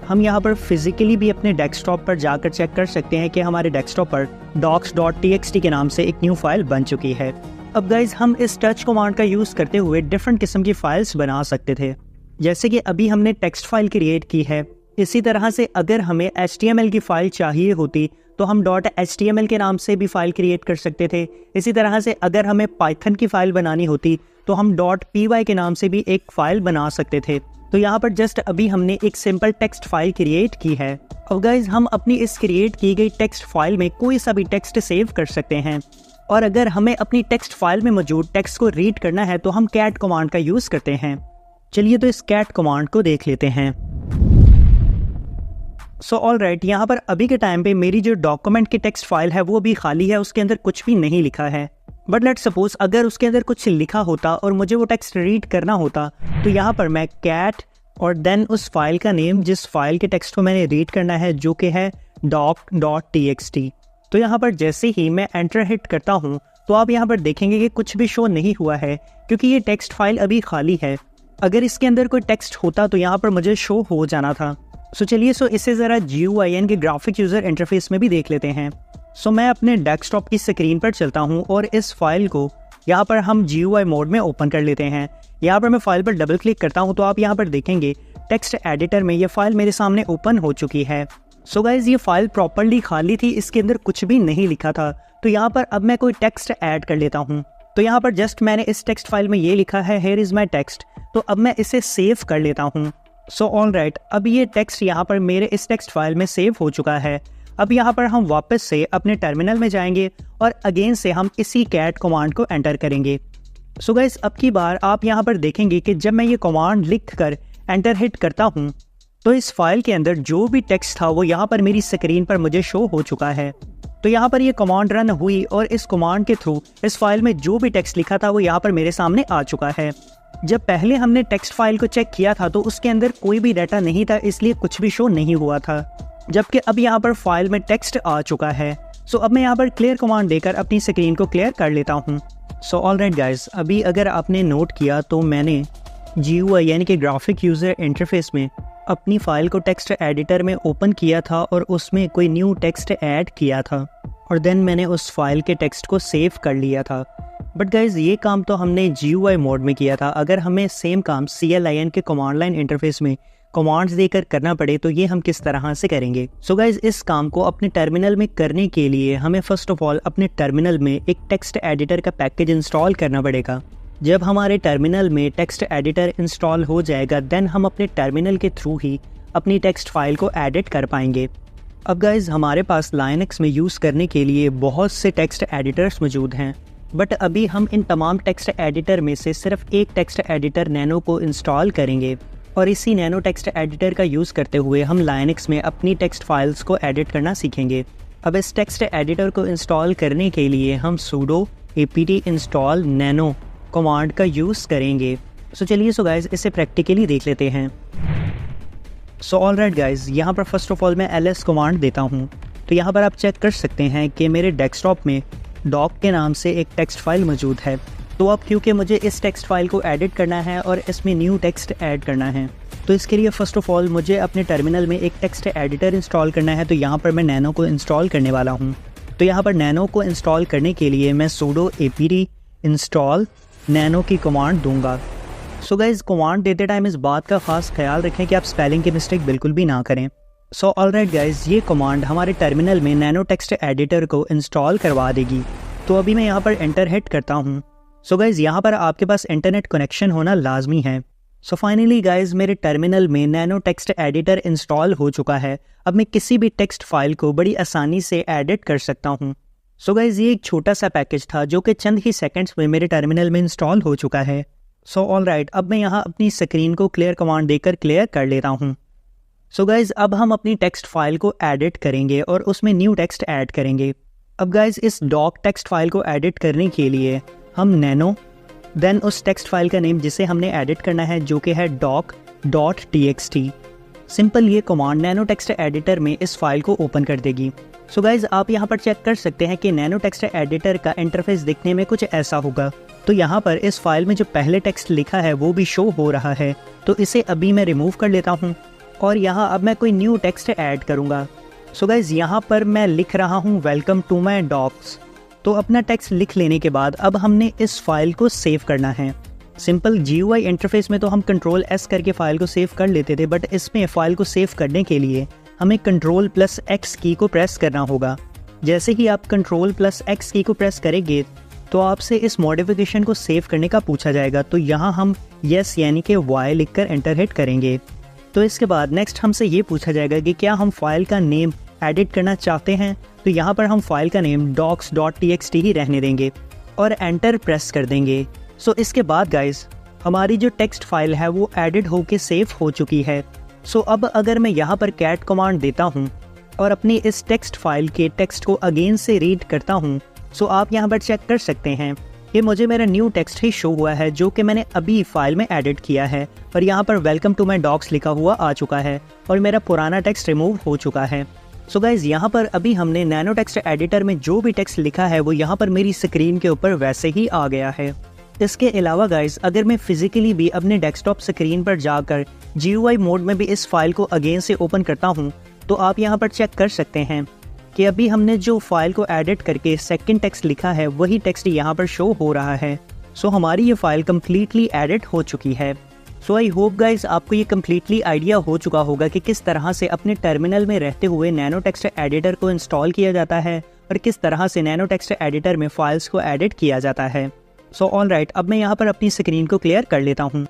हम यहाँ पर फिजिकली भी अपने डेस्कटॉप पर जाकर चेक कर सकते हैं कि हमारे डेस्कटॉप पर docs.txt के नाम से एक न्यू फाइल बन चुकी है। अब गाइज हम इस टच कमांड का यूज़ करते हुए डिफरेंट किस्म की फाइल्स बना सकते थे, जैसे कि अभी हमने टेक्स्ट फाइल क्रिएट की है। इसी तरह से अगर हमें HTML की फ़ाइल चाहिए होती तो हम .html के नाम से भी फ़ाइल क्रिएट कर सकते थे। इसी तरह से अगर हमें पाइथन की फ़ाइल बनानी होती तो हम .py के नाम से भी एक फ़ाइल बना सकते थे। तो यहाँ पर जस्ट अभी हमने एक सिंपल टेक्स्ट फाइल क्रिएट की है। अब गाइज हम अपनी इस क्रिएट की गई टेक्स्ट फाइल में कोई सा भी टेक्स्ट सेव कर सकते हैं। और अगर हमें अपनी टेक्स्ट फाइल में मौजूद टेक्स्ट को रीड करना है तो हम कैट कमांड का यूज़ करते हैं। चलिए तो इस कैट कमांड को देख लेते हैं। सो ऑलराइट, यहाँ पर अभी के टाइम पे मेरी जो डॉक्यूमेंट की टेक्स्ट फाइल है वो भी खाली है, उसके अंदर कुछ भी नहीं लिखा है। बट लेट्स सपोज अगर उसके अंदर कुछ लिखा होता और मुझे वो टेक्स्ट रीड करना होता तो यहाँ पर मैं कैट और देन उस फाइल का नेम जिस फाइल के टेक्स्ट को मैंने रीड करना है जो कि है doc.txt। तो यहाँ पर जैसे ही मैं एंटर हिट करता हूँ तो आप यहाँ पर देखेंगे कि कुछ भी शो नहीं हुआ है क्योंकि ये टेक्स्ट फाइल अभी खाली है। अगर इसके अंदर कोई टेक्स्ट होता तो यहाँ पर मुझे शो हो जाना था। सो चलिए इसे ज़रा GUIN के ग्राफिक यूज़र इंटरफेस में भी देख लेते हैं। सो मैं अपने डेस्कटॉप की स्क्रीन पर चलता हूँ और इस फाइल को यहाँ पर हम GUI मोड में ओपन कर लेते हैं। यहाँ पर मैं फाइल पर डबल क्लिक करता हूँ तो आप यहाँ पर देखेंगे टेक्स्ट एडिटर में ये फाइल मेरे सामने ओपन हो चुकी है। सो गाइज ये फाइल प्रॉपर्ली खाली थी, इसके अंदर कुछ भी नहीं लिखा था। तो यहाँ पर अब मैं कोई टेक्स्ट ऐड कर लेता हूँ। तो यहाँ पर जस्ट मैंने इस टेक्स्ट फाइल में ये लिखा है हेयर इज़ माई टेक्स्ट, तो अब मैं इसे सेव कर लेता हूँ। सो ऑलराइट, अब ये टेक्स्ट यहाँ पर मेरे इस टेक्स्ट फाइल में सेव हो चुका है। अब यहाँ पर हम वापस से अपने टर्मिनल में जाएंगे और अगेन से हम इसी कैट कमांड को एंटर करेंगे। सो गाइस अब की बार आप यहाँ पर देखेंगे कि जब मैं ये कमांड लिख कर एंटर हिट करता हूँ तो इस फाइल के अंदर जो भी टेक्स्ट था वो यहाँ पर मेरी स्क्रीन पर मुझे शो हो चुका है। तो यहाँ पर ये कमांड रन हुई और इस कमांड के थ्रू इस फाइल में जो भी टेक्स्ट लिखा था वो यहाँ पर मेरे सामने आ चुका है। जब पहले हमने टेक्स्ट फाइल को चेक किया था तो उसके अंदर कोई भी डाटा नहीं था, इसलिए कुछ भी शो नहीं हुआ था, जबकि अब यहाँ पर फाइल में टेक्स्ट आ चुका है। सो अब मैं यहाँ पर क्लियर कमांड देकर अपनी स्क्रीन को क्लियर कर लेता हूँ। सो ऑलराइट गाइस, अभी अगर आपने नोट किया तो मैंने GUI यानी कि ग्राफिक यूज़र इंटरफेस में अपनी फ़ाइल को टेक्स्ट एडिटर में ओपन किया था और उसमें कोई न्यू टेक्स्ट ऐड किया था और देन मैंने उस फाइल के टेक्स्ट को सेव कर लिया था। बट गाइज़ ये काम तो हमने GUI मोड में किया था। अगर हमें सेम काम CLIN के कमांड लाइन इंटरफेस में कमांड्स देकर करना पड़े तो ये हम किस तरह से करेंगे। सो गाइज़ इस काम को अपने टर्मिनल में करने के लिए हमें फ़र्स्ट ऑफ ऑल अपने टर्मिनल में एक टेक्स्ट एडिटर का पैकेज इंस्टॉल करना पड़ेगा। जब हमारे टर्मिनल में टेक्स्ट एडिटर इंस्टॉल हो जाएगा देन हम अपने टर्मिनल के थ्रू ही अपनी टेक्स्ट फाइल को एडिट कर पाएंगे। अब गाइज़ हमारे पास लाइनक्स में यूज़ करने के लिए बहुत से टेक्स्ट एडिटर्स मौजूद हैं, बट अभी हम इन तमाम टेक्स्ट एडिटर में से सिर्फ एक टेक्स्ट एडिटर नैनो को इंस्टॉल करेंगे और इसी नैनो टेक्स्ट एडिटर का यूज़ करते हुए हम लाइनक्स में अपनी टेक्स्ट फाइल्स को एडिट करना सीखेंगे। अब इस टेक्स्ट एडिटर को इंस्टॉल करने के लिए हम sudo apt install nano command का यूज़ करेंगे। सो चलिए गाइज़ इसे प्रैक्टिकली देख लेते हैं। सो ऑलराइट गाइज़, यहाँ पर फर्स्ट ऑफ ऑल मैं ls कमांड देता हूँ। तो यहाँ पर आप चेक कर सकते हैं कि मेरे डेस्कटॉप में doc के नाम से एक टेक्स्ट फाइल मौजूद है। तो अब क्योंकि मुझे इस टेक्स्ट फाइल को एडिट करना है और इसमें न्यू टेक्स्ट ऐड करना है तो इसके लिए फ़र्स्ट ऑफ ऑल मुझे अपने टर्मिनल में एक टेक्स्ट एडिटर इंस्टॉल करना है। तो यहाँ पर मैं नैनो को इंस्टॉल करने वाला हूँ। तो यहाँ पर नैनो को इंस्टॉल करने के लिए मैं sudo apt install नैनो की कमांड दूंगा। सो गाइज़ कमांड देते टाइम इस बात का ख़ास ख्याल रखें कि आप स्पेलिंग की मिस्टेक बिल्कुल भी ना करें। सो ऑलराइट गाइज़, ये कमांड हमारे टर्मिनल में नैनो टेक्स्ट एडिटर को इंस्टॉल करवा देगी। तो अभी मैं यहाँ पर एंटर हिट करता हूँ। सो गाइज़ यहाँ पर आपके पास इंटरनेट कनेक्शन होना लाजमी है। सो फाइनली गाइज़ मेरे टर्मिनल में नैनो टेक्स्ट एडिटर इंस्टॉल हो चुका है। अब मैं किसी भी टेक्स्ट फाइल को बड़ी आसानी से एडिट कर सकता हूँ। सो गाइज़ ये एक छोटा सा पैकेज था जो कि चंद ही सेकंड्स में मेरे टर्मिनल में इंस्टॉल हो चुका है। सो ऑलराइट, अब मैं यहाँ अपनी स्क्रीन को क्लियर कमांड देकर क्लियर कर लेता हूँ। सो गाइज़ अब हम अपनी टेक्स्ट फाइल को एडिट करेंगे और उसमें न्यू टेक्स्ट ऐड करेंगे। अब गाइज़ इस doc टेक्स्ट फाइल को एडिट करने के लिए हम नैनो देन उस टेक्स्ट फाइल का नेम जिसे हमने एडिट करना है जो कि है doc.txt। सिंपल ये कमांड नैनो टेक्स्ट एडिटर में इस फाइल को ओपन कर देगी। सो गाइज़ आप यहाँ पर चेक कर सकते हैं कि नैनो टेक्स्ट एडिटर का इंटरफेस दिखने में कुछ ऐसा होगा। तो यहाँ पर इस फाइल में जो पहले टेक्स्ट लिखा है वो भी शो हो रहा है, तो इसे अभी मैं रिमूव कर लेता हूँ और यहाँ अब मैं कोई न्यू टेक्स्ट ऐड करूँगा। सो गाइज़ यहाँ पर मैं लिख रहा हूँ वेलकम टू माई डॉक्स। तो अपना टेक्स्ट लिख लेने के बाद अब हमने इस फाइल को सेव करना है। सिंपल GUI इंटरफेस में तो हम Ctrl+S करके फ़ाइल को सेव कर लेते थे, बट इसमें फ़ाइल को सेव करने के लिए हमें Ctrl+X की को प्रेस करना होगा। जैसे ही आप Ctrl+X की को प्रेस करेंगे तो आपसे इस मॉडिफिकेशन को सेव करने का पूछा जाएगा। तो यहाँ हम येस यानी कि Y लिखकर एंटर हिट करेंगे। तो इसके बाद नेक्स्ट हमसे ये पूछा जाएगा कि क्या हम फाइल का नेम एडिट करना चाहते हैं तो यहाँ पर हम फाइल का नेम docs.txt ही रहने देंगे और एंटर प्रेस कर देंगे। सो इसके बाद गाइस हमारी जो टेक्स्ट फाइल है वो एडिट होके सेव हो चुकी है। सो अब अगर मैं यहाँ पर कैट कमांड देता हूँ और अपनी इस टेक्स्ट फाइल के टेक्स्ट को अगेन से रीड करता हूँ, सो आप यहाँ पर चेक कर सकते हैं कि मुझे मेरा न्यू टेक्स्ट ही शो हुआ है जो कि मैंने अभी फाइल में एडिट किया है और यहाँ पर वेलकम टू माई डॉक्स लिखा हुआ आ चुका है और मेरा पुराना टेक्स्ट रिमूव हो चुका है। सो गाइज यहाँ पर अभी हमने नैनो टेक्स्ट एडिटर में जो भी टेक्स्ट लिखा है वो यहाँ पर मेरी स्क्रीन के ऊपर वैसे ही आ गया है। इसके अलावा गाइज अगर मैं फिजिकली भी अपने डेस्कटॉप स्क्रीन पर जाकर GUI मोड में भी इस फाइल को अगेन से ओपन करता हूँ तो आप यहाँ पर चेक कर सकते हैं कि अभी हमने जो फाइल को एडिट करके सेकंड टेक्स्ट लिखा है वही टेक्स्ट यहाँ पर शो हो रहा है। सो हमारी ये फाइल कम्प्लीटली एडिट हो चुकी है। सो आई होप गाइज आपको ये कम्प्लीटली आइडिया हो चुका होगा कि किस तरह से अपने टर्मिनल में रहते हुए नैनो टेक्स्ट एडिटर को इंस्टॉल किया जाता है और किस तरह से नैनो टेक्स्ट एडिटर में फाइल्स को एडिट किया जाता है। सो ऑलराइट, अब मैं यहाँ पर अपनी स्क्रीन को क्लियर कर लेता हूँ।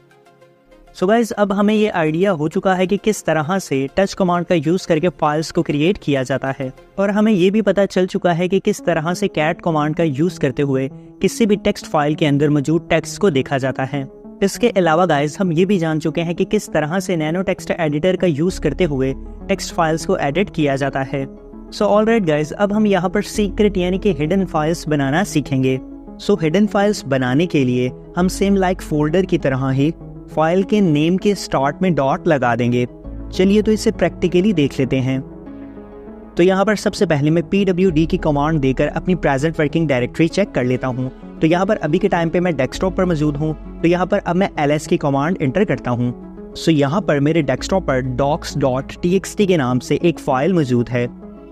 सो गाइज अब हमें ये आइडिया हो चुका है कि किस तरह से टच कमांड का यूज़ करके फाइल्स को क्रिएट किया जाता है और हमें ये भी पता चल चुका है कि किस तरह से कैट कमांड का यूज़ करते हुए किसी भी टेक्स्ट फाइल के अंदर मौजूद टेक्स्ट को देखा जाता है। इसके अलावा गाइज हम ये भी जान चुके हैं कि किस तरह से नैनो टेक्स्ट एडिटर का यूज़ करते हुए टेक्स्ट फाइल्स को एडिट किया जाता है। सो ऑलराइट गाइज अब हम यहाँ पर सीक्रेट यानी कि हिडन फाइल्स बनाना सीखेंगे। सो हिडन फाइल्स बनाने के लिए हम सेम लाइक फोल्डर की तरह ही फाइल के नेम के स्टार्ट में डॉट लगा देंगे। चलिए तो इसे प्रैक्टिकली देख लेते हैं। तो यहाँ पर सबसे पहले मैं pwd की कमांड देकर अपनी प्रेजेंट वर्किंग डायरेक्टरी चेक कर लेता हूँ। तो यहाँ पर अभी के टाइम पे मैं डेस्कटॉप पर मौजूद हूँ, तो यहाँ पर अब मैं ls की कमांड इंटर करता हूँ। सो यहाँ पर मेरे डेस्कटॉप पर docs.txt के नाम से एक फाइल मौजूद है।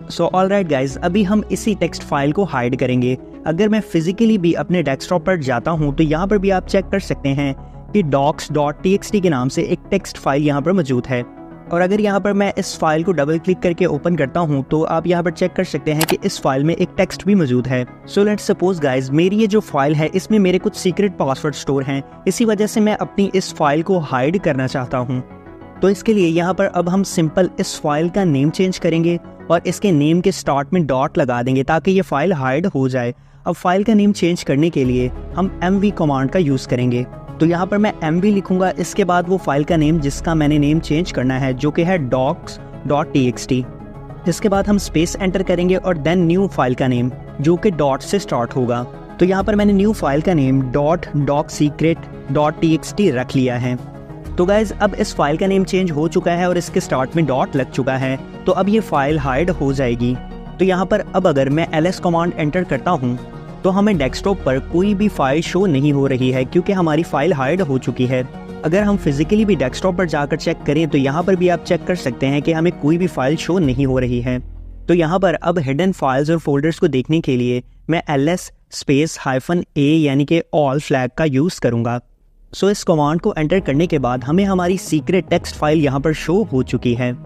सो ऑलराइट गाइज अभी हम इसी टेक्स्ट फाइल को हाइड करेंगे। अगर मैं फिजिकली भी अपने डेस्कटॉप पर जाता हूँ तो यहाँ पर भी आप चेक कर सकते हैं कि docs.txt के नाम से एक टेक्स्ट फाइल यहाँ पर मौजूद है और अगर यहाँ पर मैं इस फाइल को डबल क्लिक करके ओपन करता हूँ तो आप यहाँ पर चेक कर सकते हैं कि इस फाइल में एक टेक्स्ट भी मौजूद है। सो लेट्स सपोज गाइज मेरी ये जो फाइल है इसमें मेरे कुछ सीक्रेट पासवर्ड स्टोर हैं, इसी वजह से मैं अपनी इस फाइल को हाइड करना चाहता हूँ। तो इसके लिए यहाँ पर अब हम सिंपल इस फाइल का नेम चेंज करेंगे और इसके नेम के स्टार्ट में डॉट लगा देंगे ताकि ये फाइल हाइड हो जाए। अब फाइल का नेम चेंज करने के लिए हम mv कमांड का यूज़ करेंगे। तो यहाँ पर मैं mv लिखूंगा, इसके बाद वो फाइल का नेम जिसका मैंने नेम चेंज करना है जो कि है docs.txt। इसके बाद हम स्पेस एंटर करेंगे और देन न्यू फाइल का नेम जो कि डॉट से स्टार्ट होगा। तो यहाँ पर मैंने न्यू फाइल का नेम .docsecret.txt रख लिया है। तो गाइज अब इस फाइल का नेम चेंज हो चुका है और इसके स्टार्ट में डॉट लग चुका है, तो अब ये फाइल हाइड हो जाएगी। तो यहाँ पर अब अगर मैं ls कमांड एंटर करता हूँ तो हमें डेस्कटॉप पर कोई भी फाइल शो नहीं हो रही है क्योंकि हमारी फाइल हाइड हो चुकी है। अगर हम फिजिकली भी डेस्कटॉप पर जाकर चेक करें तो यहाँ पर भी आप चेक कर सकते हैं कि हमें कोई भी फाइल शो नहीं हो रही है। तो यहाँ पर अब हिडन फाइल्स और फोल्डर्स को देखने के लिए मैं ls स्पेस -a यानी कि ऑल फ्लैग का यूज़ करूँगा। सो इस कमांड को एंटर करने के बाद हमें हमारी सीक्रेट टेक्स्ट फाइल यहाँ पर शो हो चुकी है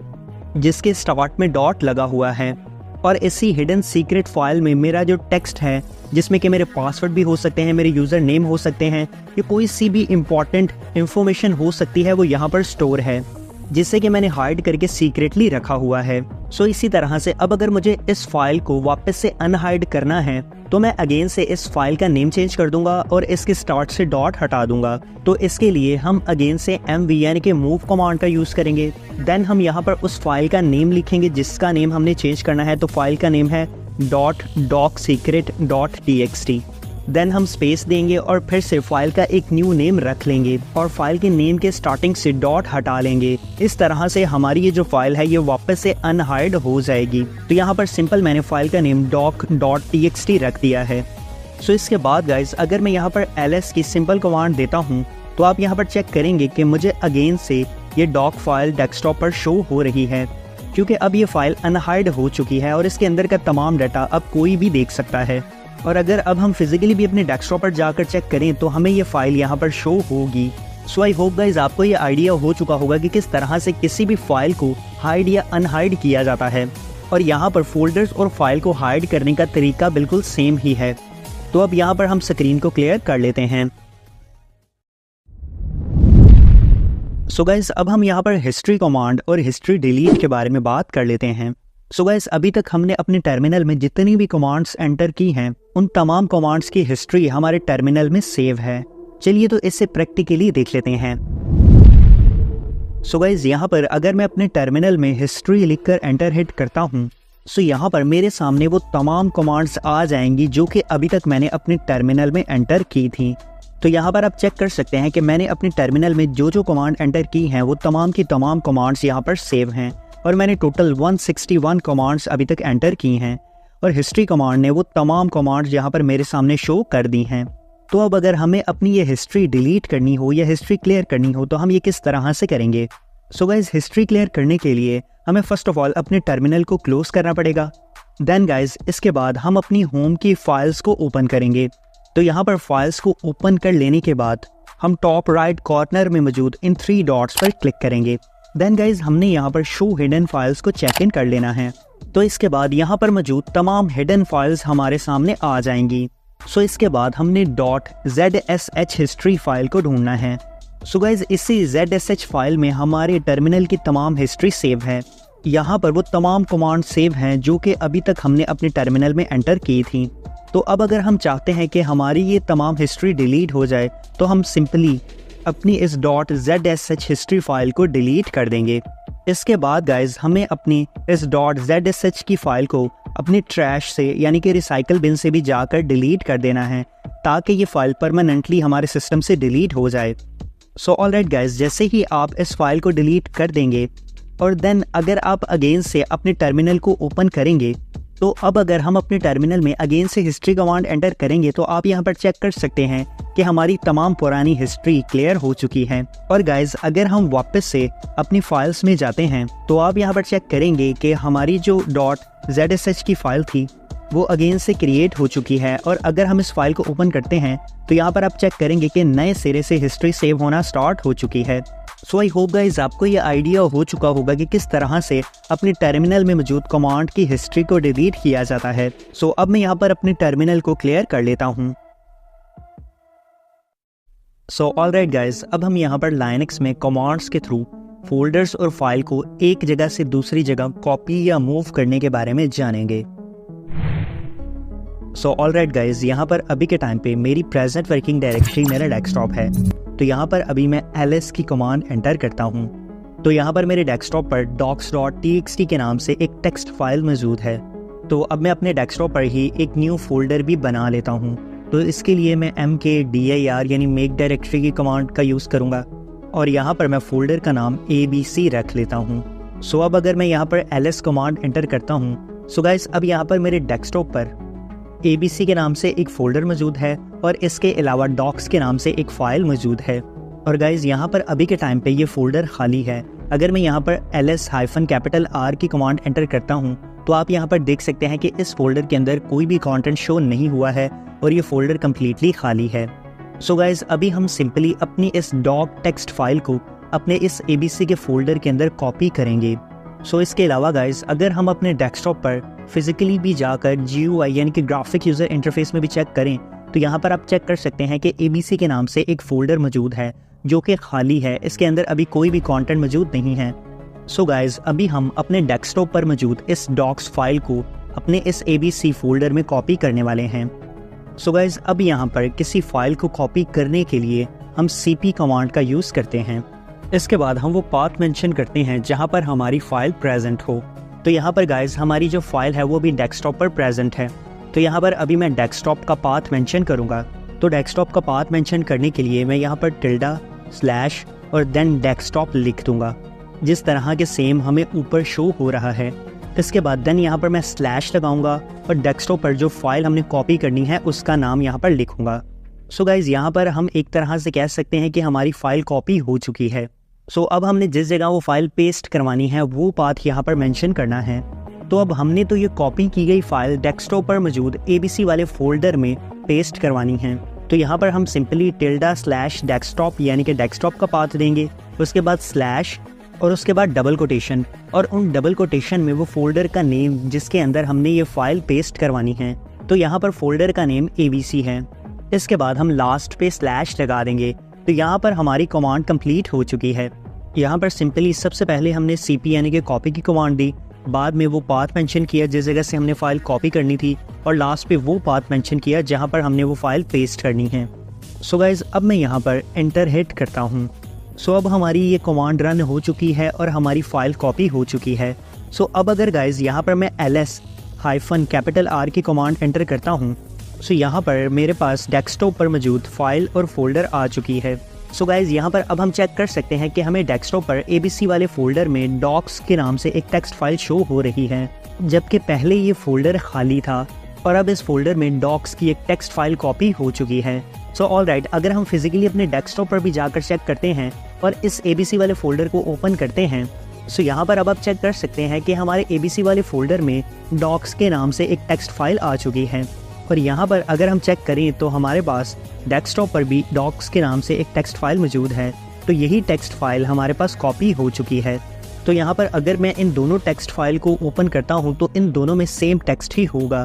जिसके स्टार्ट में डॉट लगा हुआ है और इसी हिडन सीक्रेट फाइल में मेरा जो टेक्स्ट है जिसमें कि मेरे पासवर्ड भी हो सकते हैं, मेरे यूज़र नेम हो सकते हैं, या कोई सी भी इम्पॉर्टेंट इन्फॉर्मेशन हो सकती है वो यहाँ पर स्टोर है जिससे कि मैंने हाइड करके सीक्रेटली रखा हुआ है। सो इसी तरह से अब अगर मुझे इस फाइल को वापस से अनहाइड करना है तो मैं अगेन से इस फाइल का नेम चेंज कर दूंगा और इसके स्टार्ट से डॉट हटा दूंगा। तो इसके लिए हम अगेन से mv यानी कि मूव कमांड का यूज़ करेंगे। देन हम यहाँ पर उस फाइल का नेम लिखेंगे जिसका नेम हमने चेंज करना है। तो फाइल का नेम है .docsecret.txt। देन हम स्पेस देंगे और फिर से फाइल का एक न्यू नेम रख लेंगे और फाइल के नेम के स्टार्टिंग से डॉट हटा लेंगे। इस तरह से हमारी ये जो फाइल है ये वापस से अनहाइड हो जाएगी। तो यहाँ पर सिंपल मैंने फाइल का नेम doc.txt रख दिया है। सो इसके बाद गाइज अगर मैं यहाँ पर ls की सिंपल कमांड देता हूँ तो आप यहाँ पर चेक करेंगे कि मुझे अगेन से ये डॉक फाइल डेस्कटॉप पर शो हो रही है क्योंकि अब ये फाइल अनहाइड हो चुकी है और इसके अंदर का तमाम डाटा अब कोई भी देख सकता है। और अगर अब हम फिजिकली भी अपने डेस्कटॉप पर जाकर चेक करें तो हमें ये फाइल यहाँ पर शो होगी। सो आई होप गाइज आपको ये आइडिया हो चुका होगा कि किस तरह से किसी भी फाइल को हाइड या अनहाइड किया जाता है और यहाँ पर फोल्डर्स और फाइल को हाइड करने का तरीका बिल्कुल सेम ही है। तो अब यहाँ पर हम स्क्रीन को क्लियर कर लेते हैं। सो गाइज अब हम यहाँ पर हिस्ट्री कमांड और हिस्ट्री डिलीट के बारे में बात कर लेते हैं। सो गाइस अभी तक हमने अपने टर्मिनल में जितनी भी कमांड्स एंटर की हैं उन तमाम कमांड्स की हिस्ट्री हमारे टर्मिनल में सेव है। चलिए तो इसे प्रैक्टिकली देख लेते हैं। सो गाइस यहाँ पर अगर मैं अपने टर्मिनल में हिस्ट्री लिखकर एंटर हिट करता हूँ सो यहाँ पर मेरे सामने वो तमाम कमांड्स आ जाएंगी जो कि अभी तक मैंने अपने टर्मिनल में एंटर की थी। तो यहाँ पर आप चेक कर सकते हैं कि मैंने अपने टर्मिनल में जो जो कमांड एंटर की हैं वो तमाम की तमाम कमांड्स यहाँ पर सेव हैं और मैंने टोटल 161 कमांड्स अभी तक एंटर की हैं और हिस्ट्री कमांड ने वो तमाम कमांड्स यहाँ पर मेरे सामने शो कर दी हैं। तो अब अगर हमें अपनी ये हिस्ट्री डिलीट करनी हो या हिस्ट्री क्लियर करनी हो तो हम ये किस तरह से करेंगे? सो गाइज हिस्ट्री क्लियर करने के लिए हमें फर्स्ट ऑफ ऑल अपने टर्मिनल को क्लोज करना पड़ेगा। देन गाइज इसके बाद हम अपनी होम की फाइल्स को ओपन करेंगे। तो यहाँ पर फाइल्स को ओपन कर लेने के बाद हम टॉप राइट कॉर्नर में मौजूद इन 3 डॉट्स पर क्लिक करेंगे। देन गाइज हमने यहाँ पर शो हिडन फाइल्स को चेक इन कर लेना है। तो इसके बाद यहाँ पर मौजूद तमाम हिडन फाइल्स हमारे सामने आ जाएंगी। सो इसके बाद हमने .zsh हिस्ट्री फाइल को ढूंढना है। सो गाइज इसी zsh फाइल में हमारे टर्मिनल की तमाम हिस्ट्री सेव है। यहाँ पर वो तमाम कमांड सेव हैं जो कि अभी तक हमने अपने टर्मिनल में एंटर की थी। तो अब अगर हम चाहते हैं कि हमारी ये तमाम हिस्ट्री डिलीट हो जाए तो हम सिंपली अपनी इस .zsh हिस्ट्री फाइल को डिलीट कर देंगे। इसके बाद गाइज हमें अपनी इस .zsh की फाइल को अपनी ट्रैश से यानी कि रिसाइकल बिन से भी जाकर डिलीट कर देना है ताकि ये फाइल परमानेंटली हमारे सिस्टम से डिलीट हो जाए। सो ऑलराइट गाइज जैसे ही आप इस फाइल को डिलीट कर देंगे और देन अगर आप अगेन से अपने टर्मिनल को ओपन करेंगे तो अब अगर हम अपने टर्मिनल में अगेन से हिस्ट्री कमांड एंटर करेंगे तो आप यहाँ पर चेक कर सकते हैं कि हमारी तमाम पुरानी हिस्ट्री क्लियर हो चुकी है। और गाइज अगर हम वापस से अपनी फाइल्स में जाते हैं तो आप यहाँ पर चेक करेंगे कि हमारी जो .zsh की फाइल थी वो अगेन से क्रिएट हो चुकी है और अगर हम इस फाइल को ओपन करते हैं तो यहाँ पर आप चेक करेंगे कि नए सिरे से हिस्ट्री सेव होना स्टार्ट हो चुकी है। सो आई होप गाइज आपको ये आइडिया हो चुका होगा कि किस तरह से अपने टर्मिनल में मौजूद कमांड की हिस्ट्री को डिलीट किया जाता है। सो अब मैं यहाँ पर अपने टर्मिनल को क्लियर कर लेता हूँ। सो ऑलराइट गाइज अब हम यहाँ पर लाइनक्स में कमांड्स के थ्रू फोल्डर्स और फाइल को एक जगह से दूसरी जगह कॉपी या मूव करने के बारे में जानेंगे। सो ऑलराइट गाइज यहाँ पर अभी के टाइम पे मेरी प्रेजेंट वर्किंग डायरेक्टरी मेरा डेस्कटॉप है। तो यहाँ पर अभी मैं ls की कमांड एंटर करता हूँ तो यहाँ पर मेरे डेस्कटॉप पर docs.txt के नाम से एक टेक्स्ट फाइल मौजूद है। तो अब मैं अपने डेस्कटॉप पर ही एक न्यू फोल्डर भी बना लेता हूँ। तो इसके लिए मैं mkdir यानी मेक डायरेक्टरी की कमांड का यूज़ करूँगा और यहाँ पर मैं फोल्डर का नाम abc रख लेता हूँ। सो अब अगर मैं यहाँ पर ls कमांड एंटर करता हूँ सो गाइस अब यहाँ पर मेरे डेस्कटॉप पर abc के नाम से एक फोल्डर मौजूद है और इसके अलावा डॉक्स के नाम से एक फ़ाइल मौजूद है। और गाइज़ यहाँ पर अभी के टाइम पे ये फ़ोल्डर खाली है। अगर मैं यहाँ पर ls-R की कमांड एंटर करता हूँ तो आप यहाँ पर देख सकते हैं कि इस फोल्डर के अंदर कोई भी कंटेंट शो नहीं हुआ है और ये फ़ोल्डर कम्प्लीटली खाली है। सो गाइज़ अभी हम सिंपली अपनी इस डॉक टेक्स्ट फाइल को अपने इस abc के फ़ोल्डर के अंदर कॉपी करेंगे। सो इसके अलावा गाइज़ अगर हम अपने डेस्कटॉप पर फिजिकली भी जाकर GUI यानी कि ग्राफिक यूज़र इंटरफेस में भी चेक करें तो यहाँ पर आप चेक कर सकते हैं कि abc के नाम से एक फ़ोल्डर मौजूद है जो कि खाली है। इसके अंदर अभी कोई भी कंटेंट मौजूद नहीं है। सो गाइज़ अभी हम अपने डेस्कटॉप पर मौजूद इस डॉक्स फाइल को अपने इस abc फ़ोल्डर में कॉपी करने वाले हैं। सो गाइज़ अब यहाँ पर किसी फाइल को कॉपी करने के लिए हम cp कमांड का यूज़ करते हैं। इसके बाद हम वो पाथ मेंशन करते हैं जहाँ पर हमारी फ़ाइल प्रेजेंट हो। तो यहाँ पर गाइज़ हमारी जो फाइल है वो भी डेस्कटॉप पर प्रेजेंट है। तो यहाँ पर अभी मैं डेस्कटॉप का पाथ मेंशन करूँगा। तो डेस्कटॉप का पाथ मेंशन करने के लिए मैं यहाँ पर टिल्डा/ और देन डेस्कटॉप लिख दूँगा जिस तरह के सेम हमें ऊपर शो हो रहा है। इसके बाद देन यहाँ पर मैं / लगाऊंगा और डेस्कटॉप पर जो फाइल हमने कॉपी करनी है उसका नाम यहाँ पर लिखूँगा। सो गाइज़ यहाँ पर हम एक तरह से कह सकते हैं कि हमारी फ़ाइल कॉपी हो चुकी है। सो अब हमने जिस जगह वो फाइल पेस्ट करवानी है वो पाथ यहाँ पर मेंशन करना है। तो अब हमने तो ये कॉपी की गई फाइल डेस्कटॉप पर मौजूद abc वाले फोल्डर में पेस्ट करवानी है। तो यहाँ पर हम सिंपली टिल्डा/डेस्कटॉप यानी कि डेस्कटॉप का पाथ देंगे, उसके बाद / और उसके बाद डबल कोटेशन, और उन डबल कोटेशन में वो फोल्डर का नेम जिसके अंदर हमने ये फाइल पेस्ट करवानी है। तो यहाँ पर फोल्डर का नेम abc है। इसके बाद हम लास्ट पे / लगा देंगे। तो यहाँ पर हमारी कमांड कंप्लीट हो चुकी है। यहाँ पर सिंपली सबसे पहले हमने cp यानी कि कॉपी की कमांड दी, बाद में वो पाथ मेंशन किया जिस जगह से हमने फ़ाइल कॉपी करनी थी, और लास्ट पे वो पाथ मेंशन किया जहाँ पर हमने वो फ़ाइल पेस्ट करनी है। सो गाइज़ अब मैं यहाँ पर एंटर हिट करता हूँ। सो अब हमारी ये कमांड रन हो चुकी है और हमारी फ़ाइल कॉपी हो चुकी है। सो अब अगर गाइज़ यहाँ पर मैं ls-R की कमांड एंटर करता हूँ, सो यहाँ पर मेरे पास डेस्कटॉप पर मौजूद फ़ाइल और फोल्डर आ चुकी है। सो गाइज़ यहाँ पर अब हम चेक कर सकते हैं कि हमें डेस्कटॉप पर ABC वाले फ़ोल्डर में डॉक्स के नाम से एक टेक्स्ट फाइल शो हो रही है, जबकि पहले ये फ़ोल्डर खाली था और अब इस फोल्डर में डॉक्स की एक टेक्स्ट फाइल कॉपी हो चुकी है। सो ऑलराइट, अगर हम फिजिकली अपने डेस्कटॉप पर भी जाकर चेक करते हैं और इस ABC वाले फ़ोल्डर को ओपन करते हैं, सो यहाँ पर अब आप चेक कर सकते हैं कि हमारे ABC वाले फ़ोल्डर में डॉक्स के नाम से एक टेक्स्ट फाइल आ चुकी है। और यहाँ पर अगर हम चेक करें तो हमारे पास डेस्कटॉप पर भी डॉक्स के नाम से एक टेक्स्ट फाइल मौजूद है, तो यही टेक्स्ट फाइल हमारे पास कॉपी हो चुकी है। तो यहाँ पर अगर मैं इन दोनों टेक्स्ट फाइल को ओपन करता हूँ तो इन दोनों में सेम टेक्स्ट ही होगा।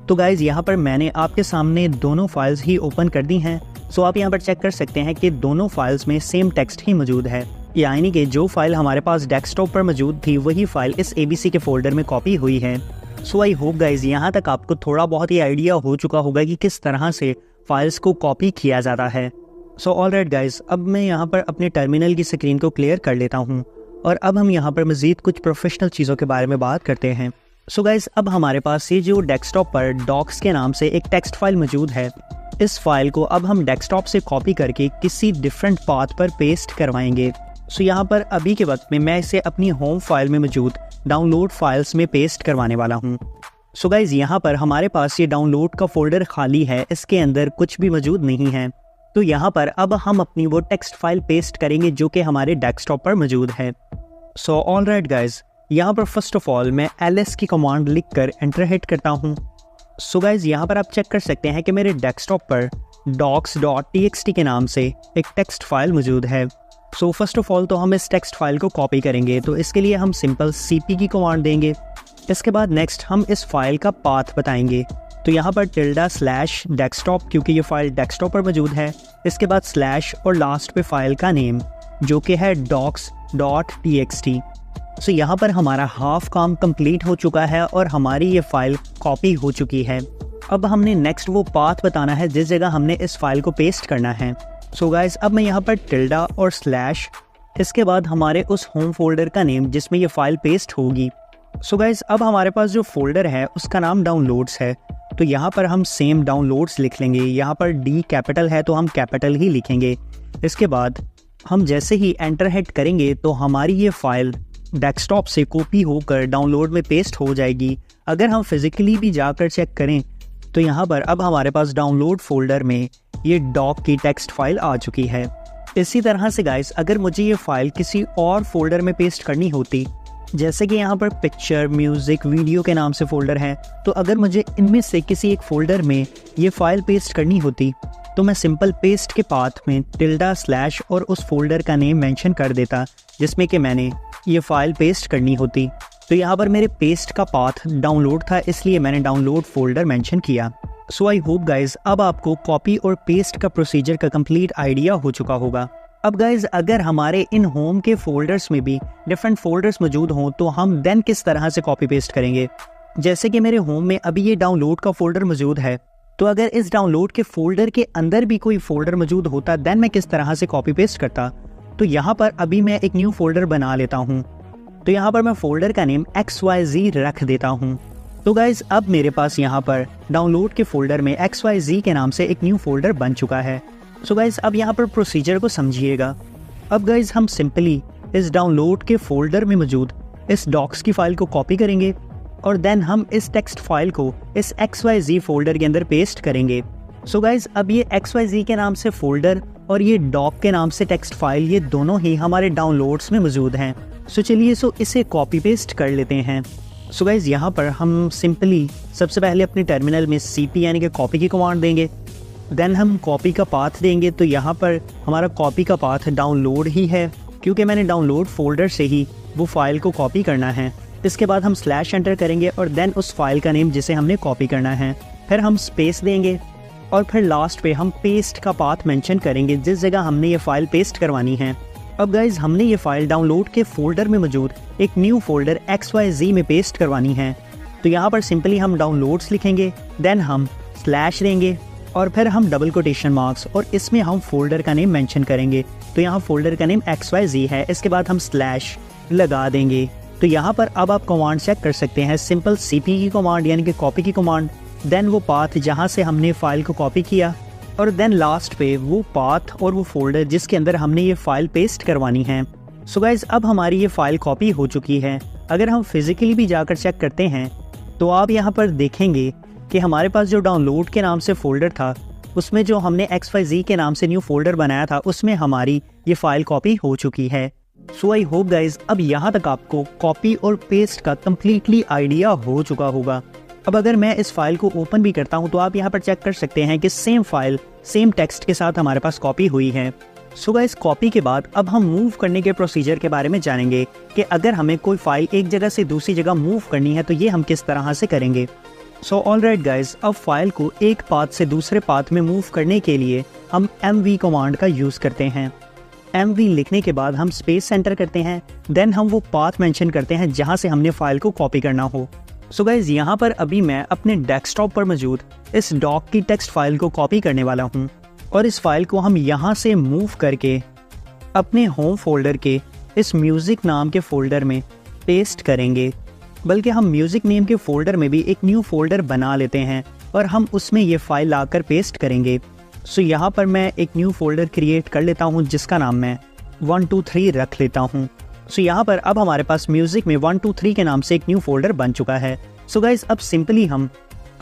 तो गाइज़ यहाँ पर मैंने आपके सामने दोनों फाइल्स ही ओपन कर दी हैं। सो आप यहाँ पर चेक कर सकते हैं कि दोनों फाइल्स में सेम टेक्स्ट ही मौजूद है, यानी कि जो फाइल हमारे पास डेस्कटॉप पर मौजूद थी वही फाइल इस ABC के फोल्डर में कॉपी हुई है। सो आई होप गाइज़ यहाँ तक आपको थोड़ा बहुत ही आइडिया हो चुका होगा कि किस तरह से फाइल्स को कॉपी किया जाता है। सो ऑलराइट गाइज़, अब मैं यहाँ पर अपने टर्मिनल की स्क्रीन को क्लियर कर लेता हूँ और अब हम यहाँ पर मज़ीद कुछ प्रोफेशनल चीज़ों के बारे में बात करते हैं। सो गाइज़ अब हमारे पास ये जो डेस्कटॉप पर डॉक्स के नाम से एक टेक्स्ट फाइल मौजूद है, इस फाइल को अब हम डेस्कटॉप से कॉपी करके किसी डिफरेंट पाथ पर पेस्ट करवाएंगे। सो यहाँ पर अभी के वक्त में मैं इसे अपनी होम फाइल में मौजूद डाउनलोड फाइल्स में पेस्ट करवाने वाला हूँ। सो गाइज़ यहाँ पर हमारे पास ये डाउनलोड का फोल्डर खाली है, इसके अंदर कुछ भी मौजूद नहीं है। तो यहाँ पर अब हम अपनी वो टेक्स्ट फाइल पेस्ट करेंगे जो कि हमारे डेस्कटॉप पर मौजूद है। सो ऑलराइट गाइज़, यहाँ पर फर्स्ट ऑफ ऑल मैं ls की कमांड लिख कर एंटर हिट करता हूँ। सो गाइज़ यहाँ पर आप चेक कर सकते हैं कि मेरे डेस्कटॉप पर docs.txt के नाम से एक टेक्स्ट फाइल मौजूद है। सो फर्स्ट ऑफ ऑल तो हम इस टेक्स्ट फाइल को कॉपी करेंगे, तो इसके लिए हम सिंपल cp की कमांड देंगे। इसके बाद नेक्स्ट हम इस फाइल का पाथ बताएंगे, तो यहाँ पर ~desktop क्योंकि ये फाइल डेस्कटॉप पर मौजूद है, इसके बाद स्लैश और लास्ट पे फाइल का नेम जो कि है docs.txt। सो यहाँ पर हमारा हाफ काम कंप्लीट हो चुका है और हमारी ये फाइल कॉपी हो चुकी है। अब हमने नेक्स्ट वो पाथ बताना है जिस जगह हमने इस फाइल को पेस्ट करना है। सो गाइस अब मैं यहाँ पर टिल्डा और स्लैश, इसके बाद हमारे उस होम फोल्डर का नेम जिसमें ये फाइल पेस्ट होगी। सो गाइस अब हमारे पास जो फोल्डर है उसका नाम डाउनलोड्स है, तो यहाँ पर हम सेम डाउनलोड्स लिख लेंगे। यहाँ पर D कैपिटल है तो हम कैपिटल ही लिखेंगे। इसके बाद हम जैसे ही एंटर हिट करेंगे तो हमारी ये फाइल डेस्कटॉप से कॉपी होकर डाउनलोड में पेस्ट हो जाएगी। अगर हम फिजिकली भी जाकर चेक करें तो यहाँ पर अब हमारे पास डाउनलोड फोल्डर में ये डॉक की टेक्स्ट फाइल आ चुकी है। इसी तरह से गाइस अगर मुझे ये फाइल किसी और फोल्डर में पेस्ट करनी होती, जैसे कि यहाँ पर पिक्चर, म्यूज़िक, वीडियो के नाम से फ़ोल्डर है, तो अगर मुझे इनमें से किसी एक फ़ोल्डर में ये फ़ाइल पेस्ट करनी होती तो मैं सिंपल पेस्ट के पाथ में टिल्डा स्लैश और उस फोल्डर का नेम मेंशन कर देता जिसमें कि मैंने ये फ़ाइल पेस्ट करनी होती। तो यहाँ पर मेरे पेस्ट का पाथ डाउनलोड था, इसलिए मैंने डाउनलोड फोल्डर मेंशन किया। सो आई होप गाइज अब आपको कॉपी और पेस्ट का प्रोसीजर का कंप्लीट आइडिया हो चुका होगा। अब गाइज अगर हमारे इन होम के फोल्डर्स में भी डिफरेंट फोल्डर्स मौजूद हों तो हम देन किस तरह से कॉपी पेस्ट करेंगे। जैसे कि मेरे होम में अभी ये डाउनलोड का फोल्डर मौजूद है, तो अगर इस डाउनलोड के फोल्डर के अंदर भी कोई फोल्डर मौजूद होता देन मैं किस तरह से कॉपी पेस्ट करता। तो यहाँ पर अभी मैं एक न्यू फोल्डर बना लेता हूँ, तो यहाँ पर मैं फोल्डर का नेम XYZ रख देता हूँ। तो गाइज अब मेरे पास यहाँ पर डाउनलोड के फोल्डर में XYZ के नाम से एक न्यू फोल्डर बन चुका है। सो गाइज अब यहाँ पर प्रोसीजर को समझिएगा। अब गाइज हम सिंपली इस डाउनलोड के फोल्डर में मौजूद इस डॉक्स की फाइल को कॉपी करेंगे और देन हम इस टेक्स्ट फाइल को इस XYZ फोल्डर के अंदर पेस्ट करेंगे। सो गाइज अब ये XYZ के नाम से फोल्डर और ये डॉक के नाम से टेक्स्ट फाइल, ये दोनों ही हमारे डाउनलोड्स में मौजूद हैं। सो चलिए इसे कॉपी पेस्ट कर लेते हैं। सो गाइज यहाँ पर हम सिंपली सबसे पहले अपने टर्मिनल में cp यानी कि कॉपी की कमांड देंगे, देन हम कॉपी का पाथ देंगे। तो यहाँ पर हमारा कॉपी का पाथ डाउनलोड ही है क्योंकि मैंने डाउनलोड फोल्डर से ही वो फाइल को कॉपी करना है। इसके बाद हम स्लैश एंटर करेंगे और देन उस फाइल का नेम जिसे हमने कॉपी करना है, फिर हम स्पेस देंगे और फिर लास्ट पे हम पेस्ट का पाथ मेंशन करेंगे जिस जगह हमने ये फाइल पेस्ट करवानी है। अब गाइज हमने ये फाइल डाउनलोड के फोल्डर में मौजूद एक न्यू फोल्डर XYZ में पेस्ट करवानी है। तो यहाँ पर सिंपली हम डाउनलोड्स लिखेंगे, देन हम स्लैश देंगे और फिर हम डबल कोटेशन मार्क्स और इसमें हम फोल्डर का नेम मेंशन करेंगे। तो यहाँ फोल्डर का नेम XYZ है, इसके बाद हम स्लैश लगा देंगे। तो यहाँ पर अब आप कमांड चेक कर सकते हैं, सिंपल CP की कमांड यानी कि कॉपी की कमांड, देन वो पाथ जहाँ से हमने फाइल को कॉपी किया और देन लास्ट पे वो पाथ और वो फोल्डर जिसके अंदर हमने ये फाइल पेस्ट करवानी है। सो गाइज अब हमारी ये फाइल कॉपी हो चुकी है। अगर हम फिजिकली भी जाकर चेक करते हैं तो आप यहाँ पर देखेंगे कि हमारे पास जो डाउनलोड के नाम से फोल्डर था उसमें जो हमने XYZ के नाम से न्यू फोल्डर बनाया था उसमें हमारी ये फाइल कॉपी हो चुकी है। सो आई होप गाइज अब यहाँ तक आपको कॉपी और पेस्ट का कम्प्लीटली आइडिया हो चुका होगा। अब अगर मैं इस फाइल को ओपन भी करता हूँ तो आप यहाँ पर चेक कर सकते हैं कि सेम फाइल सेम टेक्स्ट के साथ हमारे पास कॉपी हुई है। सो गाइस कॉपी के बाद अब हम मूव करने के प्रोसीजर के बारे में जानेंगे कि अगर हमें कोई फाइल एक जगह से दूसरी जगह मूव करनी है तो ये हम किस तरह से करेंगे। सो ऑलराइट गाइस अब फाइल को एक पाथ से दूसरे पाथ में मूव करने के लिए हम MV कमांड का यूज़ करते हैं। MV लिखने के बाद हम स्पेस सेंटर करते हैं, देन हम वो पाथ मेंशन करते हैं जहाँ से हमने फाइल को कॉपी करना हो। सो गाइज यहाँ पर अभी मैं अपने डेस्कटॉप पर मौजूद इस डॉक की टेक्स्ट फाइल को कॉपी करने वाला हूँ और इस फाइल को हम यहाँ से मूव करके अपने होम फोल्डर के इस म्यूज़िक नाम के फोल्डर में पेस्ट करेंगे। बल्कि हम म्यूज़िक नेम के फोल्डर में भी एक न्यू फोल्डर बना लेते हैं और हम उसमें ये फाइल लाकर पेस्ट करेंगे। सो यहाँ पर मैं एक न्यू फोल्डर क्रिएट कर लेता हूँ जिसका नाम मैं 123 रख लेता हूँ। सो यहाँ पर अब हमारे पास म्यूजिक में 123 के नाम से एक न्यू फोल्डर बन चुका है। सो गाइज अब सिंपली हम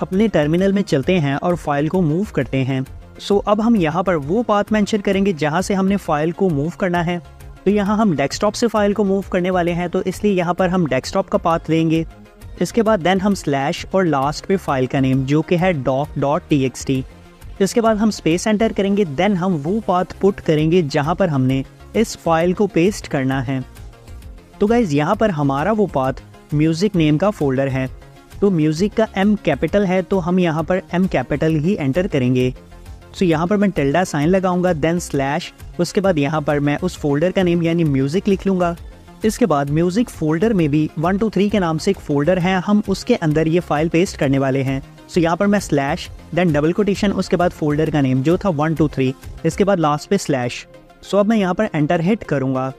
अपने टर्मिनल में चलते हैं और फाइल को मूव करते हैं। सो अब हम यहाँ पर वो पाथ मेंशन करेंगे जहाँ से हमने फाइल को मूव करना है। तो यहाँ हम डेस्कटॉप से फाइल को मूव करने वाले हैं तो इसलिए यहाँ पर हम डेस्कटॉप का पाथ लेंगे। इसके बाद देन हम स्लैश और लास्ट पे फाइल का नेम जो कि है doc.txt। इसके बाद हम स्पेस एंटर करेंगे, देन हम वो पाथ पुट करेंगे जहाँ पर हमने इस फाइल को पेस्ट करना है। तो गाइज़ यहाँ पर हमारा वो पाथ म्यूज़िक नेम का फोल्डर है। तो म्यूज़िक का M कैपिटल है तो हम यहाँ पर M कैपिटल ही एंटर करेंगे। सो यहाँ पर मैं टिल्डा साइन लगाऊंगा, देन स्लैश, उसके बाद यहाँ पर मैं उस फोल्डर का नेम यानी म्यूज़िक लिख लूँगा। इसके बाद म्यूज़िक फोल्डर में भी 123 के नाम से एक फ़ोल्डर है, हम उसके अंदर ये फाइल पेस्ट करने वाले हैं। सो यहाँ पर मैं स्लैश, देन डबल कोटेशन, उसके बाद फोल्डर का नेम जो था 123, इसके बाद लास्ट पे स्लैश। सो अब मैं यहाँ पर एंटर हिट करूँगा।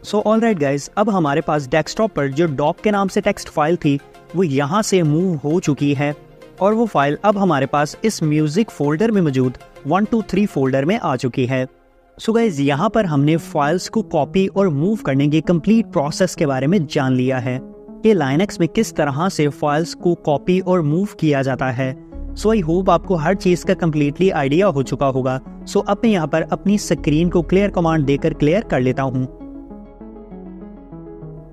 सो ऑलराइट गाइज अब हमारे पास डेस्कटॉप पर जो डॉक के नाम से टेक्स्ट फाइल थी वो यहाँ से मूव हो चुकी है और वो फाइल अब हमारे पास इस म्यूज़िक फोल्डर में मौजूद 123 फोल्डर में आ चुकी है। सो गाइज यहाँ पर हमने फाइल्स को कॉपी और मूव करने के कंप्लीट प्रोसेस के बारे में जान लिया है कि लाइनक्स में किस तरह से फाइल्स को कॉपी और मूव किया जाता है। सो आई होप आपको हर चीज़ का कम्प्लीटली आइडिया हो चुका होगा। सो अब मैं यहाँ पर अपनी स्क्रीन को क्लियर कमांड देकर क्लियर कर लेता हूँ।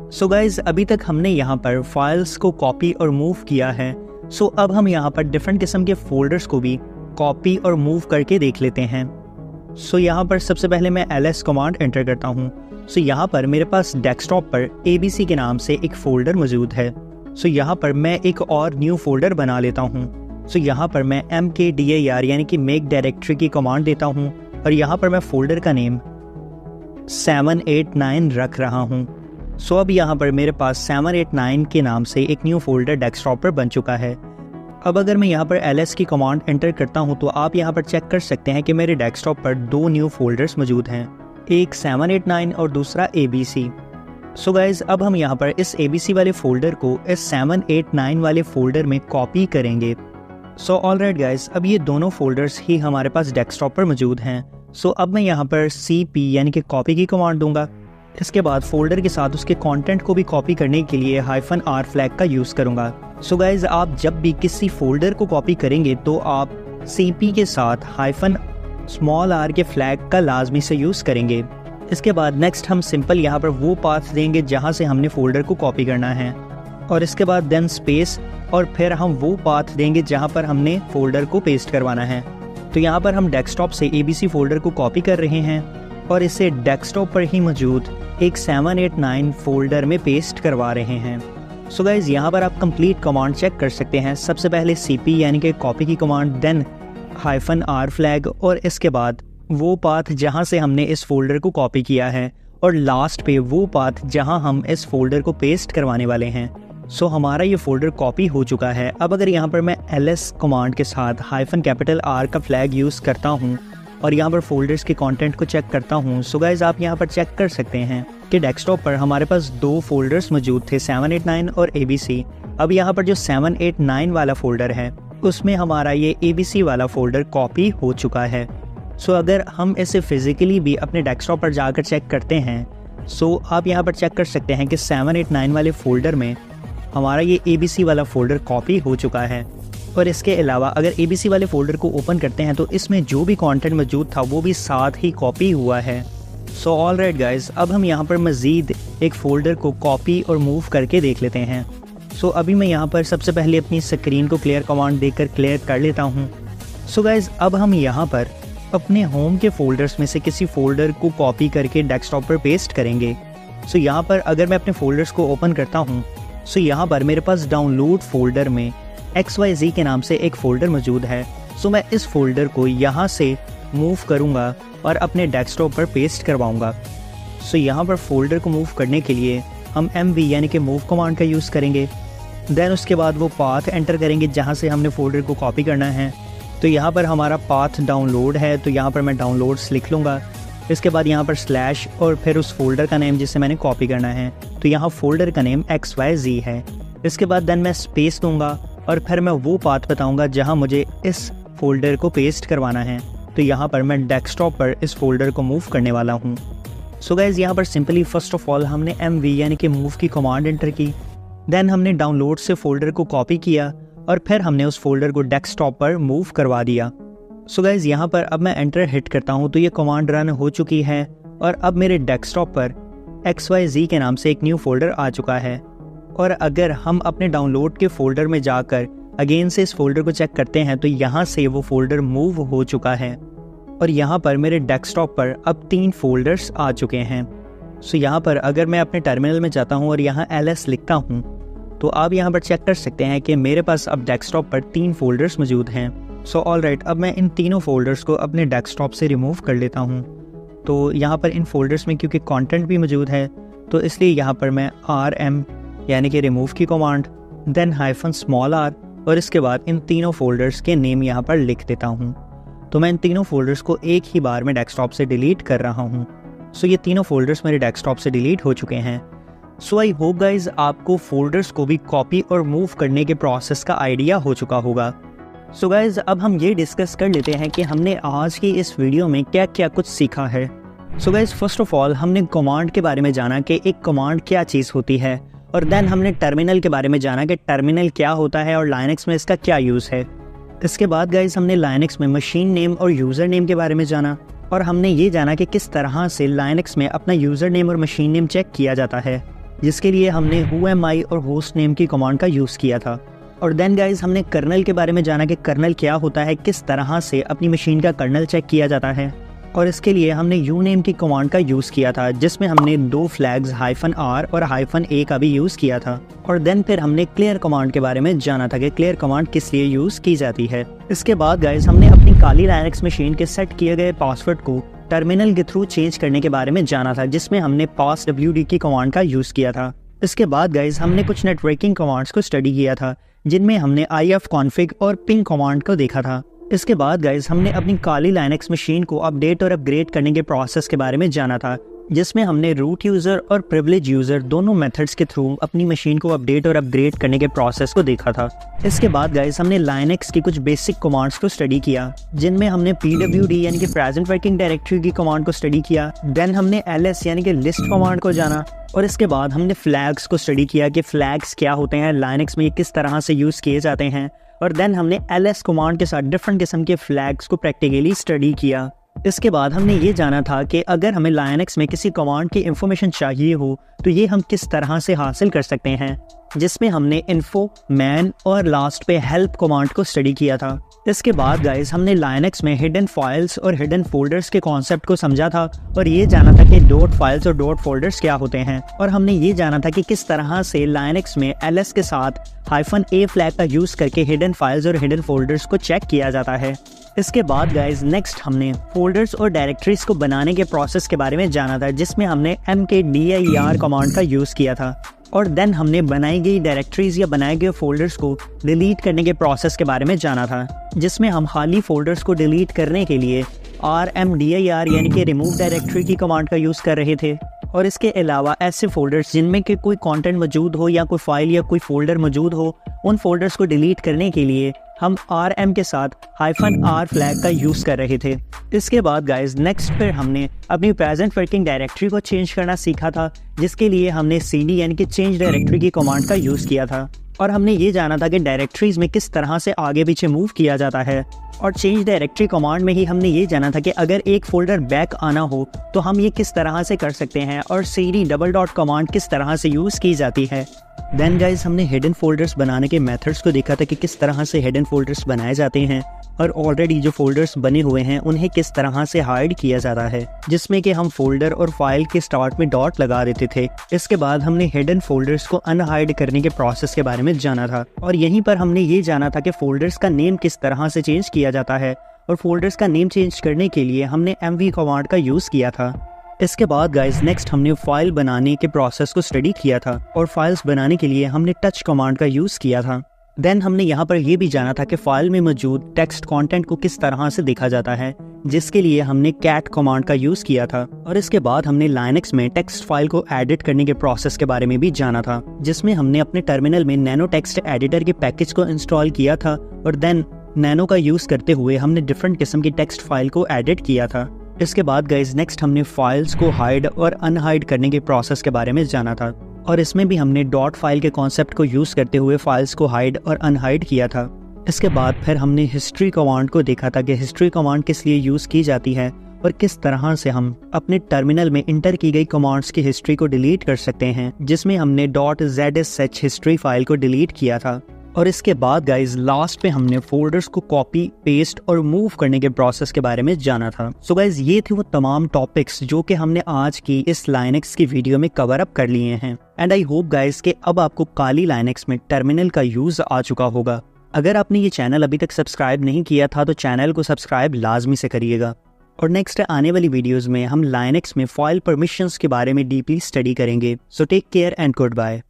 सो गाइज अभी तक हमने यहाँ पर फाइल्स को कॉपी और मूव किया है। सो अब हम यहाँ पर डिफरेंट किस्म के फोल्डर्स को भी कॉपी और मूव करके देख लेते हैं। सो यहाँ पर सबसे पहले मैं ls कमांड एंटर करता हूँ। सो यहाँ पर मेरे पास डेस्कटॉप पर abc के नाम से एक फ़ोल्डर मौजूद है। सो यहाँ पर मैं एक और न्यू फोल्डर बना लेता हूँ। सो यहाँ पर मैं mkdir यानी कि मेक डायरेक्टरी की कमांड देता हूँ और यहाँ पर मैं फोल्डर का नेम 789 रख रहा हूँ। सो अब यहाँ पर मेरे पास 789 के नाम से एक न्यू फोल्डर डेस्कटॉप पर बन चुका है। अब अगर मैं यहाँ पर ls की कमांड एंटर करता हूँ तो आप यहाँ पर चेक कर सकते हैं कि मेरे डेस्कटॉप पर दो न्यू फोल्डर्स मौजूद हैं, एक 789 और दूसरा abc। सो गाइज अब हम यहाँ पर इस abc वाले फ़ोल्डर को इस 789 वाले फ़ोल्डर में कॉपी करेंगे। सो ऑलराइट गाइज अब ये दोनों फोल्डर्स ही हमारे पास डेस्कटॉप पर मौजूद हैं। सो अब मैं यहाँ पर cp यानी कि कॉपी की कमांड दूंगा। इसके बाद फोल्डर के साथ उसके कंटेंट को भी कॉपी करने के लिए -r फ्लैग का यूज़ करूँगा। सो गाइज आप जब भी किसी फोल्डर को कॉपी करेंगे तो आप cp के साथ -r के फ्लैग का लाजमी से यूज़ करेंगे। इसके बाद नेक्स्ट हम सिंपल यहाँ पर वो पाथ देंगे जहाँ से हमने फ़ोल्डर को कॉपी करना है और इसके बाद देन स्पेस और फिर हम वो पाथ देंगे जहाँ पर हमने फ़ोल्डर को पेस्ट करवाना है। तो यहाँ पर हम डेस्कटॉप से abc फ़ोल्डर को कॉपी कर रहे हैं और इसे डेस्कटॉप पर ही मौजूद एक 789 फ़ोल्डर में पेस्ट करवा रहे हैं। सो गाइज़ यहाँ पर आप कंप्लीट कमांड चेक कर सकते हैं। सबसे पहले cp यानी कि कॉपी की कमांड, देन -r फ्लैग और इसके बाद वो पाथ जहाँ से हमने इस फोल्डर को कॉपी किया है और लास्ट पे वो पाथ जहां हम इस फोल्डर को पेस्ट करवाने वाले हैं। सो हमारा ये फोल्डर कॉपी हो चुका है। अब अगर यहाँ पर मैं ls कमांड के साथ -R का फ्लैग यूज़ करता हूँ और यहाँ पर फोल्डर्स के कंटेंट को चेक करता हूँ, सो गाइज आप यहाँ पर चेक कर सकते हैं कि डेस्कटॉप पर हमारे पास 2 फोल्डर्स मौजूद थे, 789 और ABC। अब यहाँ पर जो 789 वाला फोल्डर है उसमें हमारा ये ABC वाला फोल्डर कॉपी हो चुका है। सो अगर हम इसे फिजिकली भी अपने डेस्कटॉप पर जाकर चेक करते हैं, सो आप यहाँ पर चेक कर सकते हैं कि 789 वाले फोल्डर में हमारा ये ABC वाला फोल्डर कॉपी हो चुका है। और इसके अलावा अगर ABC वाले फोल्डर को ओपन करते हैं तो इसमें जो भी कंटेंट मौजूद था वो भी साथ ही कॉपी हुआ है। सो ऑलराइट गाइज, अब हम यहाँ पर मज़ीद एक फ़ोल्डर को कॉपी और मूव करके देख लेते हैं। सो अभी मैं यहाँ पर सबसे पहले अपनी स्क्रीन को क्लियर कमांड देकर क्लियर कर लेता हूँ। सो गाइज, अब हम यहाँ पर अपने होम के फ़ोल्डर्स में से किसी फ़ोल्डर को कॉपी करके डेस्कटॉप पर पेस्ट करेंगे। सो यहाँ पर अगर मैं अपने फ़ोल्डर्स को ओपन करता हूँ, सो यहाँ पर मेरे पास डाउनलोड फ़ोल्डर में XYZ के नाम से एक फ़ोल्डर मौजूद है। सो मैं इस फ़ोल्डर को यहाँ से मूव करूँगा और अपने डेस्कटॉप पर पेस्ट करवाऊँगा। सो यहाँ पर फ़ोल्डर को मूव करने के लिए हम MV यानी कि मूव कमांड का यूज़ करेंगे। देन उसके बाद वो पाथ एंटर करेंगे जहाँ से हमने फ़ोल्डर को कॉपी करना है। तो यहाँ पर हमारा पाथ डाउनलोड है, तो यहाँ पर मैं डाउनलोड्स लिख लूँगा। इसके बाद यहाँ पर स्लैश और फिर उस फोल्डर का नेम जिसे मैंने कॉपी करना है, तो यहाँ फोल्डर का नेम XYZ है। इसके बाद देन मैं स्पेस दूंगा और फिर मैं वो पाथ बताऊंगा जहाँ मुझे इस फोल्डर को पेस्ट करवाना है। तो यहाँ पर मैं डेस्कटॉप पर इस फोल्डर को मूव करने वाला हूँ। सो गाइज, यहाँ पर सिंपली फर्स्ट ऑफ ऑल हमने MV यानी कि मूव की कमांड एंटर की। देन हमने डाउनलोड से फोल्डर को कॉपी किया और फिर हमने उस फोल्डर को डेस्कटॉप पर मूव करवा दिया। सो गाइज, यहाँ पर अब मैं एंटर हिट करता हूँ तो ये कमांड रन हो चुकी है और अब मेरे डेस्कटॉप पर XYZ के नाम से एक न्यू फोल्डर आ चुका है। और अगर हम अपने डाउनलोड के फोल्डर में जाकर अगेन से इस फोल्डर को चेक करते हैं तो यहाँ से वो फोल्डर मूव हो चुका है और यहाँ पर मेरे डेस्कटॉप पर अब 3 फोल्डर्स आ चुके हैं। सो यहाँ पर अगर मैं अपने टर्मिनल में जाता हूँ और यहाँ ls लिखता हूँ तो आप यहाँ पर चेक कर सकते हैं कि मेरे पास अब डेस्कटॉप पर 3 फोल्डर्स मौजूद हैं। सो ऑलराइट, अब मैं इन तीनों फोल्डर्स को अपने डेस्कटॉप से रिमूव कर लेता हूँ। तो यहाँ पर इन फोल्डर्स में क्योंकि कंटेंट भी मौजूद है तो इसलिए यहाँ पर मैं RM यानी कि रिमूव की कमांड, देन -r और इसके बाद इन तीनों फोल्डर्स के नेम यहाँ पर लिख देता हूँ। तो मैं इन तीनों फोल्डर्स को एक ही बार में डेस्कटॉप से डिलीट कर रहा हूँ। सो ये तीनों फोल्डर्स मेरे डेस्कटॉप से डिलीट हो चुके हैं। सो आई होप गाइज आपको फोल्डर्स को भी कॉपी और मूव करने के प्रोसेस का आइडिया हो चुका होगा। सो गाइज, अब हम ये डिस्कस कर लेते हैं कि हमने आज की इस वीडियो में क्या क्या कुछ सीखा है। So guys, first of all हमने कमांड के बारे में जाना कि एक कमांड क्या चीज़ होती है, और देन हमने टर्मिनल के बारे में जाना कि टर्मिनल क्या होता है और लाइनक्स में इसका क्या यूज़ है। इसके बाद गाइज हमने लाइनक्स में मशीन नेम और यूज़र नेम के बारे में जाना और हमने ये जाना कि किस तरह से लाइनक्स में अपना यूज़र नेम और मशीन नेम चेक किया जाता है, जिसके लिए हमने whoami और होस्ट नेम की कमांड का यूज़ किया था। और देन गाइज हमने कर्नल के बारे में जाना कि कर्नल क्या होता है, किस तरह से अपनी मशीन का कर्नल चेक किया जाता है, और इसके लिए हमने uname की कमांड का यूज़ किया था जिसमें हमने 2 फ्लैग्स -r और -a का भी यूज़ किया था। और देन फिर हमने क्लियर कमांड के बारे में जाना था कि क्लियर कमांड किस लिए यूज़ की जाती है। इसके बाद गाइज हमने अपनी काली लाइनक्स मशीन के सेट किए गए पासवर्ड को टर्मिनल के थ्रू चेंज करने के बारे में जाना था जिसमें हमने passwd की कमांड का यूज़ किया था। इसके बाद गाइज हमने कुछ नेटवर्किंग कमांड्स को स्टडी किया था जिनमें हमने ifconfig और ping कमांड को देखा था। इसके बाद गाइज हमने अपनी काली लाइनक्स मशीन को अपडेट और अपग्रेड करने के प्रोसेस के बारे में जाना था जिसमें हमने रूट यूज़र और प्रिविलेज यूज़र दोनों मेथड्स के थ्रू अपनी मशीन को अपडेट और अपग्रेड करने के प्रोसेस को देखा था। इसके बाद गाइज हमने लाइनक्स की कुछ बेसिक कमांड्स को स्टडी किया जिनमें हमने pwd यानी कि प्रेजेंट वर्किंग डायरेक्टरी की कमांड को स्टडी किया। देन हमने ls यानी कि लिस्ट कमांड को जाना और इसके बाद हमने फ्लैग्स को स्टडी किया कि फ्लैग्स क्या होते हैं, लाइनक्स में ये किस तरह से यूज़ किए जाते हैं। और देन हमने ls कमांड के साथ डिफरेंट किस्म के फ्लैग्स को प्रैक्टिकली स्टडी किया। इसके बाद हमने ये जाना था कि अगर हमें लाइनक्स में किसी कमांड की इन्फॉर्मेशन चाहिए हो तो ये हम किस तरह से हासिल कर सकते हैं, जिसमें हमने इन्फो, मैन और लास्ट पे हेल्प कमांड को स्टडी किया था। इसके बाद गाइज हमने लाइनक्स में हिडन फाइल्स और हिडन फोल्डर्स के कॉन्सेप्ट को समझा था और ये जाना था कि डॉट फाइल्स और डॉट फोल्डर्स क्या होते हैं, और हमने ये जाना था कि किस तरह से लाइनक्स में ls के साथ -a फ्लैग का यूज़ करके हिडन फाइल्स और हिडन फोल्डर्स को चेक किया जाता है। इसके बाद गाइज नेक्स्ट हमने फोल्डर्स और डायरेक्टरीज को बनाने के प्रोसेस के बारे में जाना था, जिसमें हमने mkdir कमांड का यूज़ किया था। और देन हमने बनाई गई डायरेक्टरीज या बनाए गए फोल्डर्स को डिलीट करने के प्रोसेस के बारे में जाना था, जिसमें हम खाली फोल्डर्स को डिलीट करने के लिए rmdir यानी कि रिमूव डायरेक्टरी की कमांड का यूज़ कर रहे थे। और इसके अलावा ऐसे फोल्डर्स जिनमें कि कोई कंटेंट मौजूद हो या कोई फाइल या कोई फोल्डर मौजूद हो, उन फोल्डर्स को डिलीट करने के लिए हम rm के साथ -r फ्लैग का यूज़ कर रहे थे। इसके बाद गाइज नेक्स्ट फिर हमने अपनी प्रेजेंट वर्किंग डायरेक्टरी को चेंज करना सीखा था, जिसके लिए हमने cd यानी कि चेंज डायरेक्टरी की कमांड का यूज़ किया था। और हमने ये जाना था कि डायरेक्टरीज में किस तरह से आगे पीछे मूव किया जाता है। और चेंज डायरेक्टरी कमांड में ही हमने ये जाना था कि अगर एक फोल्डर बैक आना हो तो हम ये किस तरह से कर सकते हैं, और cd कमांड किस तरह से यूज़ की जाती है। देन गाइज हमने हिडन फोल्डर्स बनाने के मेथड्स को देखा था कि किस तरह से हिडन फोल्डर्स बनाए जाते हैं, और ऑलरेडी जो फोल्डर्स बने हुए हैं उन्हें किस तरह से हाइड किया जाता है, जिसमें कि हम फोल्डर और फाइल के स्टार्ट में डॉट लगा देते थे। इसके बाद हमने हिडन फोल्डर्स को अनहाइड करने के प्रोसेस के बारे में जाना था, और यहीं पर हमने ये जाना था कि फोल्डर्स का नेम किस तरह से चेंज किया जाता है। और फोल्डर्स का नेम चेंज करने के लिए हमने mv कमांड का यूज़ किया था। इसके बाद गाइज नेक्स्ट हमने फाइल बनाने के प्रोसेस को स्टडी किया था, और फाइल्स बनाने के लिए हमने टच कमांड का यूज़ किया था। देन हमने यहाँ पर यह भी जाना था कि फाइल में मौजूद टेक्स्ट कंटेंट को किस तरह से देखा जाता है, जिसके लिए हमने cat कमांड का यूज़ किया था। और इसके बाद हमने लाइनक्स में टेक्स्ट फाइल को एडिट करने के प्रोसेस के बारे में भी जाना था, जिसमें हमने अपने टर्मिनल में नैनो टेक्स्ट एडिटर के पैकेज को इंस्टॉल किया था, और देन नैनो का यूज़ करते हुए हमने डिफरेंट किस्म की टेक्स्ट फाइल को एडिट किया था। इसके बाद गाइज नेक्स्ट हमने फाइल्स को हाइड और अनहाइड करने के प्रोसेस के बारे में जाना था, और इसमें भी हमने डॉट फाइल के कॉन्सेप्ट को यूज़ करते हुए फाइल्स को हाइड और अनहाइड किया था। इसके बाद फिर हमने हिस्ट्री कमांड को देखा था कि हिस्ट्री कमांड किस लिए यूज़ की जाती है, और किस तरह से हम अपने टर्मिनल में इंटर की गई कमांड्स की हिस्ट्री को डिलीट कर सकते हैं, जिसमें हमने .zsh हिस्ट्री फाइल को डिलीट किया था। और इसके बाद गाइज लास्ट पे हमने फोल्डर्स को कॉपी पेस्ट और मूव करने के प्रोसेस के बारे में जाना था। सो गाइज ये थे वो तमाम टॉपिक्स जो कि हमने आज की इस लाइनक्स की वीडियो में कवर अप कर लिए हैं। एंड आई होप गाइज कि अब आपको काली लाइनक्स में टर्मिनल का यूज आ चुका होगा। अगर आपने ये चैनल अभी तक सब्सक्राइब नहीं किया था तो चैनल को सब्सक्राइब लाजमी से करिएगा। और नेक्स्ट आने वाली वीडियोस में हम लाइनक्स में फाइल परमिशंस के बारे में डीपली स्टडी करेंगे। So take care and good bye.